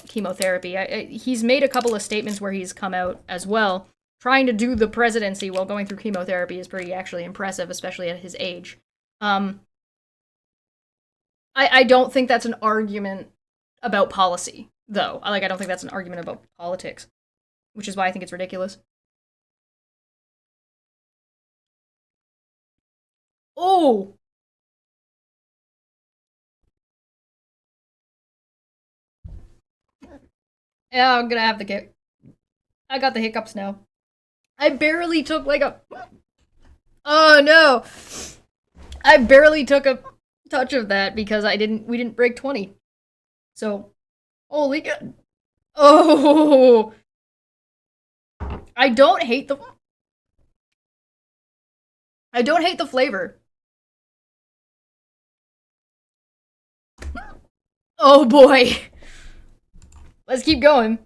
chemotherapy. He's made a couple of statements where he's come out as well. Trying to do the presidency while going through chemotherapy is pretty actually impressive, especially at his age. I don't think that's an argument about policy, though. I don't think that's an argument about politics, which is why I think it's ridiculous. Oh! Yeah, I'm gonna have the kick. I got the hiccups now. I barely took oh no! I barely took a touch of that because we didn't break 20. So, holy god. Oh! I don't hate the flavor. Oh boy. Let's keep going.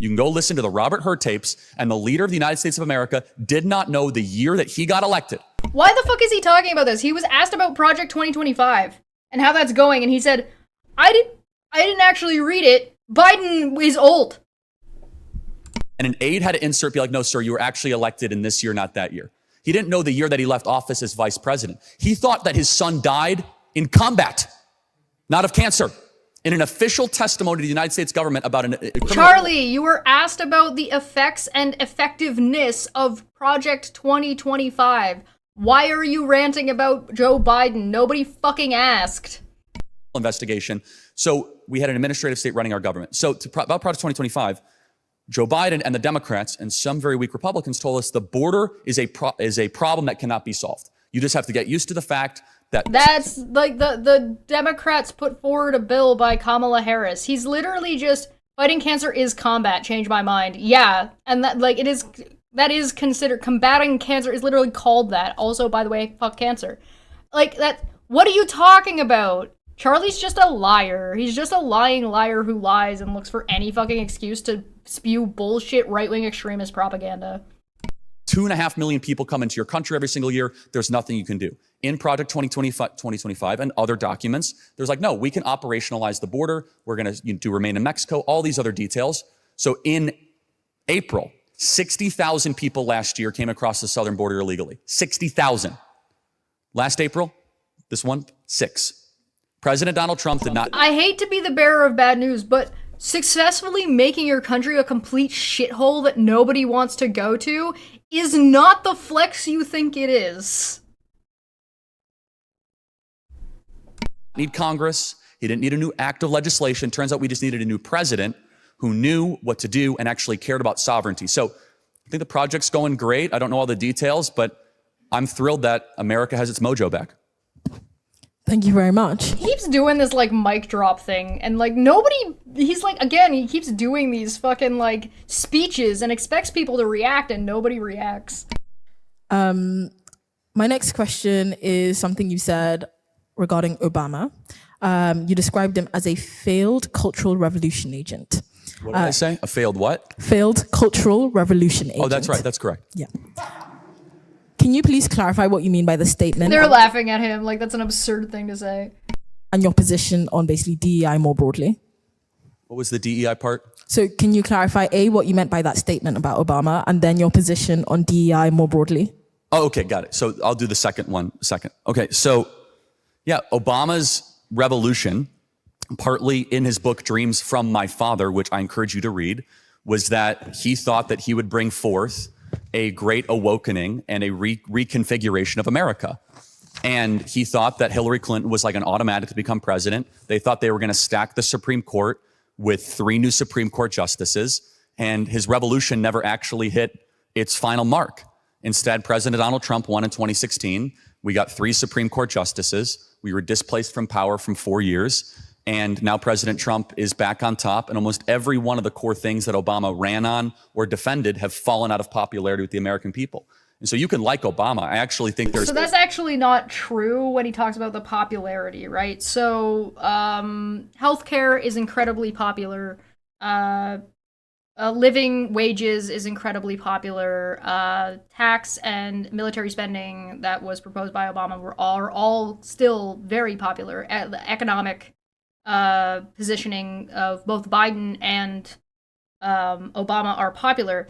You can go listen to the Robert Hur tapes, and the leader of the United States of America did not know the year that he got elected. Why the fuck is he talking about this? He was asked about Project 2025 and how that's going, and he said, I didn't actually read it. Biden is old. And an aide had to insert, be like, no, sir, you were actually elected in this year, not that year. He didn't know the year that he left office as vice president. He thought that his son died in combat, not of cancer. In an official testimony to the United States government about Charlie, you were asked about the effects and effectiveness of Project 2025. Why are you ranting about Joe Biden? Nobody fucking asked. Investigation. So we had an administrative state running our government. So about Project 2025, Joe Biden and the Democrats and some very weak Republicans told us the border is a problem that cannot be solved. You just have to get used to the fact that's like the Democrats put forward a bill by Kamala Harris. He's literally just fighting cancer is combat. Change my mind. Yeah, and that is considered combating cancer is literally called that. Also, by the way, fuck cancer. Like that. What are you talking about? Charlie's just a liar. He's just a lying liar who lies and looks for any fucking excuse to spew bullshit right-wing extremist propaganda. 2.5 million people come into your country every single year. There's nothing you can do. In Project 2025 and other documents, there's like, no, we can operationalize the border. We're going to do remain in Mexico, all these other details. So in April, 60,000 people last year came across the southern border illegally. 60,000. Last April, this one, 6. President Donald Trump did not. I hate to be the bearer of bad news, but successfully making your country a complete shithole that nobody wants to go to is not the flex you think it is. Need Congress. He didn't need a new act of legislation. Turns out we just needed a new president who knew what to do and actually cared about sovereignty. So I think the project's going great. I don't know all the details, but I'm thrilled that America has its mojo back. Thank you very much. He keeps doing this like mic drop thing, and like nobody, he's like, again, he keeps doing these fucking like speeches and expects people to react, and nobody reacts. My next question is something you said regarding Obama. You described him as a failed cultural revolution agent. What did I say? A failed what? Failed cultural revolution agent. Oh, that's right. That's correct. Yeah. Can you please clarify what you mean by the statement? They're laughing at him like that's an absurd thing to say. And your position on basically DEI more broadly. What was the DEI part? So can you clarify, A, what you meant by that statement about Obama, and then your position on DEI more broadly? Oh, okay, got it. So I'll do the second one second. Okay, so yeah, Obama's revolution, partly in his book Dreams from My Father, which I encourage you to read, was that he thought that he would bring forth a great awakening and a reconfiguration of America. And he thought that Hillary Clinton was like an automatic to become president. They thought they were going to stack the Supreme Court with 3 new Supreme Court justices. And his revolution never actually hit its final mark. Instead, President Donald Trump won in 2016. We got 3 Supreme Court justices. We were displaced from power from 4 years. And now President Trump is back on top, and almost every one of the core things that Obama ran on or defended have fallen out of popularity with the American people. And so you can like Obama. I actually think there's... So that's actually not true when he talks about the popularity, right? So healthcare is incredibly popular. Living wages is incredibly popular. Tax and military spending that was proposed by Obama are all still very popular. The economic positioning of both Biden and Obama are popular.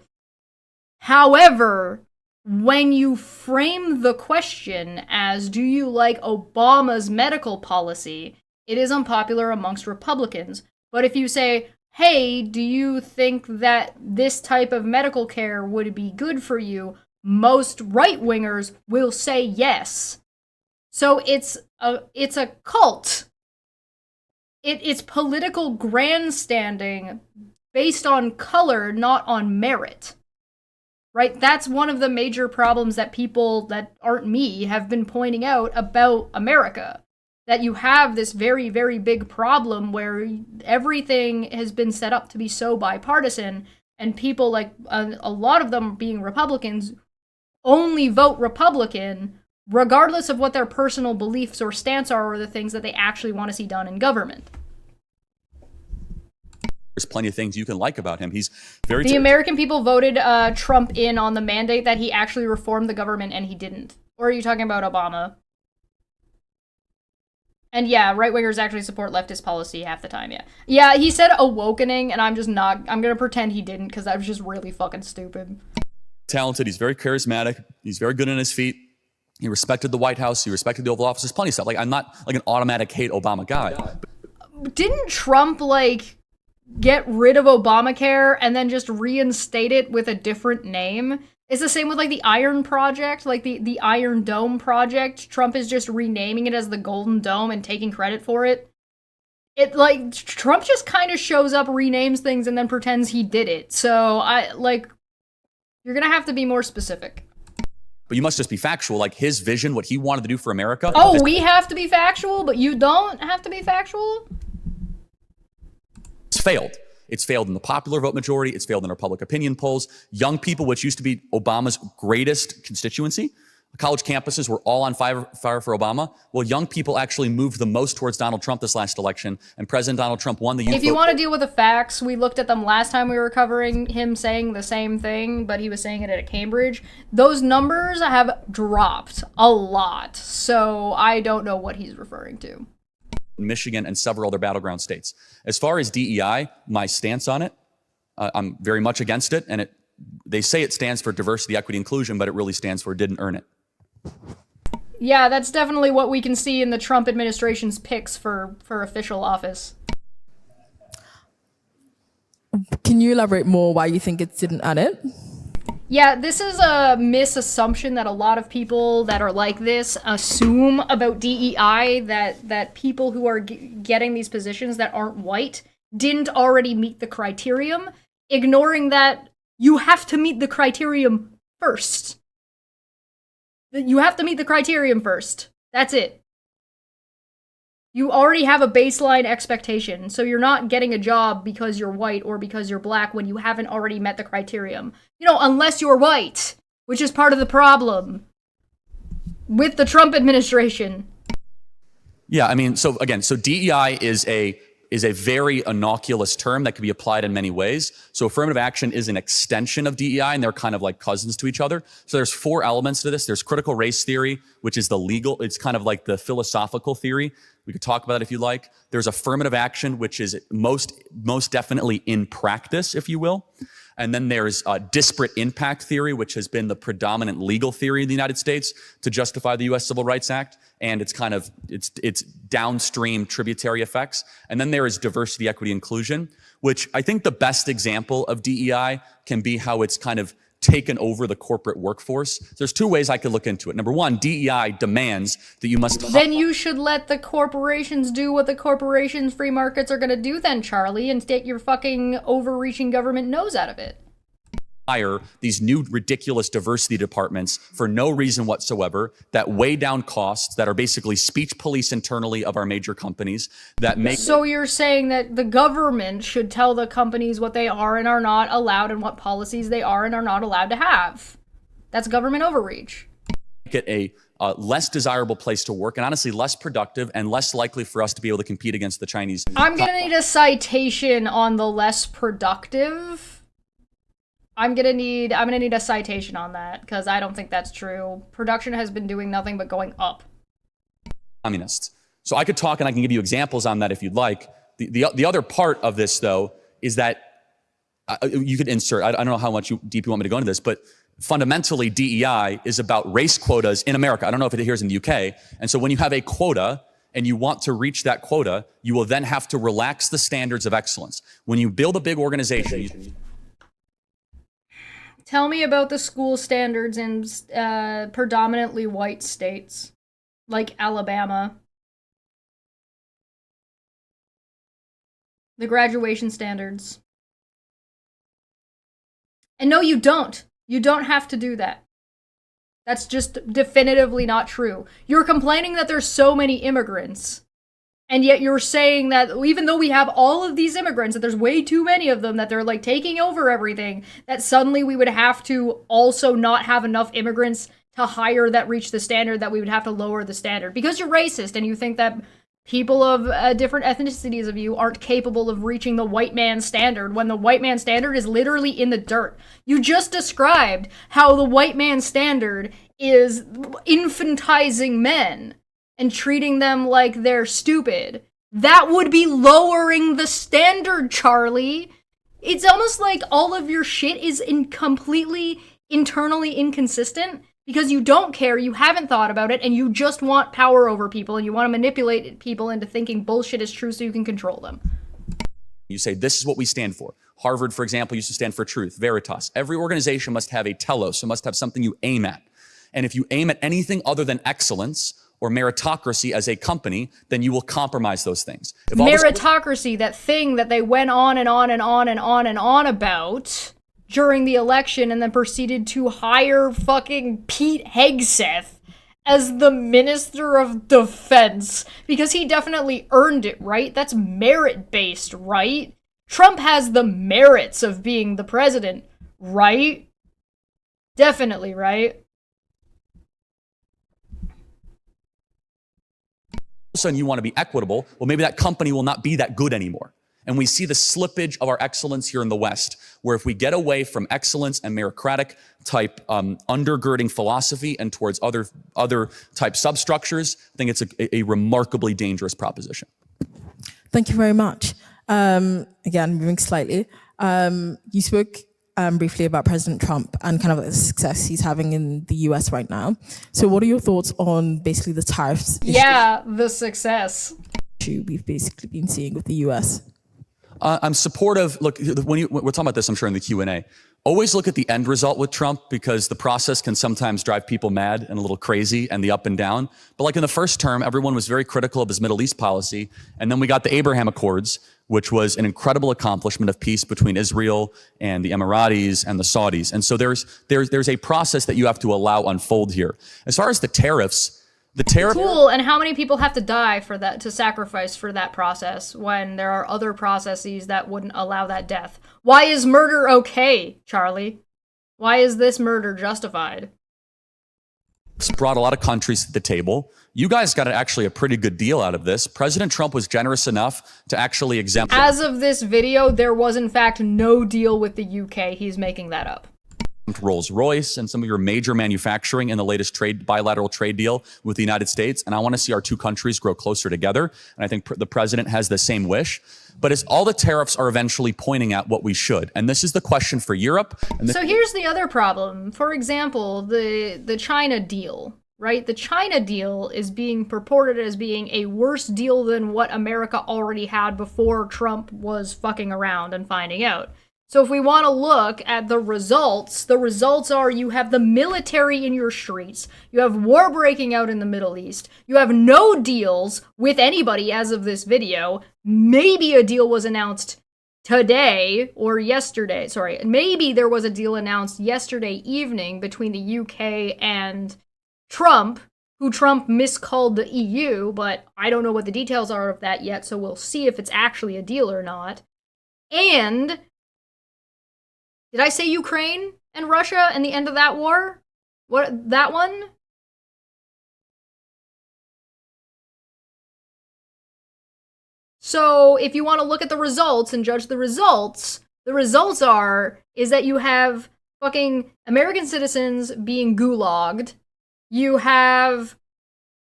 However, when you frame the question as, do you like Obama's medical policy, it is unpopular amongst Republicans. But if you say, hey, do you think that this type of medical care would be good for you, most right-wingers will say yes. So it's a cult. It's political grandstanding based on color, not on merit. Right? That's one of the major problems that people that aren't me have been pointing out about America. That you have this very, very big problem where everything has been set up to be so bipartisan, and people, like a lot of them being Republicans, only vote Republican regardless of what their personal beliefs or stance are or the things that they actually want to see done in government. There's plenty of things you can like about him. He's very... The American people voted Trump in on the mandate that he actually reformed the government, and he didn't. Or are you talking about Obama? And yeah, right-wingers actually support leftist policy half the time, yeah. Yeah, he said awakening, and I'm gonna pretend he didn't, because that was just really fucking stupid. Talented, he's very charismatic, he's very good on his feet. He respected the White House, he respected the Oval Office, there's plenty of stuff. Like, I'm not like an automatic hate Obama guy. Didn't Trump, like, get rid of Obamacare and then just reinstate it with a different name? It's the same with, like, the Iron Project, like the Iron Dome Project. Trump is just renaming it as the Golden Dome and taking credit for it. Like, Trump just kind of shows up, renames things, and then pretends he did it. So, you're gonna have to be more specific. But you must just be factual, like his vision, what he wanted to do for America. Oh, we have to be factual, but you don't have to be factual? It's failed. It's failed in the popular vote majority. It's failed in our public opinion polls. Young people, which used to be Obama's greatest constituency, college campuses were all on fire for Obama. Well, young people actually moved the most towards Donald Trump this last election, and President Donald Trump won the youth vote. If you want to deal with the facts, we looked at them last time we were covering him saying the same thing, but he was saying it at Cambridge. Those numbers have dropped a lot, so I don't know what he's referring to. Michigan and several other battleground states. As far as DEI, my stance on it, I'm very much against it, and they say it stands for diversity, equity, inclusion, but it really stands for didn't earn it. Yeah, that's definitely what we can see in the Trump administration's picks for official office. Can you elaborate more why you think it didn't earn it? Yeah, this is a misassumption that a lot of people that are like this assume about DEI, that people who are getting these positions that aren't white didn't already meet the criterion, ignoring that you have to meet the criterion first. You have to meet the criterion first. That's it. You already have a baseline expectation, so you're not getting a job because you're white or because you're black when you haven't already met the criterion. You know, unless you're white, which is part of the problem with the Trump administration. Yeah, I mean, so again, so DEI is a very innocuous term that can be applied in many ways. So affirmative action is an extension of DEI, and they're kind of like cousins to each other. So there's 4 elements to this. There's critical race theory, which is the legal, it's kind of like the philosophical theory. We could talk about it if you like. There's affirmative action, which is most definitely in practice, if you will. And then there's disparate impact theory, which has been the predominant legal theory in the United States to justify the U.S. Civil Rights Act, and it's kind of it's downstream tributary effects. And then there is diversity, equity, inclusion, which I think the best example of DEI can be how it's kind of taken over the corporate workforce. So there's 2 ways I could look into it. Number 1, DEI demands that you must... Then you should let the corporations do what the corporations' free markets are going to do then, Charlie, and stick your fucking overreaching government nose out of it. Hire these new ridiculous diversity departments for no reason whatsoever that weigh down costs, that are basically speech police internally of our major companies, that make... So you're saying that the government should tell the companies what they are and are not allowed and what policies they are and are not allowed to have. That's government overreach. Make it a less desirable place to work, and honestly less productive and less likely for us to be able to compete against the Chinese. I'm gonna need a citation on the less productive. I'm gonna need a citation on that, because I don't think that's true. Production has been doing nothing but going up. Communists. So I could talk and I can give you examples on that if you'd like. The other part of this, though, is that you could insert, I don't know how much deep you want me to go into this, but fundamentally DEI is about race quotas in America. I don't know if it adheres in the UK. And so when you have a quota and you want to reach that quota, you will then have to relax the standards of excellence. When you build a big organization... Tell me about the school standards in predominantly white states, like Alabama. The graduation standards. And no, you don't. You don't have to do that. That's just definitively not true. You're complaining that there's so many immigrants. And yet you're saying that even though we have all of these immigrants, that there's way too many of them, that they're like taking over everything, that suddenly we would have to also not have enough immigrants to hire that reach the standard, that we would have to lower the standard. Because you're racist and you think that people of different ethnicities of you aren't capable of reaching the white man standard, when the white man standard is literally in the dirt. You just described how the white man standard is infantizing men and treating them like they're stupid. That would be lowering the standard, Charlie. It's almost like all of your shit is completely internally inconsistent because you don't care, you haven't thought about it, and you just want power over people, and you want to manipulate people into thinking bullshit is true so you can control them. You say, this is what we stand for. Harvard, for example, used to stand for truth, veritas. Every organization must have a telos, so must have something you aim at. And if you aim at anything other than excellence or meritocracy as a company, then you will compromise those things. Meritocracy, that thing that they went on and on and on and on and on about during the election, and then proceeded to hire fucking Pete Hegseth as the Minister of Defense, because he definitely earned it, right? That's merit-based, right? Trump has the merits of being the president, right? Definitely, right? All of a sudden you want to be equitable, well, maybe that company will not be that good anymore. And we see the slippage of our excellence here in the West, where if we get away from excellence and meritocratic type undergirding philosophy and towards other type substructures, I think it's a remarkably dangerous proposition. Thank you very much. Again, moving slightly. You spoke briefly about President Trump and kind of the success he's having in the US right now. So what are your thoughts on basically the tariffs the success issue we've basically been seeing with the US? I'm supportive. Look, we're talking about this, I'm sure, in the Q&A. Always look at the end result with Trump, because the process can sometimes drive people mad and a little crazy, and the up and down. But like in the first term, everyone was very critical of his Middle East policy. And then we got the Abraham Accords, which was an incredible accomplishment of peace between Israel and the Emiratis and the Saudis. And so there's a process that you have to allow unfold here. As far as the tariffs, cool. And how many people have to die for that, to sacrifice for that process, when there are other processes that wouldn't allow that death? Why is murder okay, Charlie? Why is this murder justified? It's brought a lot of countries to the table. You guys got actually a pretty good deal out of this. President Trump was generous enough to actually exempt. As of this video, there was in fact no deal with the UK. He's making that up. Rolls-Royce and some of your major manufacturing in the latest bilateral trade deal with the United States. And I want to see our two countries grow closer together. And I think the president has the same wish. But as all the tariffs are eventually pointing at what we should. And this is the question for Europe. So here's the other problem. For example, the China deal, right? The China deal is being purported as being a worse deal than what America already had before Trump was fucking around and finding out. So if we want to look at the results are you have the military in your streets, you have war breaking out in the Middle East, you have no deals with anybody as of this video. Maybe a deal was announced today or yesterday. Sorry, maybe there was a deal announced yesterday evening between the UK and Trump, who Trump miscalled the EU, but I don't know what the details are of that yet, so we'll see if it's actually a deal or not. And did I say Ukraine and Russia and the end of that war? What, that one? So if you want to look at the results and judge the results is that you have fucking American citizens being gulagged. You have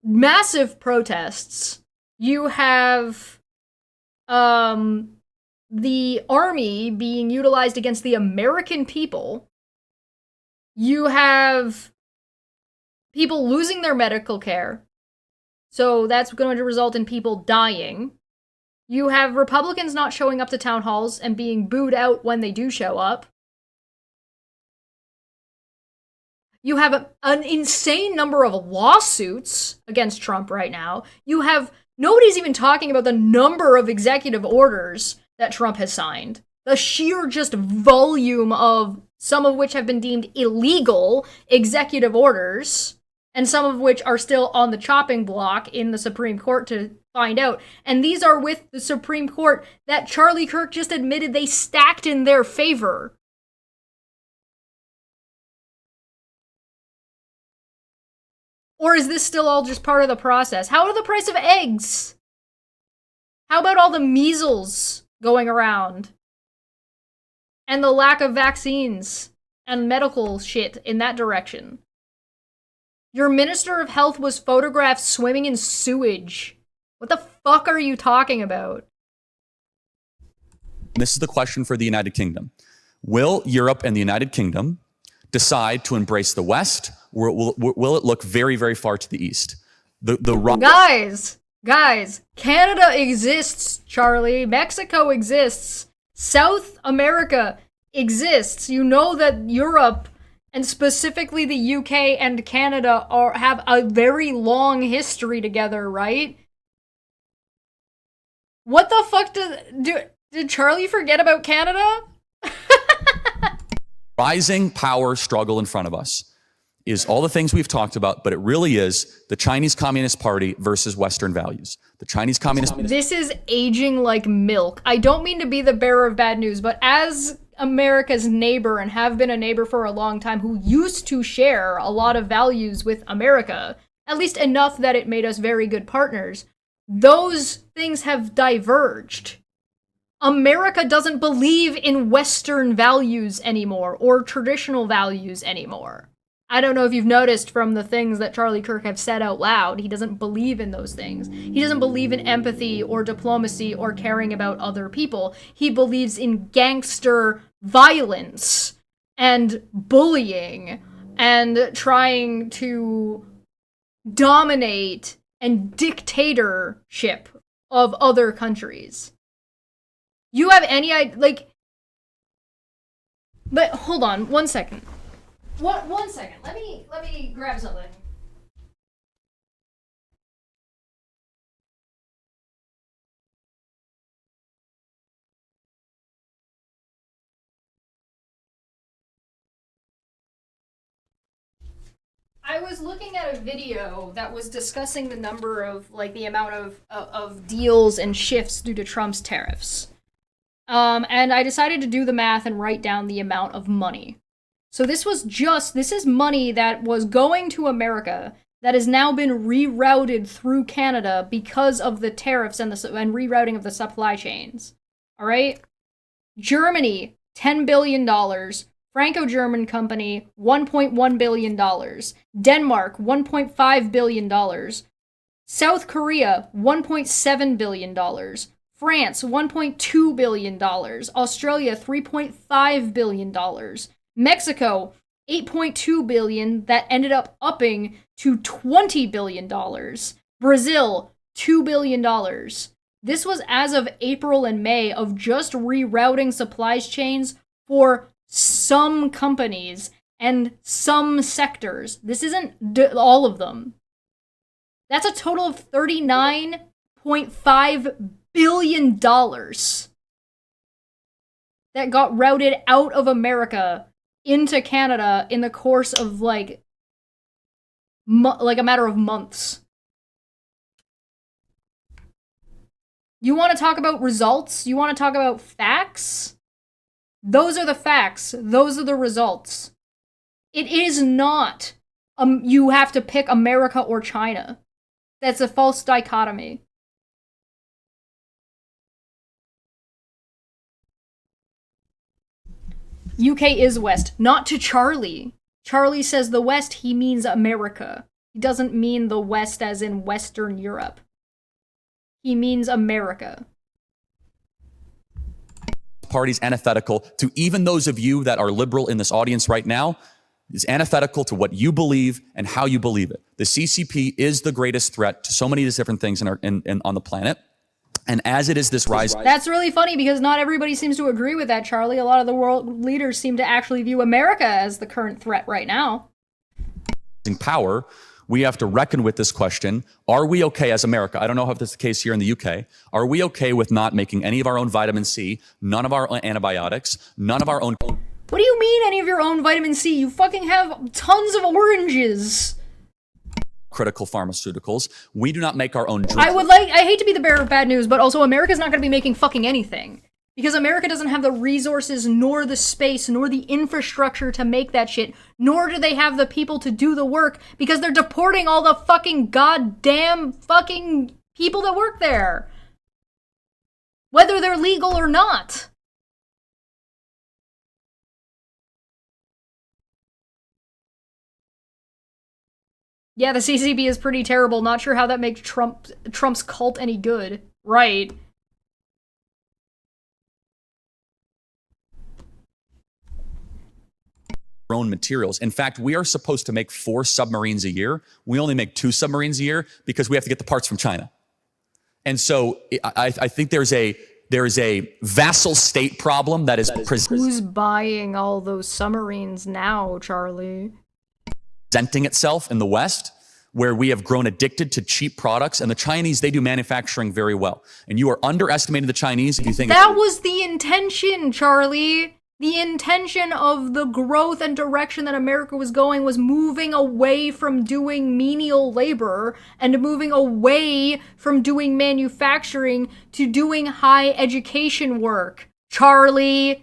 massive protests. You have, the army being utilized against the American people. You have people losing their medical care. So that's going to result in people dying. You have Republicans not showing up to town halls and being booed out when they do show up. You have an insane number of lawsuits against Trump right now. You have, nobody's even talking about the number of executive orders that Trump has signed. The sheer just volume of, some of which have been deemed illegal executive orders, and some of which are still on the chopping block in the Supreme Court to find out. And these are with the Supreme Court that Charlie Kirk just admitted they stacked in their favor. Or is this still all just part of the process? How are the price of eggs? How about all the measles going around? And the lack of vaccines and medical shit in that direction. Your Minister of Health was photographed swimming in sewage. What the fuck are you talking about? This is the question for the United Kingdom. Will Europe and the United Kingdom decide to embrace the West, or will it look very, very far to the East? Guys, Canada exists, Charlie. Mexico exists. South America exists. You know that Europe, and specifically the UK and Canada, have a very long history together, right? What the fuck did Charlie forget about Canada? Rising power struggle in front of us is all the things we've talked about, but it really is the Chinese Communist Party versus Western values. The Chinese Communist... This is aging like milk. I don't mean to be the bearer of bad news, but as America's neighbor, and have been a neighbor for a long time, who used to share a lot of values with America, at least enough that it made us very good partners, those things have diverged. America doesn't believe in Western values anymore, or traditional values anymore. I don't know if you've noticed from the things that Charlie Kirk have said out loud, he doesn't believe in those things. He doesn't believe in empathy or diplomacy or caring about other people. He believes in gangster violence and bullying and trying to dominate and dictatorship of other countries. You have any idea, like, but hold on, 1 second. One second. Let me grab something. I was looking at a video that was discussing the number of, like, the amount of deals and shifts due to Trump's tariffs. And I decided to do the math and write down the amount of money. So this is money that was going to America that has now been rerouted through Canada because of the tariffs and rerouting of the supply chains. All right? Germany, $10 billion. Franco-German company, $1.1 billion. Denmark, $1.5 billion. South Korea, $1.7 billion. France, $1.2 billion. Australia, $3.5 billion. Mexico, $8.2 billion that ended up upping to $20 billion. Brazil, $2 billion. This was as of April and May of just rerouting supply chains for some companies and some sectors. This isn't all of them. That's a total of $39.5 billion that got routed out of America into Canada in the course of like a matter of months. You want to talk about results? You want to talk about facts? Those are the facts. Those are the results. It is not you have to pick America or China. That's a false dichotomy. UK is West. Not to Charlie. Charlie says the West, he means America. He doesn't mean the West as in Western Europe. He means America. Party's antithetical to even those of you that are liberal in this audience right now. Is antithetical to what you believe and how you believe it. The CCP is the greatest threat to so many of these different things on the planet. And as it is this rise... That's really funny because not everybody seems to agree with that, Charlie. A lot of the world leaders seem to actually view America as the current threat right now. ...in power, we have to reckon with this question. Are we okay as America? I don't know if this is the case here in the UK. Are we okay with not making any of our own vitamin C, none of our own antibiotics, none of our own... What do you mean any of your own vitamin C? You fucking have tons of oranges. Critical pharmaceuticals. We do not make our own drugs. I hate to be the bearer of bad news, but also America's not going to be making fucking anything. Because America doesn't have the resources, nor the space, nor the infrastructure to make that shit, nor do they have the people to do the work, because they're deporting all the fucking goddamn fucking people that work there. Whether they're legal or not. Yeah, the CCP is pretty terrible. Not sure how that makes Trump's cult any good. Right. Own materials. In fact, we are supposed to make 4 submarines a year. We only make 2 submarines a year because we have to get the parts from China. And so I think there is a vassal state problem that is... Who's buying all those submarines now, Charlie? ...presenting itself in the West, where we have grown addicted to cheap products. And the Chinese, they do manufacturing very well. And you are underestimating the Chinese if you think... That was the intention, Charlie. The intention of the growth and direction that America was going was moving away from doing menial labor and moving away from doing manufacturing to doing high education work. Charlie,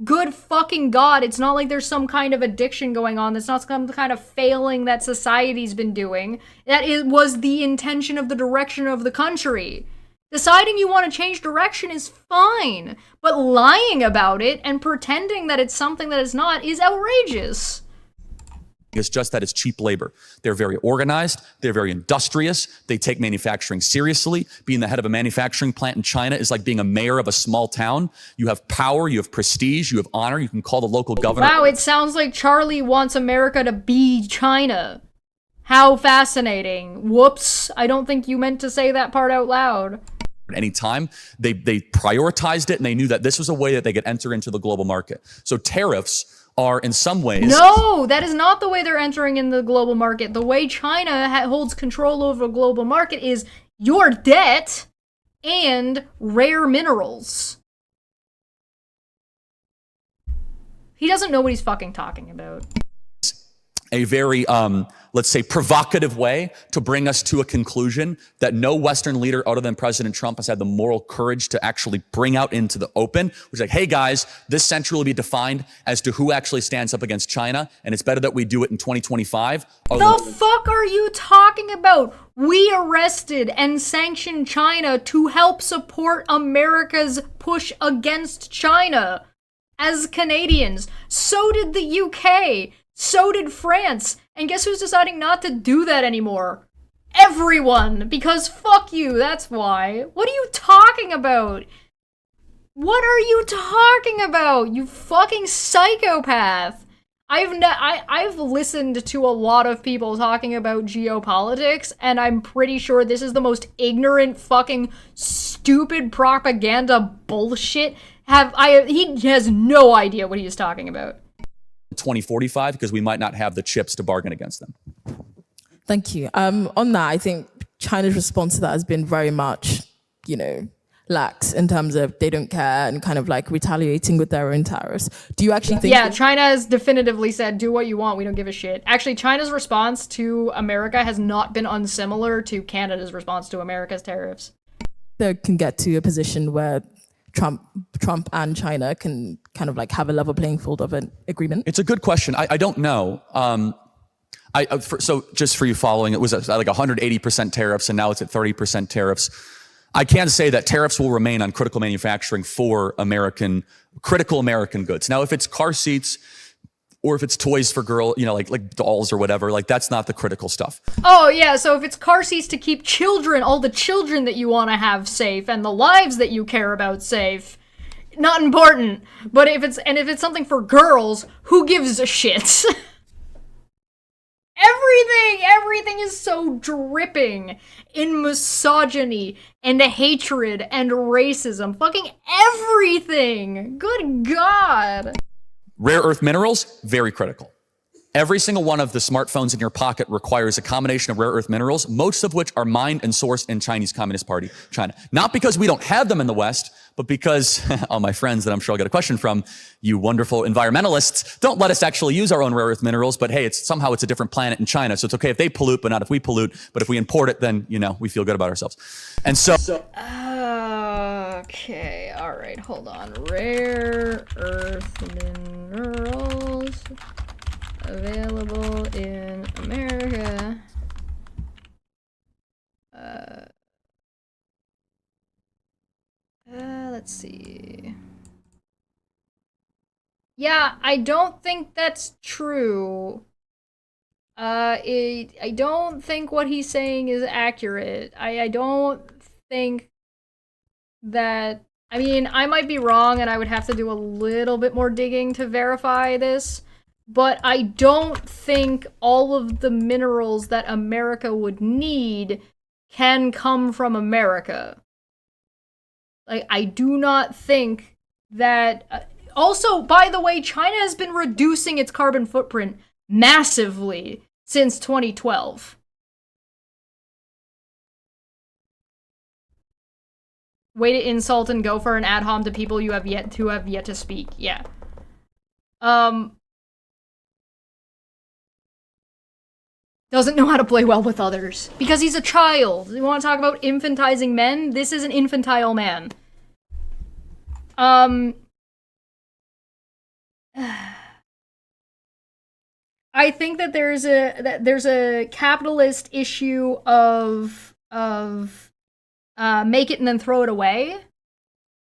good fucking God, it's not like there's some kind of addiction going on. It's not some kind of failing that society's been doing. Was the intention of the direction of the country. Deciding you want to change direction is fine, but lying about it and pretending that it's something that it's not is outrageous. It's just that it's cheap labor. They're very organized. They're very industrious. They take manufacturing seriously. Being the head of a manufacturing plant in China is like being a mayor of a small town. You have power, you have prestige, you have honor. You can call the local governor. Wow, it sounds like Charlie wants America to be China. How fascinating. Whoops, I don't think you meant to say that part out loud. At any time, they prioritized it, and they knew that this was a way that they could enter into the global market. So tariffs are in some ways... No, that is not the way they're entering in the global market. The way China holds control over the global market is your debt and rare minerals. He doesn't know what he's fucking talking about. A very, let's say, provocative way to bring us to a conclusion that no Western leader other than President Trump has had the moral courage to actually bring out into the open, which is like, hey guys, this century will be defined as to who actually stands up against China, and it's better that we do it in 2025. The fuck are you talking about? We arrested and sanctioned China to help support America's push against China as Canadians. So did the UK. So did France. And guess who's deciding not to do that anymore? Everyone. Because fuck you, that's why. What are you talking about? What are you talking about, you fucking psychopath? I've listened to a lot of people talking about geopolitics, and I'm pretty sure this is the most ignorant, fucking, stupid propaganda bullshit. He has no idea what he is talking about. 2045, because we might not have the chips to bargain against them. Thank you. On that, I think China's response to that has been very much, lax in terms of they don't care and kind of like retaliating with their own tariffs. Do you actually think... Yeah, China has definitively said, do what you want, we don't give a shit. Actually, China's response to America has not been unsimilar to Canada's response to America's tariffs. They can get to a position where Trump and China can kind of like have a level playing field of an agreement? It's a good question. I don't know. So just for you following, it was like 180% tariffs, and now it's at 30% tariffs. I can say that tariffs will remain on critical manufacturing for critical American goods. Now, if it's car seats or if it's toys for girls, like dolls or whatever, like that's not the critical stuff. Oh yeah, so if it's car seats to keep children, all the children that you want to have safe and the lives that you care about safe, not important. But if it's something for girls, who gives a shit? Everything is so dripping in misogyny and hatred and racism. Fucking everything. Good God. Rare earth minerals, very critical. Every single one of the smartphones in your pocket requires a combination of rare earth minerals, most of which are mined and sourced in Chinese Communist Party, China. Not because we don't have them in the West, but because all my friends that I'm sure I'll get a question from, you wonderful environmentalists, don't let us actually use our own rare earth minerals, but hey, somehow it's a different planet in China, so it's okay if they pollute, but not if we pollute. But if we import it, then, we feel good about ourselves. And so... Okay, alright, hold on. Rare earth minerals available in America. Let's see. Yeah, I don't think that's true. I don't think what he's saying is accurate. I don't think that... I mean, I might be wrong and I would have to do a little bit more digging to verify this, but I don't think all of the minerals that America would need can come from America. Like, I do not think that... Also, by the way, China has been reducing its carbon footprint massively since 2012. Way to insult and go for an ad hom to people you have yet to speak. Yeah. Doesn't know how to play well with others. Because he's a child. You want to talk about infantizing men? This is an infantile man. I think that there's a capitalist issue of make it and then throw it away.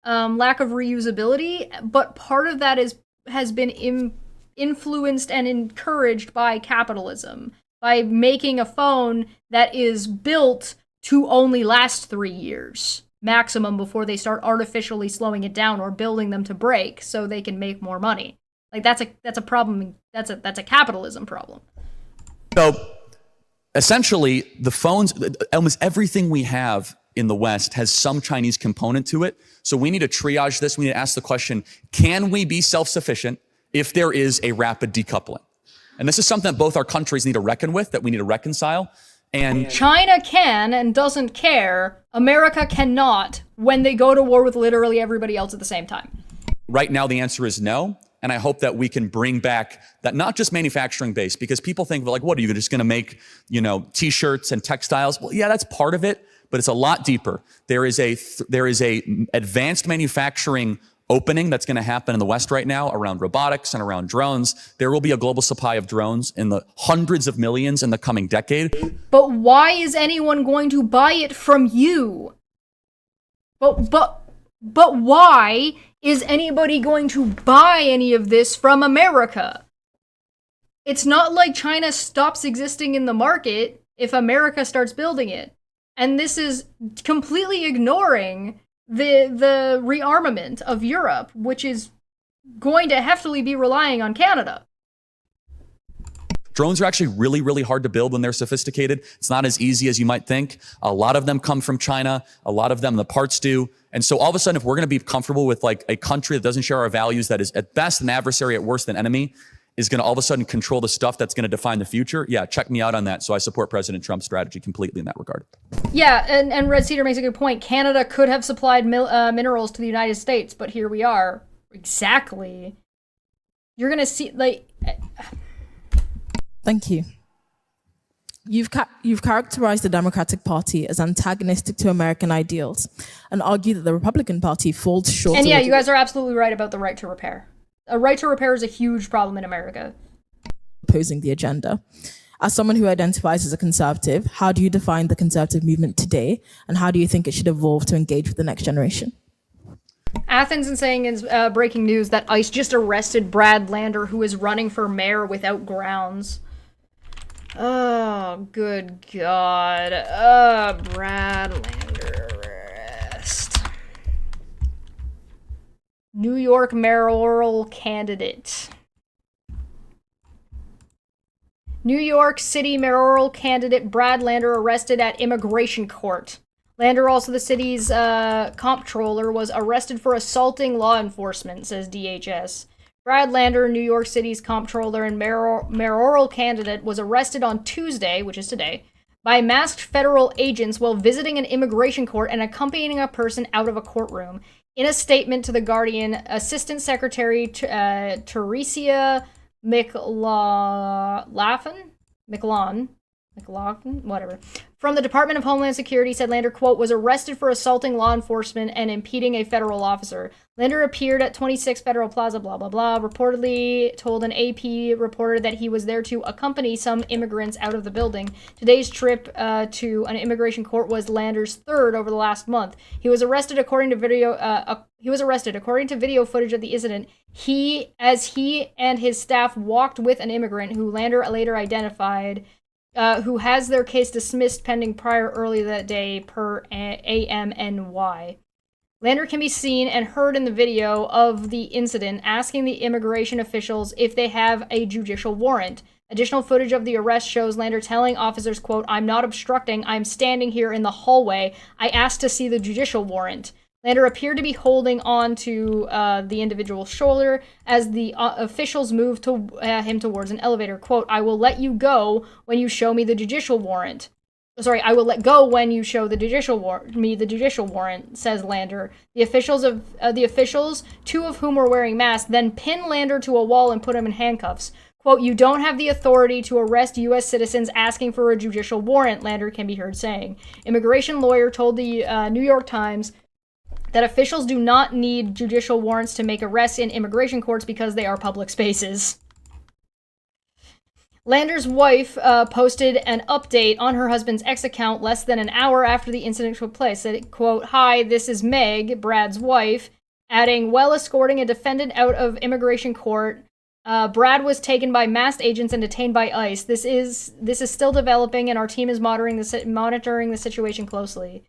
Lack of reusability, but part of that has been influenced and encouraged by capitalism, by making a phone that is built to only last 3 years maximum before they start artificially slowing it down or building them to break so they can make more money. Like that's a problem. That's a capitalism problem. So essentially, the phones, almost everything we have in the West has some Chinese component to it. So we need to triage this. We need to ask the question, can we be self-sufficient if there is a rapid decoupling? And this is something that both our countries need to reckon with, that we need to reconcile. And China can and doesn't care. America cannot when they go to war with literally everybody else at the same time. right now the answer is no. And I hope that we can bring back that, not just manufacturing base, because people think, like, what are you just going to make, t-shirts and textiles? Well, yeah, that's part of it, but it's a lot deeper. There is a advanced manufacturing opening that's going to happen in the West right now around robotics and around drones. There will be a global supply of drones in the hundreds of millions in the coming decade. But why is anyone going to buy it from you? But why is anybody going to buy any of this from America? It's not like China stops existing in the market if America starts building it. And this is completely ignoring the rearmament of Europe, which is going to heftily be relying on Canada. Drones are actually really, really hard to build when they're sophisticated. It's not as easy as you might think. A lot of them come from China. A lot of them, the parts do. And so all of a sudden, if we're going to be comfortable with like a country that doesn't share our values, that is at best an adversary, at worst an enemy, is going to all of a sudden control the stuff that's going to define the future, yeah, check me out on that. So I support President Trump's strategy completely in that regard. Yeah, and Red Cedar makes a good point. Canada could have supplied minerals to the United States, but here we are. Exactly. You're going to see, like... Thank you. You've characterized the Democratic Party as antagonistic to American ideals and argue that the Republican Party falls short. And yeah, you guys are absolutely right about the right to repair. A right to repair is a huge problem in America. Opposing the agenda. As someone who identifies as a conservative, how do you define the conservative movement today, and how do you think it should evolve to engage with the next generation? Athens is saying in breaking news that ICE just arrested Brad Lander, who is running for mayor without grounds. Oh, good God. Brad Lander arrest. New York mayoral candidate. New York City mayoral candidate Brad Lander arrested at immigration court. Lander, also the city's comptroller, was arrested for assaulting law enforcement, says DHS. Brad Lander, New York City's comptroller and mayoral candidate, was arrested on Tuesday, which is today, by masked federal agents while visiting an immigration court and accompanying a person out of a courtroom. In a statement to The Guardian, Assistant Secretary Teresia McLaughlin, whatever, from the Department of Homeland Security said Lander, quote, was arrested for assaulting law enforcement and impeding a federal officer. Lander appeared at 26 Federal Plaza, blah, blah, blah, reportedly told an AP reporter that he was there to accompany some immigrants out of the building. Today's trip to an immigration court was Lander's third over the last month. He was arrested according to video footage of the incident. He and his staff walked with an immigrant who Lander later identified, who has their case dismissed pending prior early that day per AMNY. Lander can be seen and heard in the video of the incident asking the immigration officials if they have a judicial warrant. Additional footage of the arrest shows Lander telling officers, quote, I'm not obstructing, I'm standing here in the hallway. I asked to see the judicial warrant. Lander appeared to be holding on to the individual's shoulder as the officials moved to him towards an elevator. Quote, I will let you go when you show me the judicial warrant. Sorry, I will let go when you show the judicial warrant, says Lander. The officials, two of whom were wearing masks, then pin Lander to a wall and put him in handcuffs. Quote, you don't have the authority to arrest U.S. citizens asking for a judicial warrant, Lander can be heard saying. Immigration lawyer told the New York Times that officials do not need judicial warrants to make arrests in immigration courts because they are public spaces. Lander's wife posted an update on her husband's X account less than an hour after the incident took place. Said, quote, hi, this is Meg, Brad's wife, adding, while escorting a defendant out of immigration court, Brad was taken by masked agents and detained by ICE. This is still developing, and our team is monitoring the situation closely.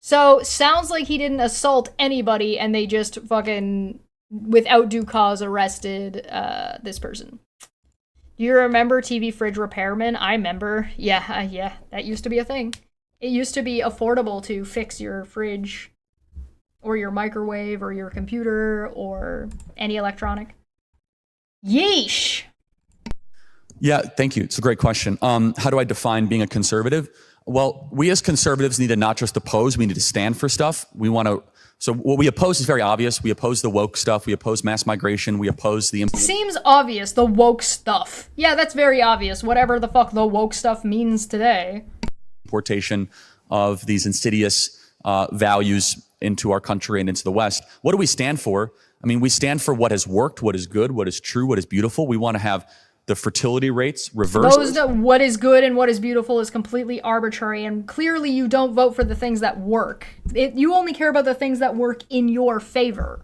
So, sounds like he didn't assault anybody, and they just fucking, without due cause, arrested this person. Do you remember TV fridge repairman? I remember. Yeah, that used to be a thing. It used to be affordable to fix your fridge, or your microwave, or your computer, or any electronic. Yeesh! Yeah, thank you. It's a great question. How do I define being a conservative? Well, we as conservatives need to not just oppose, we need to stand for stuff. So what we oppose is very obvious. We oppose the woke stuff. We oppose mass migration. We oppose the... Seems obvious, the woke stuff. Yeah, that's very obvious, whatever the fuck the woke stuff means today. Importation of these insidious values into our country and into the West. What do we stand for? I mean, we stand for what has worked, what is good, what is true, what is beautiful. We want to have the fertility rates reversed. What is good and what is beautiful is completely arbitrary, and clearly you don't vote for the things that work. You only care about the things that work in your favor.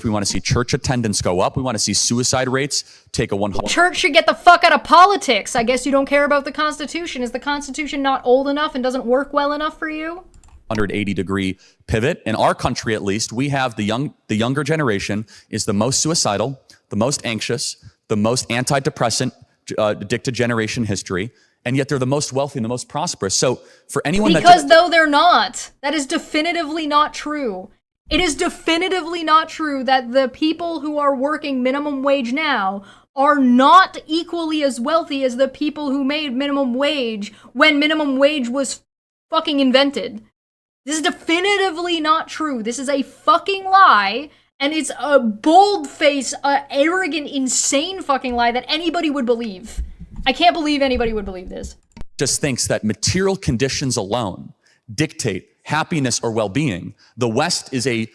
We want to see church attendance go up. We want to see suicide rates take a 100. Church should get the fuck out of politics. I guess you don't care about the Constitution. Is the Constitution not old enough and doesn't work well enough for you? 180-degree pivot. In our country, at least, we have the younger generation is the most suicidal, the most anxious, the most antidepressant addicted generation in history, and yet they're the most wealthy and the most prosperous. So for anyone though they're not. That is definitively not true. It is definitively not true that the people who are working minimum wage now are not equally as wealthy as the people who made minimum wage when minimum wage was fucking invented. This is definitively not true. This is a fucking lie, and it's a bold-faced, arrogant, insane fucking lie that anybody would believe. I can't believe anybody would believe this. Just thinks that material conditions alone dictate happiness or well-being. The West is a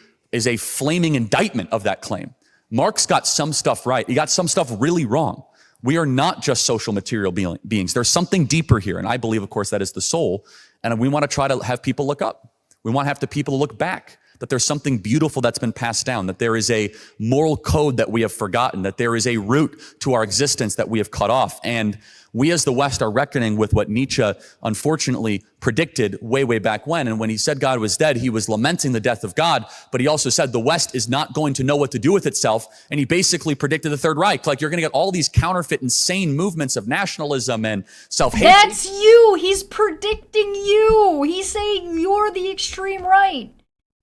flaming indictment of that claim. Marx got some stuff right. He got some stuff really wrong. We are not just social material beings. There's something deeper here, and I believe, of course, that is the soul, and we want to try to have people look up. We want to have the people to look back, that there's something beautiful that's been passed down, that there is a moral code that we have forgotten, that there is a root to our existence that we have cut off. And we as the West are reckoning with what Nietzsche unfortunately predicted way, way back when. And when he said God was dead, he was lamenting the death of God, but he also said the West is not going to know what to do with itself. And he basically predicted the Third Reich. Like, you're going to get all these counterfeit, insane movements of nationalism and self-hate. That's you! He's predicting you! He's saying you're the extreme right.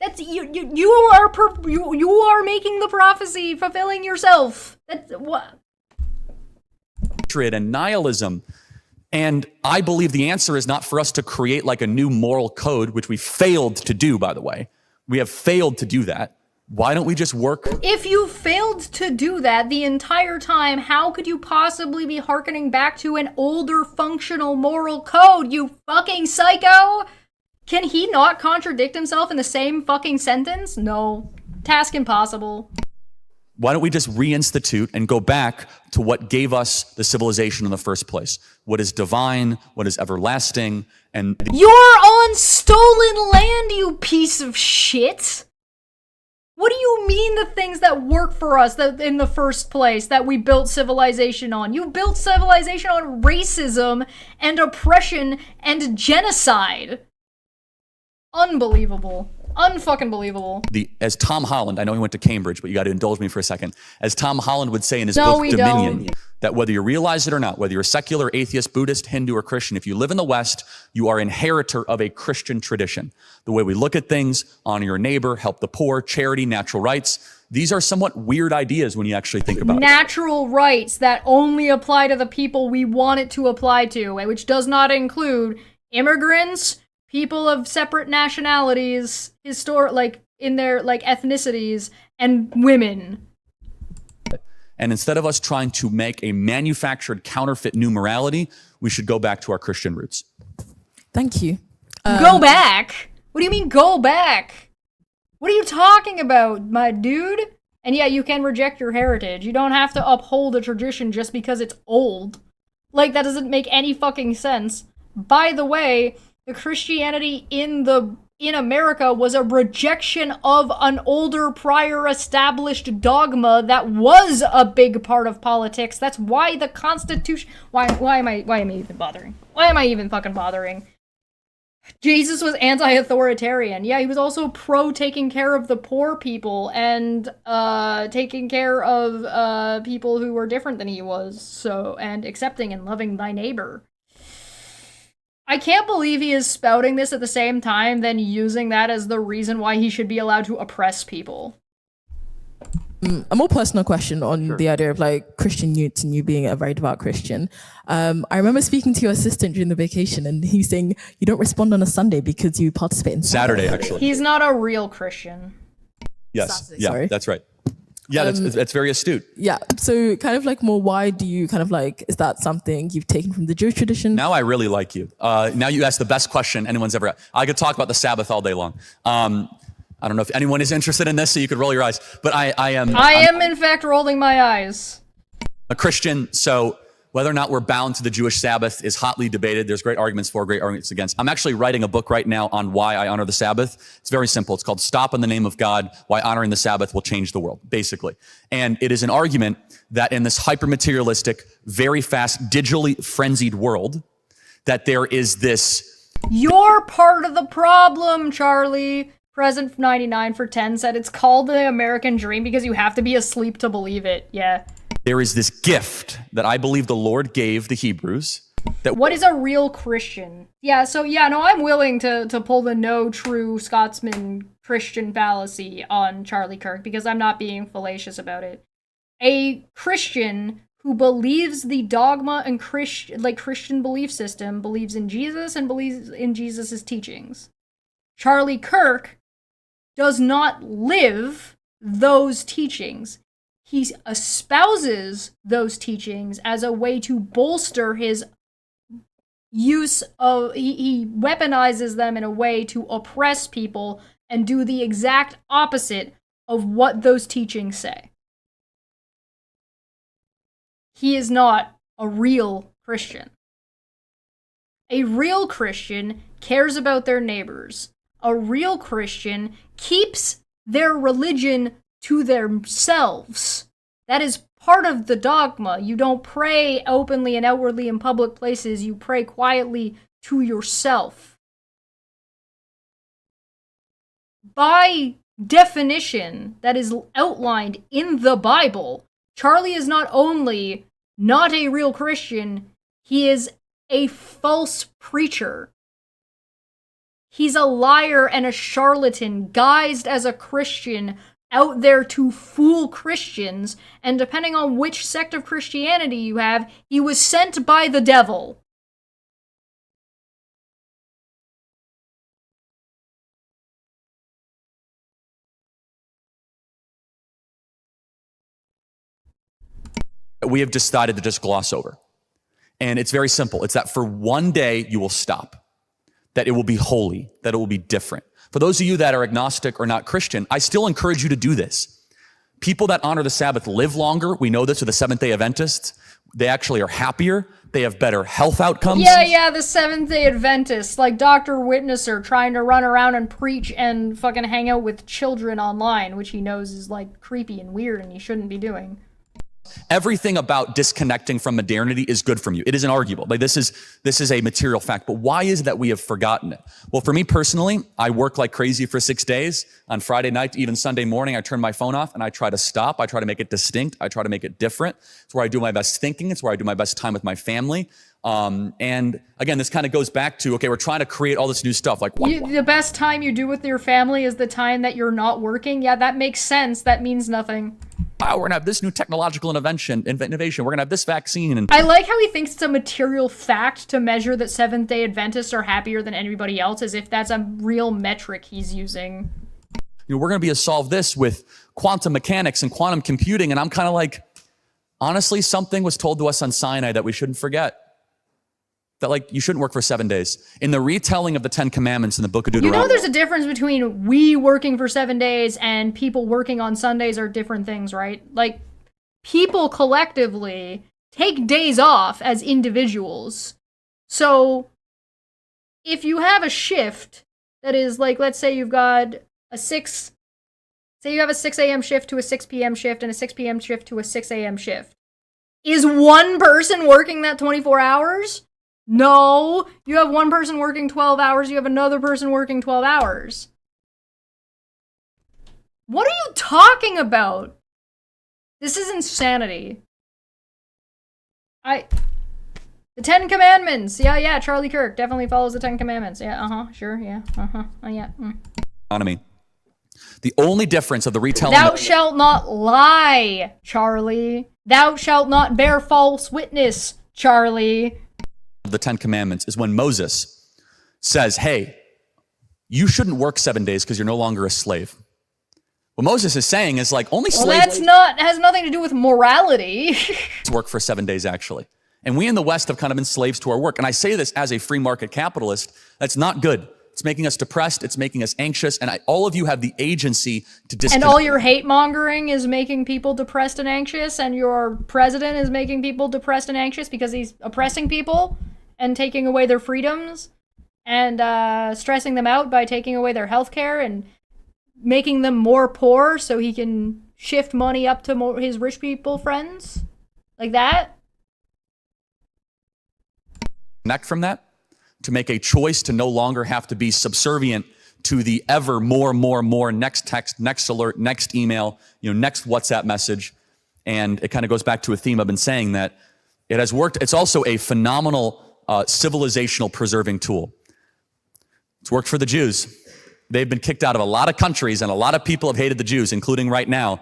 That's you are making the prophecy, fulfilling yourself. That's what. And nihilism. And I believe the answer is not for us to create like a new moral code, which we failed to do, by the way. We have failed to do that. Why don't we just work? If you failed to do that the entire time, how could you possibly be hearkening back to an older functional moral code, you fucking psycho? Can he not contradict himself in the same fucking sentence? No. Task impossible. Why don't we just reinstitute and go back to what gave us the civilization in the first place? What is divine, what is everlasting, and... You're on stolen land, you piece of shit! What do you mean the things that work for us in the first place that we built civilization on? You built civilization on racism and oppression and genocide. Unbelievable. Unfucking believable. As Tom Holland, I know he went to Cambridge, but you got to indulge me for a second. As Tom Holland would say in his book Dominion, that whether you realize it or not, whether you're a secular, atheist, Buddhist, Hindu, or Christian, if you live in the West, you are inheritor of a Christian tradition. The way we look at things, honor your neighbor, help the poor, charity, natural rights, these are somewhat weird ideas when you actually think about it. Natural rights that only apply to the people we want it to apply to, which does not include immigrants, people of separate nationalities, in their ethnicities, and women. And instead of us trying to make a manufactured counterfeit new morality, we should go back to our Christian roots. Thank you. Go back? What do you mean go back? What are you talking about, my dude? And yeah, you can reject your heritage. You don't have to uphold a tradition just because it's old. That doesn't make any fucking sense. By the way, the Christianity in the in America was a rejection of an older, prior established dogma that was a big part of politics. That's why the Constitution. Why am I even bothering? Why am I even fucking bothering? Jesus was anti-authoritarian. Yeah, he was also pro taking care of the poor people and taking care of people who were different than he was. So, and accepting and loving thy neighbor. I can't believe he is spouting this at the same time, then using that as the reason why he should be allowed to oppress people. A more personal question on the idea of like Christian youth and you being a very devout Christian. I remember speaking to your assistant during the vacation and he's saying you don't respond on a Sunday because you participate in Saturday, actually. He's not a real Christian. Yes. Saturday, yeah, sorry. that's right. Yeah, that's very astute. Yeah. So kind of like more, why do you kind of like, is that something you've taken from the Jewish tradition? Now I really like you. Now you asked the best question anyone's ever asked. I could talk about the Sabbath all day long. I don't know if anyone is interested in this, so you could roll your eyes. But I am in fact rolling my eyes. A Christian, so whether or not we're bound to the Jewish Sabbath is hotly debated. There's great arguments for, great arguments against. I'm actually writing a book right now on why I honor the Sabbath. It's very simple. It's called Stop in the Name of God, Why Honoring the Sabbath Will Change the World, basically. And it is an argument that in this hyper-materialistic, very fast, digitally frenzied world, that there is this... You're part of the problem, Charlie. Present 99 for 10 said it's called the American dream because you have to be asleep to believe it. Yeah. There is this gift that I believe the Lord gave the Hebrews. That what is a real Christian? Yeah, so yeah, no, I'm willing to pull the no true Scotsman Christian fallacy on Charlie Kirk because I'm not being fallacious about it. A Christian who believes the dogma and Christian belief system, believes in Jesus and believes in Jesus' teachings. Charlie Kirk does not live those teachings. He espouses those teachings as a way to bolster his use of... He weaponizes them in a way to oppress people and do the exact opposite of what those teachings say. He is not a real Christian. A real Christian cares about their neighbors. A real Christian keeps their religion to themselves. That is part of the dogma. You don't pray openly and outwardly in public places. You pray quietly to yourself. By definition that is outlined in the Bible, Charlie is not only not a real Christian, he is a false preacher. He's a liar and a charlatan, guised as a Christian, out there to fool Christians, and depending on which sect of Christianity you have, he was sent by the devil. we have decided to just gloss over. And it's very simple. It's that for one day you will stop, that it will be holy, that it will be different. For those of you that are agnostic or not Christian, I still encourage you to do this. People that honor the Sabbath live longer. We know this with the Seventh-day Adventists. They actually are happier. They have better health outcomes. Yeah, the Seventh-day Adventists, like Dr. Witnesser trying to run around and preach and fucking hang out with children online, which he knows is like creepy and weird and he shouldn't be doing. Everything about disconnecting from modernity is good from you. It is inarguable. Like this is a material fact. But why is it that we have forgotten it? Well, for me personally, I work like crazy for 6 days. On Friday night, even Sunday morning, I turn my phone off and I try to stop. I try to make it distinct. I try to make it different. It's where I do my best thinking. It's where I do my best time with my family. And again, this kind of goes back to, okay, we're trying to create all this new stuff. Like the best time you do with your family is the time that you're not working. Yeah, that makes sense. That means nothing. Wow, we're gonna have this new technological innovation. We're gonna have this vaccine. And I like how he thinks it's a material fact to measure that Seventh-day Adventists are happier than anybody else, as if that's a real metric he's using. You know, we're gonna be able to solve this with quantum mechanics and quantum computing. And I'm kind of like, honestly, something was told to us on Sinai that we shouldn't forget. That like, you shouldn't work for 7 days. In the retelling of the 10 Commandments in the book of Deuteronomy. You know there's a difference between we working for 7 days and people working on Sundays are different things, right? Like, people collectively take days off as individuals. So, if you have a shift that is like, let's say you've got say you have a 6 a.m. shift to a 6 p.m. shift and a 6 p.m. shift to a 6 a.m. shift. Is one person working that 24 hours? No. You have one person working 12 hours, you have another person working 12 hours. What are you talking about? This is insanity. The 10 Commandments. Yeah, Charlie Kirk definitely follows the 10 Commandments. Yeah, sure, yeah, yeah. Economy. The only difference of the retelling... Thou shalt not lie, Charlie. Thou shalt not bear false witness, Charlie. The 10 Commandments is when Moses says, hey, you shouldn't work 7 days because you're no longer a slave. What Moses is saying is like only slaves... has nothing to do with morality. ...work for 7 days, actually. And we in the West have kind of been slaves to our work. And I say this as a free market capitalist. That's not good. It's making us depressed. It's making us anxious. And all of you have the agency to disconnect. And all your hate mongering is making people depressed and anxious. And your president is making people depressed and anxious because he's oppressing people and taking away their freedoms and stressing them out by taking away their health care and making them more poor so he can shift money up to his rich people friends. Like that. Connect from that, to make a choice to no longer have to be subservient to the ever more, next text, next alert, next email, next WhatsApp message. And it kind of goes back to a theme I've been saying that it has worked. It's also a phenomenal civilizational preserving tool. It's worked for the Jews. They've been kicked out of a lot of countries and a lot of people have hated the Jews, including right now.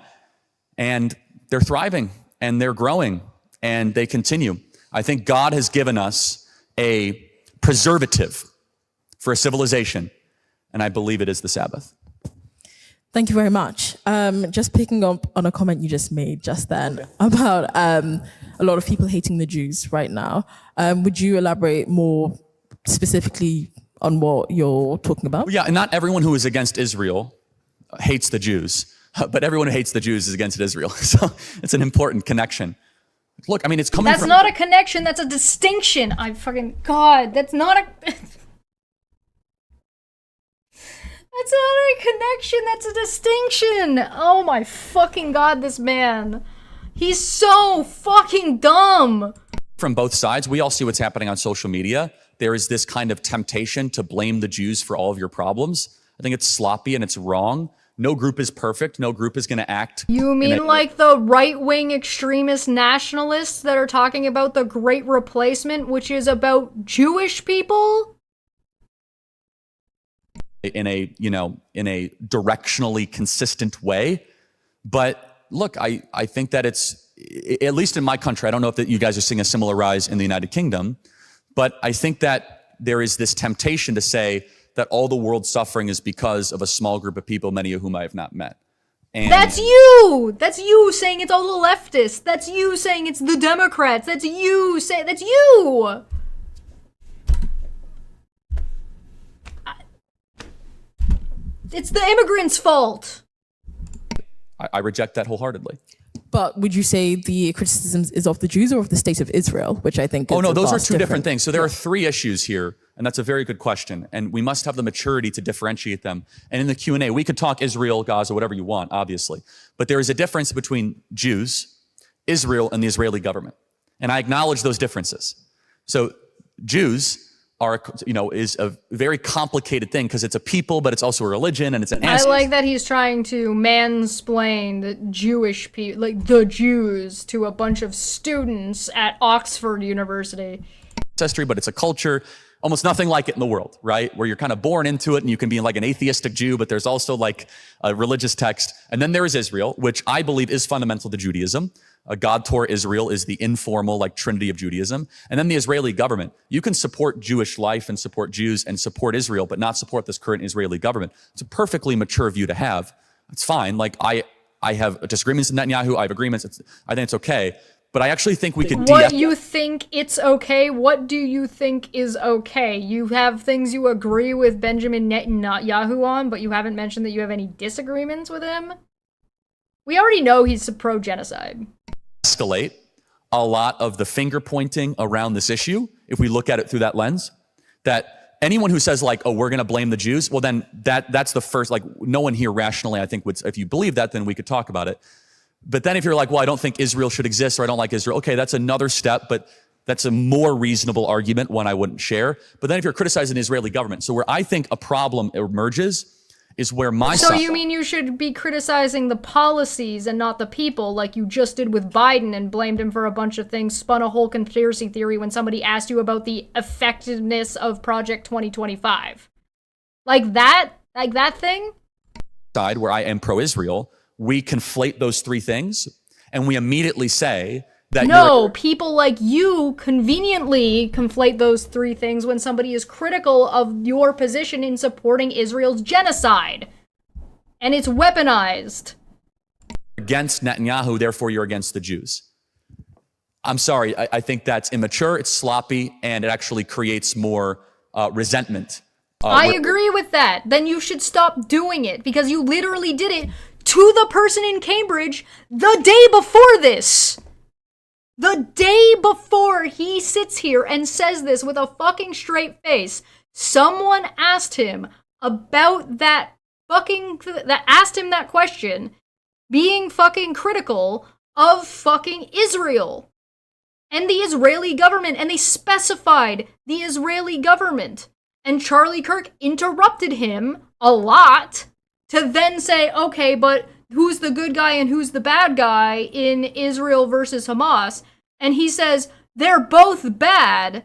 And they're thriving and they're growing and they continue. I think God has given us a preservative for a civilization, and I believe it is the Sabbath. Thank you very much. Just picking up on a comment you just made just then about a lot of people hating the Jews right now. Would you elaborate more specifically on what you're talking about? Well, yeah, and not everyone who is against Israel hates the Jews, but everyone who hates the Jews is against Israel. So it's an important connection. Look, I mean, it's coming That's not a connection, that's a distinction. God, that's not a... That's not a connection, that's a distinction. Oh my fucking God, this man. He's so fucking dumb. From both sides, we all see what's happening on social media. There is this kind of temptation to blame the Jews for all of your problems. I think it's sloppy and it's wrong. No group is perfect. No group is going to act. You mean like the right-wing extremist nationalists that are talking about the Great Replacement, which is about Jewish people? In a directionally consistent way. But look, I think that it's, at least in my country, I don't know if that you guys are seeing a similar rise in the United Kingdom, but I think that there is this temptation to say that all the world's suffering is because of a small group of people, many of whom I have not met. And that's you! That's you saying it's all the leftists. That's you saying it's the Democrats. That's you! It's the immigrants' fault. I reject that wholeheartedly. But would you say the criticism is of the Jews or of the state of Israel, which I think is Oh, no, those are two different things. So there are three issues here, and that's a very good question. And we must have the maturity to differentiate them. And in the Q&A, we could talk Israel, Gaza, whatever you want, obviously. But there is a difference between Jews, Israel, and the Israeli government. And I acknowledge those differences. So Jews are, is a very complicated thing because it's a people, but it's also a religion, and it's an I like that he's trying to mansplain the Jewish people, like the Jews, to a bunch of students at Oxford University. Ancestry, but it's a culture, almost nothing like it in the world, right? Where you're kind of born into it and you can be like an atheistic Jew, but there's also like a religious text. And then there is Israel, which I believe is fundamental to Judaism. God tore Israel is the informal like trinity of Judaism. And then the Israeli government. You can support Jewish life and support Jews and support Israel, but not support this current Israeli government. It's a perfectly mature view to have. It's fine. Like I have disagreements with Netanyahu. I have agreements. I think it's okay. But I actually think we could... What you think it's okay? What do you think is okay? You have things you agree with Benjamin Netanyahu on, but you haven't mentioned that you have any disagreements with him? We already know he's pro-genocide. Escalate a lot of the finger pointing around this issue, if we look at it through that lens, that anyone who says like, oh, we're going to blame the Jews, well, then that's the first, like, no one here rationally, I think, would, if you believe that, then we could talk about it. But then if you're like, well, I don't think Israel should exist, or I don't like Israel, okay, that's another step, but that's a more reasonable argument, one I wouldn't share. But then if you're criticizing the Israeli government, so where I think a problem emerges is where my So you mean you should be criticizing the policies and not the people, like you just did with Biden and blamed him for a bunch of things, spun a whole conspiracy theory when somebody asked you about the effectiveness of Project 2025? Like that thing? side where I am pro-Israel, we conflate those three things and we immediately say that no, people like you conveniently conflate those three things when somebody is critical of your position in supporting Israel's genocide. And it's weaponized. Against Netanyahu, therefore you're against the Jews. I'm sorry, I think that's immature, it's sloppy, and it actually creates more resentment. I agree with that. Then you should stop doing it, because you literally did it to the person in Cambridge the day before this. The day before he sits here and says this with a fucking straight face, someone asked him about that asked him that question, being fucking critical of fucking Israel and the Israeli government, and they specified the Israeli government. And Charlie Kirk interrupted him a lot to then say, okay, but who's the good guy and who's the bad guy in Israel versus Hamas? And he says, they're both bad.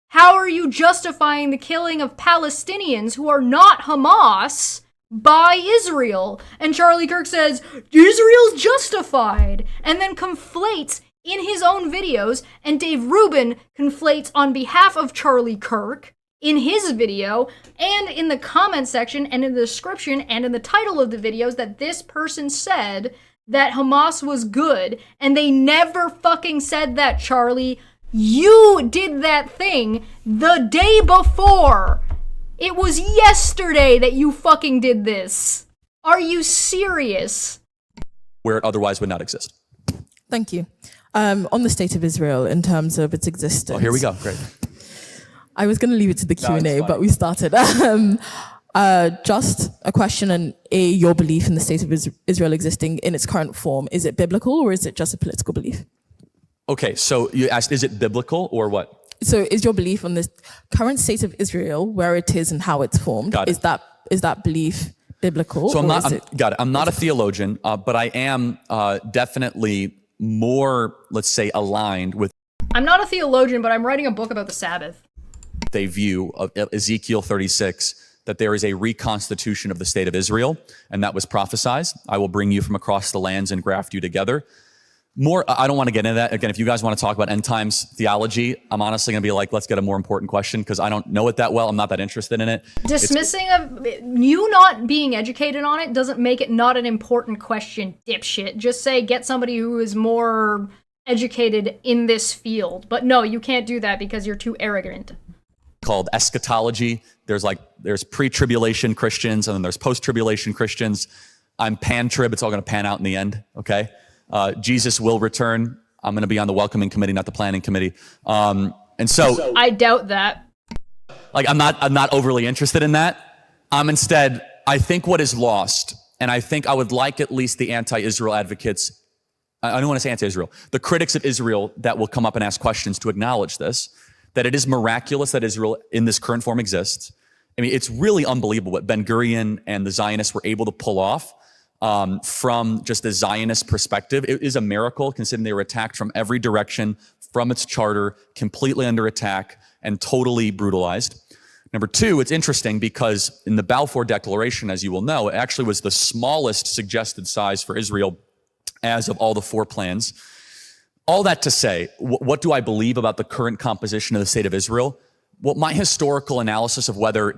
How are you justifying the killing of Palestinians who are not Hamas by Israel? And Charlie Kirk says, Israel's justified, and then conflates in his own videos, and Dave Rubin conflates on behalf of Charlie Kirk in his video, and in the comment section, and in the description, and in the title of the videos, that this person said that Hamas was good, and they never fucking said that, Charlie. You did that thing the day before. It was yesterday that you fucking did this. Are you serious? Where it otherwise would not exist. Thank you. On the state of Israel, in terms of its existence. Oh, here we go. Great. I was going to leave it to the Q&A, but we started. Just a question and your belief in the state of Israel existing in its current form. Is it biblical or is it just a political belief? Okay, so you asked, is it biblical or what? So is your belief on the current state of Israel, where it is and how it's formed, is that belief biblical? So I'm not a theologian, but I am definitely more, let's say, aligned with. I'm not a theologian, but I'm writing a book about the Sabbath. They view of Ezekiel 36, that there is a reconstitution of the state of Israel, and that was prophesied. I will bring you from across the lands and graft you together. I don't want to get into that. Again, if you guys want to talk about end times theology, I'm honestly going to be like, let's get a more important question, because I don't know it that well. I'm not that interested in it. Dismissing of you not being educated on it doesn't make it not an important question, dipshit. Just say, get somebody who is more educated in this field. But no, you can't do that because you're too arrogant. Called eschatology. There's pre-tribulation Christians and then there's post-tribulation Christians. I'm pan-trib. It's all going to pan out in the end. Okay. Jesus will return. I'm going to be on the welcoming committee, not the planning committee. And so I doubt that. Like, I'm not overly interested in that. Instead, I think what is lost, and I think I would like at least the anti-Israel advocates, I don't want to say anti-Israel, the critics of Israel that will come up and ask questions to acknowledge this, that it is miraculous that Israel in this current form exists. I mean, it's really unbelievable what Ben-Gurion and the Zionists were able to pull off from just the Zionist perspective. It is a miracle, considering they were attacked from every direction, from its charter, completely under attack, and totally brutalized. Number two, it's interesting because in the Balfour Declaration, as you will know, it actually was the smallest suggested size for Israel as of all the four plans. All that to say, what do I believe about the current composition of the state of Israel? Well, my historical analysis of whether,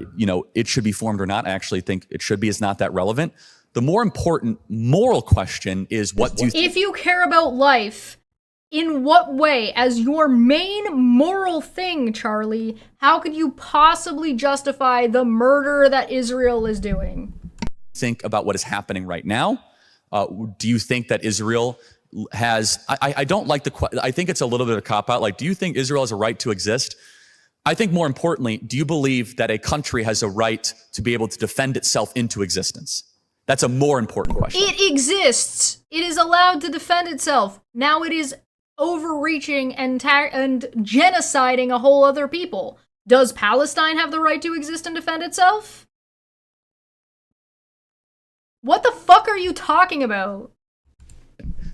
it should be formed or not, I actually think it should be, is not that relevant. The more important moral question is, what do you if you care about life, in what way, as your main moral thing, Charlie, how could you possibly justify the murder that Israel is doing? Think about what is happening right now. Do you think that Israel has, I don't like I think it's a little bit of a cop-out. Like, do you think Israel has a right to exist? I think more importantly, do you believe that a country has a right to be able to defend itself into existence? That's a more important question. It exists. It is allowed to defend itself. Now it is overreaching and genociding a whole other people. Does Palestine have the right to exist and defend itself? What the fuck are you talking about?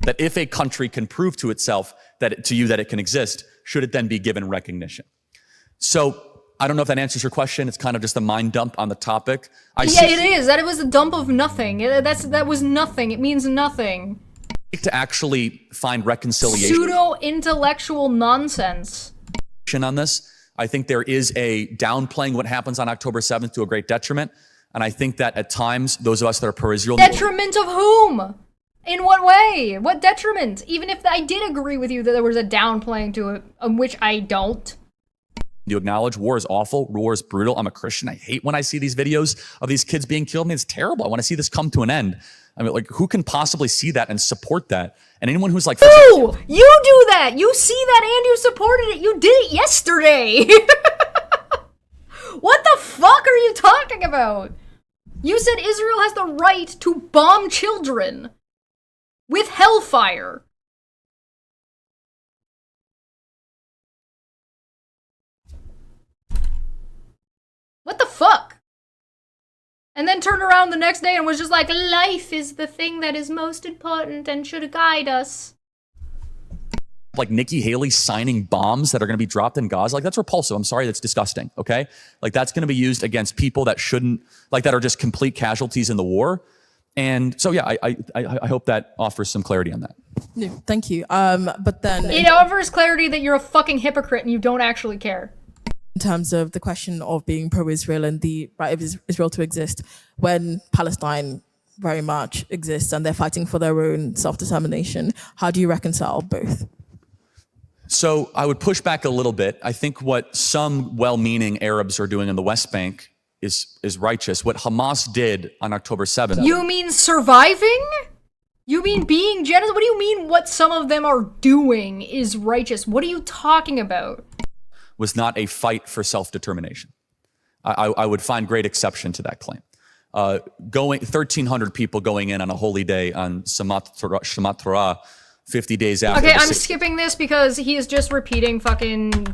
That if a country can prove to itself to you that it can exist, should it then be given recognition? So I don't know if that answers your question. It's kind of just a mind dump on the topic. It is. That it was a dump of nothing. That was nothing. It means nothing. To actually find reconciliation. Pseudo-intellectual nonsense. On this, I think there is a downplaying what happens on October 7th to a great detriment. And I think that at times, those of us that are pro-Israel... Detriment of whom? In what way? What detriment? Even if I did agree with you that there was a downplaying to it, which I don't. You acknowledge war is awful, war is brutal. I'm a Christian. I hate when I see these videos of these kids being killed. I mean, it's terrible. I want to see this come to an end. I mean, like, who can possibly see that and support that? And anyone who's like... Who? You do that! You see that and you supported it! You did it yesterday! What the fuck are you talking about? You said Israel has the right to bomb children with hellfire. What the fuck? And then turned around the next day and was just like, life is the thing that is most important and should guide us. Like Nikki Haley signing bombs that are going to be dropped in Gaza. Like, that's repulsive. I'm sorry, that's disgusting, okay? Like, that's going to be used against people that shouldn't, like, that are just complete casualties in the war. And so, yeah, I hope that offers some clarity on that. Yeah, thank you. But then... It offers clarity that you're a fucking hypocrite and you don't actually care. In terms of the question of being pro-Israel and the right of Israel to exist, when Palestine very much exists and they're fighting for their own self-determination, how do you reconcile both? So I would push back a little bit. I think what some well-meaning Arabs are doing in the West Bank is righteous. What Hamas did on October 7th... You mean surviving? You mean being generous? What do you mean what some of them are doing is righteous? What are you talking about? Was not a fight for self-determination. I would find great exception to that claim. 1,300 people going in on a holy day on Shemat Torah, 50 days after. Okay, I'm skipping this because he is just repeating fucking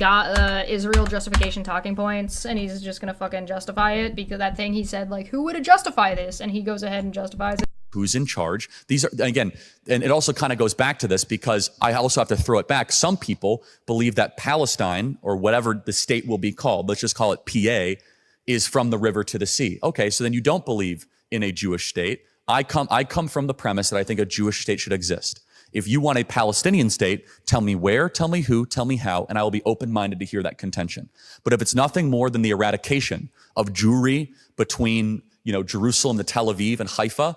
Israel justification talking points, and he's just gonna fucking justify it because that thing he said, like, who would justify this? And he goes ahead and justifies it. Who's in charge? These are, again, and it also kind of goes back to this because I also have to throw it back. Some people believe that Palestine, or whatever the state will be called, let's just call it PA, is from the river to the sea. Okay, so then you don't believe in a Jewish state. I come from the premise that I think a Jewish state should exist. If you want a Palestinian state, tell me where, tell me who, tell me how, and I will be open-minded to hear that contention. But if it's nothing more than the eradication of Jewry between, Jerusalem to Tel Aviv and Haifa,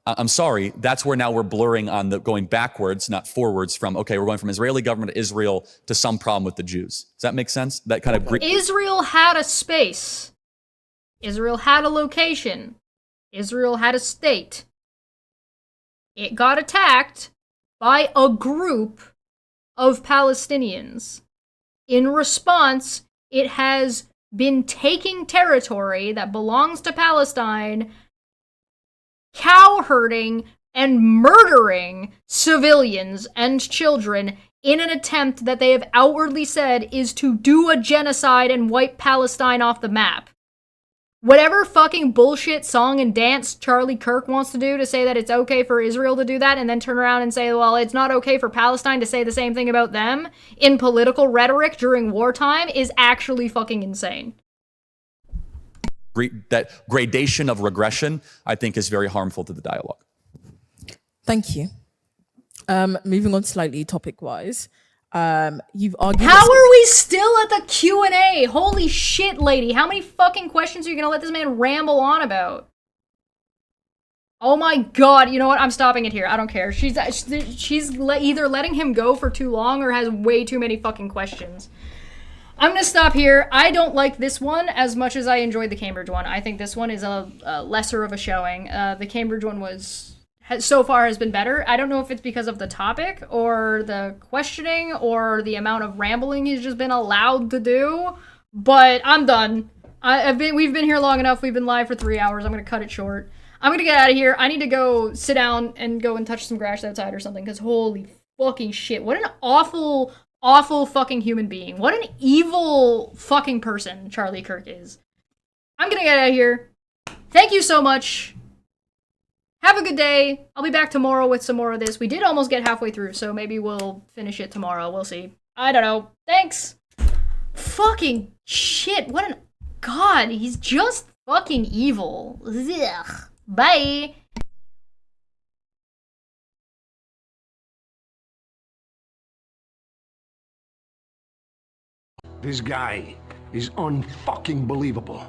I'm sorry, that's where now we're blurring on the going backwards, not forwards from, okay, we're going from Israeli government to Israel to some problem with the Jews. Does that make sense? That kind of... Israel had a space. Israel had a location. Israel had a state. It got attacked by a group of Palestinians. In response, it has been taking territory that belongs to Palestine, cow herding and murdering civilians and children in an attempt that they have outwardly said is to do a genocide and wipe Palestine off the map. Whatever fucking bullshit song and dance Charlie Kirk wants to do to say that it's okay for Israel to do that and then turn around and say, well, it's not okay for Palestine to say the same thing about them in political rhetoric during wartime is actually fucking insane. That gradation of regression, I think, is very harmful to the dialogue. Thank you. Moving on slightly topic-wise, you've argued... How are we still at the Q&A? Holy shit, lady. How many fucking questions are you gonna let this man ramble on about? Oh my god, you know what? I'm stopping it here. I don't care. She's either letting him go for too long or has way too many fucking questions. I'm gonna stop here. I don't like this one as much as I enjoyed the Cambridge one. I think this one is a lesser of a showing. The Cambridge one so far has been better. I don't know if it's because of the topic or the questioning or the amount of rambling he's just been allowed to do, But I'm done. We've been here long enough. We've been live for 3 hours. I'm gonna cut it short. I'm gonna get out of here. I need to go sit down and go and touch some grass outside or something, because holy fucking shit. What an awful, awful fucking human being. What an evil fucking person Charlie Kirk is. I'm gonna get out of here. Thank you so much. Have a good day. I'll be back tomorrow with some more of this. We did almost get halfway through, so maybe we'll finish it tomorrow. We'll see. I don't know. Thanks. Fucking shit. What an... God, he's just fucking evil. Ugh. Bye. This guy is unfucking believable.